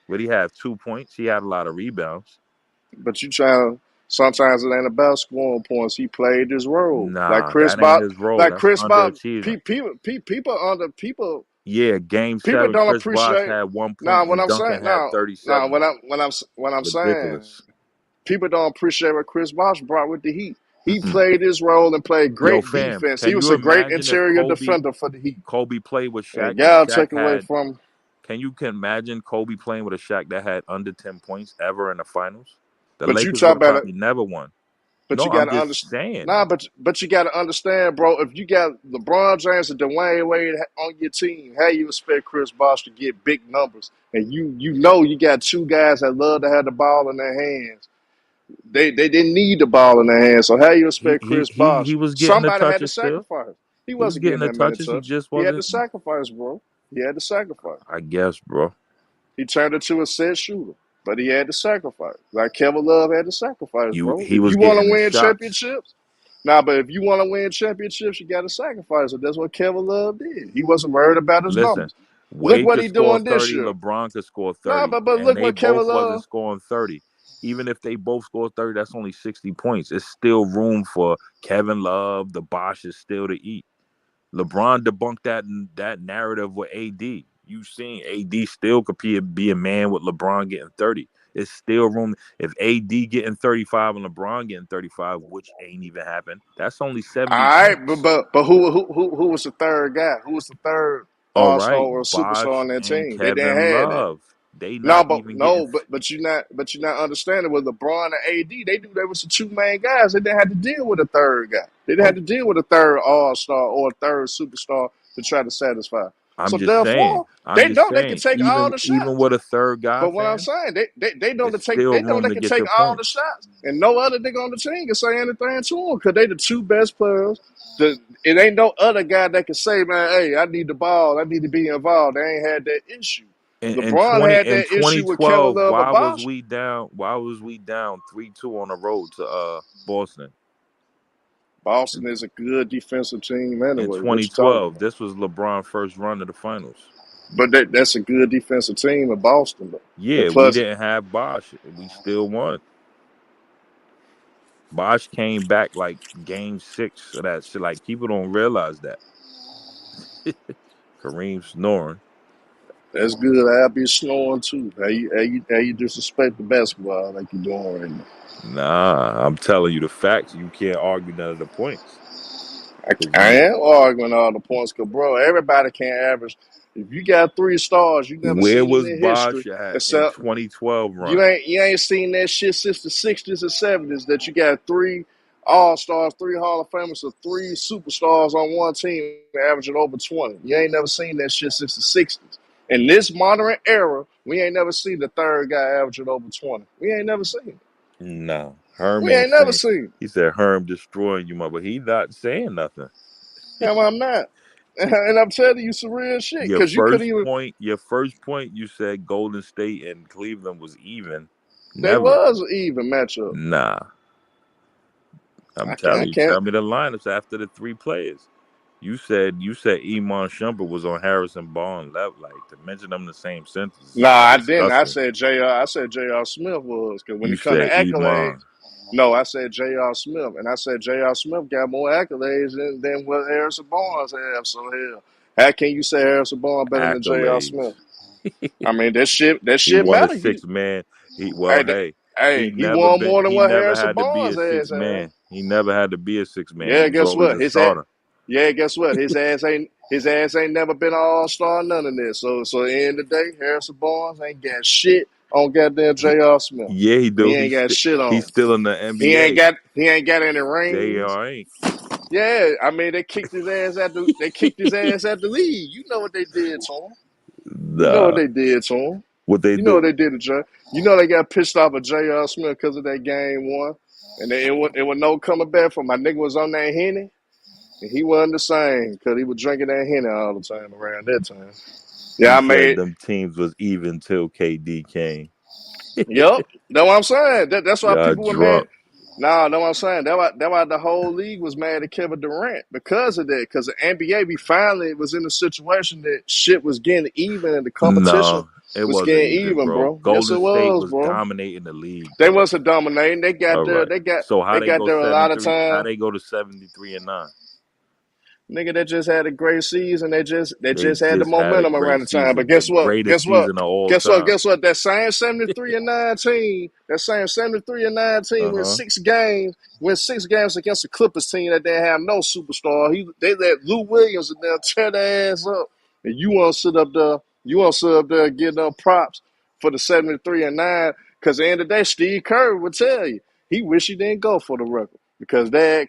Would he have 2 points? He had a lot of rebounds. But sometimes it ain't about scoring points. He played his role. Nah, that ain't his role. That's underachieving. People Yeah, Game people 7, don't Chris Bosh appreciate. had 1 Nah, point what and I'm Duncan saying, had now, 37. what I'm saying, Ridiculous. people don't appreciate what Chris Bosh brought with the Heat. He played his role and played Yo, great fam, defense. He can was you a great imagine if interior defender for the Heat. Kobe played with Shaq And and y'all Shaq take away had from. can you imagine Kobe playing with a Shaq that had under 10 points ever in the finals? The But you Lakers talk would have about it. probably never won. But No, you I'm gotta just understand. saying. Nah, but you gotta understand, bro. If you got LeBron James and Dwayne Wade on your team, how you expect Chris Bosh to get big numbers? And you know you got two guys that love to have the ball in their hands. They didn't need the ball in their hands. So how you expect Chris He Bosh? was getting the Somebody had to touches still. sacrifice. He He was wasn't getting getting the that many touches. He touches. just He had to wasn't. sacrifice, bro. He had to sacrifice. I guess, bro. He turned into a set shooter. But he had to sacrifice. Like Kevin Love had to sacrifice, bro. He If was you want getting to the win shots. championships, Nah, but if you want to win championships, you got to sacrifice it. That's what Kevin Love did. He wasn't worried about his Listen, numbers. Look Wade what could he score doing this 30, year. LeBron could score Nah, 30, but and look they what Kevin both wasn't Love. scoring 30. Even if they both score 30, that's only 60 points. It's still room for Kevin Love, the Bosch is still to eat. LeBron debunked that narrative with AD. You seen AD still could be a man with LeBron getting 30. It's still room. If AD getting 35 and LeBron getting 35, which ain't even happened, that's only 70 All right, points. but who was the third guy? Who was the third All all-star right, or superstar Bosch on that and team? They didn't Kevin have that. Love, they No, not but even getting. no, but you're not understanding with LeBron and AD. They knew they was the two main guys. They didn't have to deal with a third guy. They didn't have Oh, to deal with a third all-star or a third superstar to try to satisfy. I'm So just saying. therefore, I'm they just know they can saying. take all Even the even shots. with a third guy, But what I'm fam, saying, they know it's still they know room they to can get take your all the points. shots, and no other nigga on the team can say anything to them because they the two best players. It ain't no other guy that can say, man, hey, I need the ball, I need to be involved. They ain't had that issue. In LeBron 20 had in that issue with Kevin 2012, Love or why was Bosh. we down? Why was we down 3-2 on the road to Boston? Boston is a good defensive team In anyway. What you talking 2012, about? this was LeBron's first run to the finals. But that's a good defensive team in Boston, though. And Yeah, we plus, didn't have Bosch. We still won. Bosch came back like game 6 of that shit. Like people don't realize that. Kareem snoring. that's good. I'll be snoring too. How you disrespect the basketball like you doing right now? Nah, I'm telling you the facts. You can't argue none of the points. Cause I you, am arguing all the points, cause bro, everybody can't average. If you got 3 stars, you never where seen it was in history. Bosch at in Except 2012 run? you ain't seen that shit since the 60s and 70s that you got 3 all stars, 3 Hall of Famers, or 3 superstars on one team averaging over 20. You ain't never seen that shit since the 60s. In this modern era, we ain't never seen the third guy averaging over 20. We ain't never seen it. No, Herm We ain't ain't never saying. seen it. He said Herm destroying you, but he not saying nothing. And I'm not. And I'm telling you some real shit, Your because you couldn't first even. point, your first point, you said Golden State and Cleveland was even. They Never. was an even matchup. Nah, I'm telling I you. can't. Tell me the lineups after the 3 players. You said Iman Shumpert was on Harrison Barnes level. Like to mention them in the same sentence Nah, is I didn't. disgusting. I said J.R. Smith was, because when You it come to said accolades, Iman. no, I said J.R. Smith, and I said J.R. Smith got more accolades than what Harrison Barnes have. So hell, how can you say Harrison Barnes better than J.R. Accolades. Smith? I mean, that He shit won a matter. He 6 man. hey, Hey, he he never won been. more than He what never Harrison had to be Barnes a has. 6 man. He never had to be a 6 man. Yeah, He was guess always what? a starter. Guess what? His ass ain't never been an all-star, none of this. So at the end of the day, Harrison Barnes ain't got shit on goddamn He, J.R. Smith. yeah, he He do. ain't got shit He's on. still in the NBA. He ain't got any rings. Jr. ain't. Yeah, I mean they kicked his ass at the league. You know what they did to him. You know what Nah, they did to him. what they You know what do? they did to J. You know they got pissed off at J.R. Smith because of that game 1. And it was no coming back from my nigga was on that Henny. And he wasn't the same because he was drinking that Henny all the time around that time. Yeah, He I said made. them teams was even till KD came. Yep, that's what I'm saying. That's why Y'all people were mad. drunk. Nah, that's what I'm saying. That why the whole league was mad at Kevin Durant because of that. Because the NBA, we finally was in a situation that shit was getting even and the competition No, it was wasn't getting even, even, bro. bro. Yes, Golden it State was, was bro. dominating the league, They bro. wasn't dominating. All right. So how They they got go there a lot of 73? How time. they go to 73-9? Nigga, they just had a great season. They just They had the just had a momentum around great the time. But season, the guess what? greatest season of all time. Guess what? That same 73-19, that same 73-19 Uh-huh. win 6 games against the Clippers team that didn't have no superstar. They let Lou Williams and them tear their ass up. And you want to sit up there getting them props for the 73-9. Because at the end of the day, Steve Kerr would tell you, he wish he didn't go for the record. Because their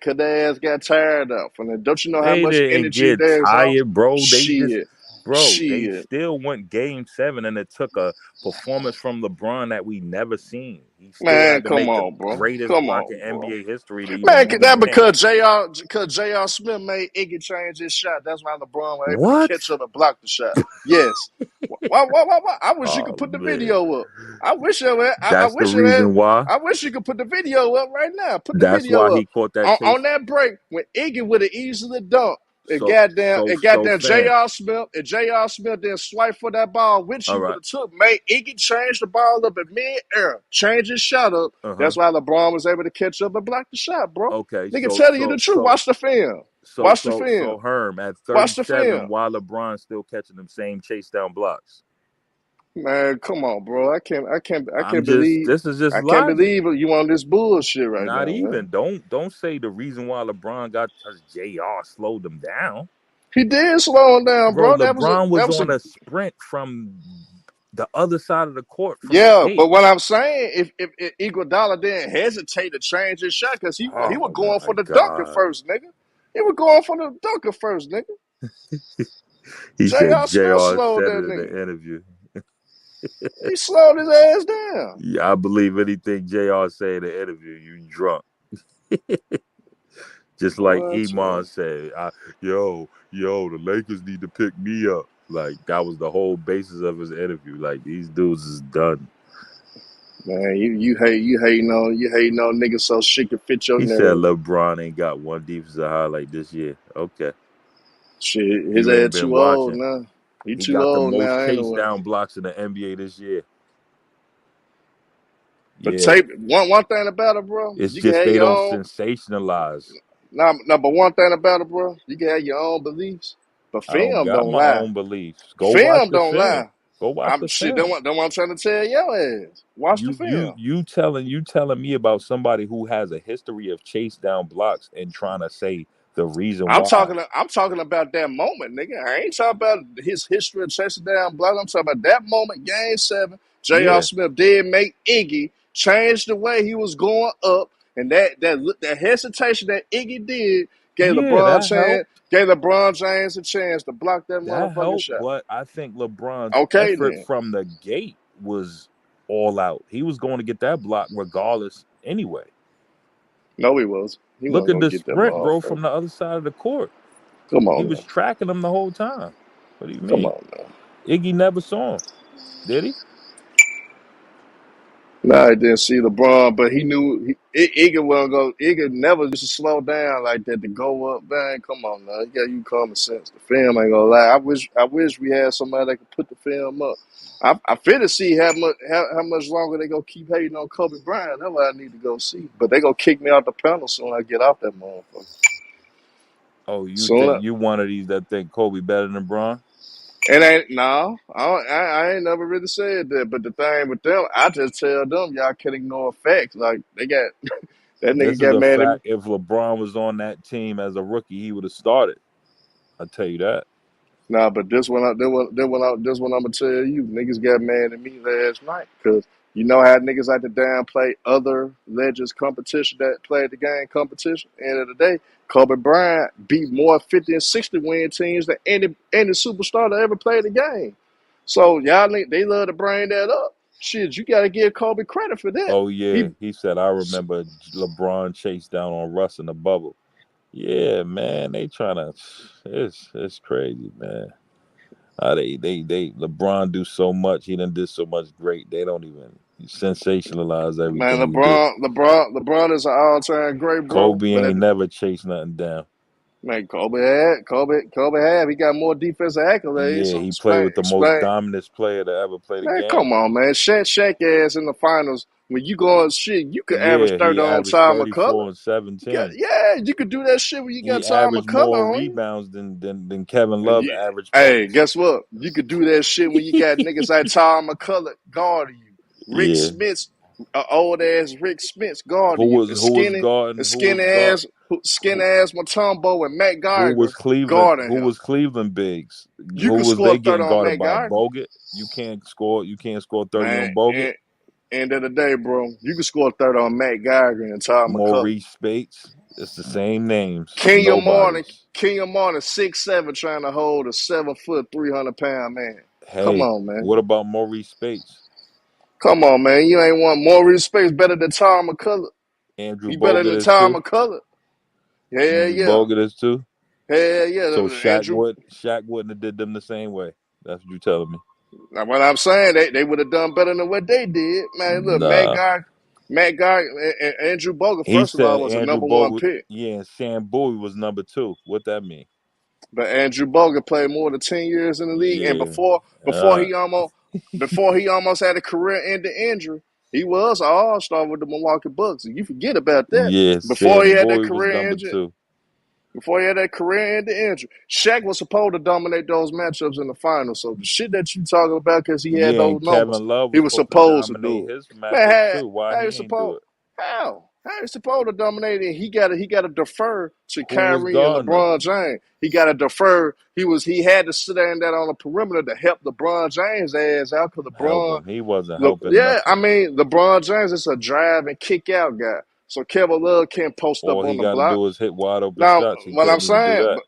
ass got tired up. And then don't you know how They much didn't energy get they exhaust? tired, bro. Shit. They Shit. still went game 7, and it took a performance from LeBron that we never seen. He still Man, had to come make the on, bro. greatest Come block in on, bro. NBA history to even Man, even that win. because J.R. Smith made Iggy change his shot. That's why LeBron was able to What? catch up and block the shot. Yes. Why? I wish you could Oh put the man, video up. I wish you had. I that's the wish you had. reason why. I wish you could put the video up right now. Put the That's why video he up caught that chase. on that break when Iggy would have easily dunked. So Goddamn fam. J.R. Smith. And J.R. Smith then swipe for that ball, which he All would right. have took. Made Iggy change the ball up in mid-air. Change his shot up. Uh-huh. That's why LeBron was able to catch up and block the shot, bro. Okay. Nigga telling you the truth. Watch the film. Watch the film. So Herm at Watch the 37, film. while LeBron still catching them same chase down blocks. Man, come on, bro. I can't This is just I can't logic. believe you on this bullshit right Not now, even. man. Don't say the reason why LeBron got because JR slowed him down. He did slow him down, Bro, bro. LeBron was on a sprint from the other side of the court from the yeah, gate. but what I'm saying, if Iguodala didn't hesitate to change his shot, because he was going for the dunker first, nigga. He was going for the dunker first, nigga. He said J.R. Smith JR slowed said that it in the nigga. interview. He slowed his ass down. Yeah, I believe anything JR say in the interview. You drunk. Just like Iman said, yo, the Lakers need to pick me up. Like, that was the whole basis of his interview. Like, these dudes is done. Man, you hating on niggas so shit can fit your He narrative. said LeBron ain't got one defensive highlight this year. Okay. Shit, his You ain't ass been too watching. old now. He too got the old most now, chase anyway. down blocks in the NBA this year. But Yeah. one thing about it, bro. It's You just can have they your don't own. sensationalize. Nah, but one thing about it, bro. You can have your own beliefs, but I don't film got don't my lie. own beliefs. Go watch Film the don't film. lie. Go watch the Shit, film. that's what I'm trying to tell your ass. Watch the film. You telling me about somebody who has a history of chase down blocks and trying to say the reason I'm why. talking about that moment, nigga. I ain't talking about his history of chasing down blood. I'm talking about that moment, Game 7. J.R. Smith did make Iggy change the way he was going up, and that hesitation that Iggy did gave LeBron James a chance to block that motherfucking shot. But I think LeBron's effort from the gate was all out. He was going to get that block regardless anyway. No, he was. Look at the sprint, bro, from the other side of the court. Come on, he was tracking him the whole time. What do you mean? Come on, man. Iggy never saw him, did he? Nah, I didn't see LeBron, but he knew Iggy wasn't go. Iggy never used to slow down like that to go up. Man, come on now, you got you common sense. The film ain't gonna lie. I wish we had somebody that could put the film up. I feel to see how much longer they gonna keep hating on Kobe Bryant. That's what I need to go see. But they gonna kick me out the panel soon I get off that motherfucker. Oh, you think you one of these that think Kobe better than Bron? It ain't no. I ain't never really said that. But the thing with them, I just tell them y'all can ignore facts. Like they got that nigga This got is a mad at me. fact. If LeBron was on that team as a rookie, he would have started. I'll tell you that. Nah, but this one I'm gonna tell you, niggas got mad at me last night because you know how niggas like to downplay other legends competition that played the game competition. End of the day, Kobe Bryant beat more 50 and 60 win teams than any superstar that ever played the game. So y'all they love to bring that up. Shit, you gotta give Kobe credit for that. Oh yeah, he said I remember LeBron chased down on Russ in the bubble. Yeah, man, they trying to. It's crazy, man. They LeBron do so much. He done did so much great. They don't even sensationalize everything. Man, LeBron is an all-time great, bro. Kobe ain't never chased nothing down. Man, Kobe had. He got more defensive accolades. Yeah, So he played with the most dominant player to ever play the game. Man, come on, man. Shaq ass in the finals. When you go on shit, you could average 30 on Ty McCullough. And 17. You could do that shit when you got Ty averaged McCullough more on rebounds than Kevin Love averaged. Hey, guess what? You could do that shit when you got niggas like Ty McCullough guarding you. Rick Smith, old ass Rick Smith guarding you. Skinny ass Mutombo and Matt Geiger. Who was Cleveland bigs? You who can was score they 30 getting on guarded Matt by? Geiger. Bogut? You can't score 30 Man, on Bogut. End of the day, bro, you can score 30 on Matt Geiger and Ty McCullough. Maurice Spates. It's the same names. Kenyon Martin, 6'7", trying to hold a 7 foot, 300-pound man. Hey, come on, man. What about Maurice Spates? Come on, man. You ain't want Maurice Spates better than Tom McCullough. Andrew He Bogut better than Tom McCullough. Yeah. Bogut is too. Yeah. So Shaq wouldn't have did them the same way. That's what you telling me. Now, what I'm saying, they would have done better than what they did. Man, look, Nah. Matt Guy and Andrew Bogut, He first of all, said was a Andrew number one Bogut, pick. yeah, and Sam Bowie was number 2. What that mean? But Andrew Bogut played more than 10 years in the league. And before he almost had a career-ending injury, he was an all-star with the Milwaukee Bucks. And you forget about that. Yeah, Before he Sam had that Bowie was career number injury. 2. Before he had that career-ending injury, Shaq was supposed to dominate those matchups in the finals. So the shit that you talking about, because he had Yeah, those and numbers, Kevin Love he was was supposed to supposed to dominate do it. his Man, matchups too. Why how he you ain't do supposed? it? How you supposed to dominate it? He got to defer to Who was Kyrie and Gardner? LeBron James. He got to defer. He had to sit down that on the perimeter to help LeBron James ass out, because Help LeBron. him. He wasn't helping Yeah, I nothing. mean LeBron James is a drive and kick out guy. So Kevin Love can't post up All on he the got to block. do is hit wide open Now, shots. He what I'm couldn't even do saying, that.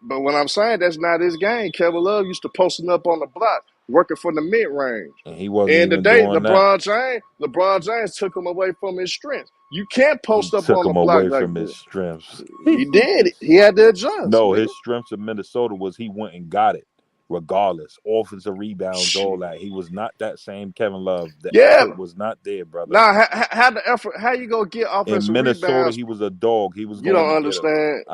but what I'm saying, that's not his game. Kevin Love used to posting up on the block, working from the mid range. And he wasn't And even today, doing that. LeBron James took him away from his strength. You can't He post up took on the him block away like from his this. strengths. He did. He had to adjust, No, nigga. his strengths in Minnesota was he went and got it, regardless. Offensive rebounds, all that. He was not that same Kevin Love. The effort was not there, brother. Now, how the effort? How you gonna get In offensive Minnesota, rebounds? he was a dog. He was You going don't to get him. understand.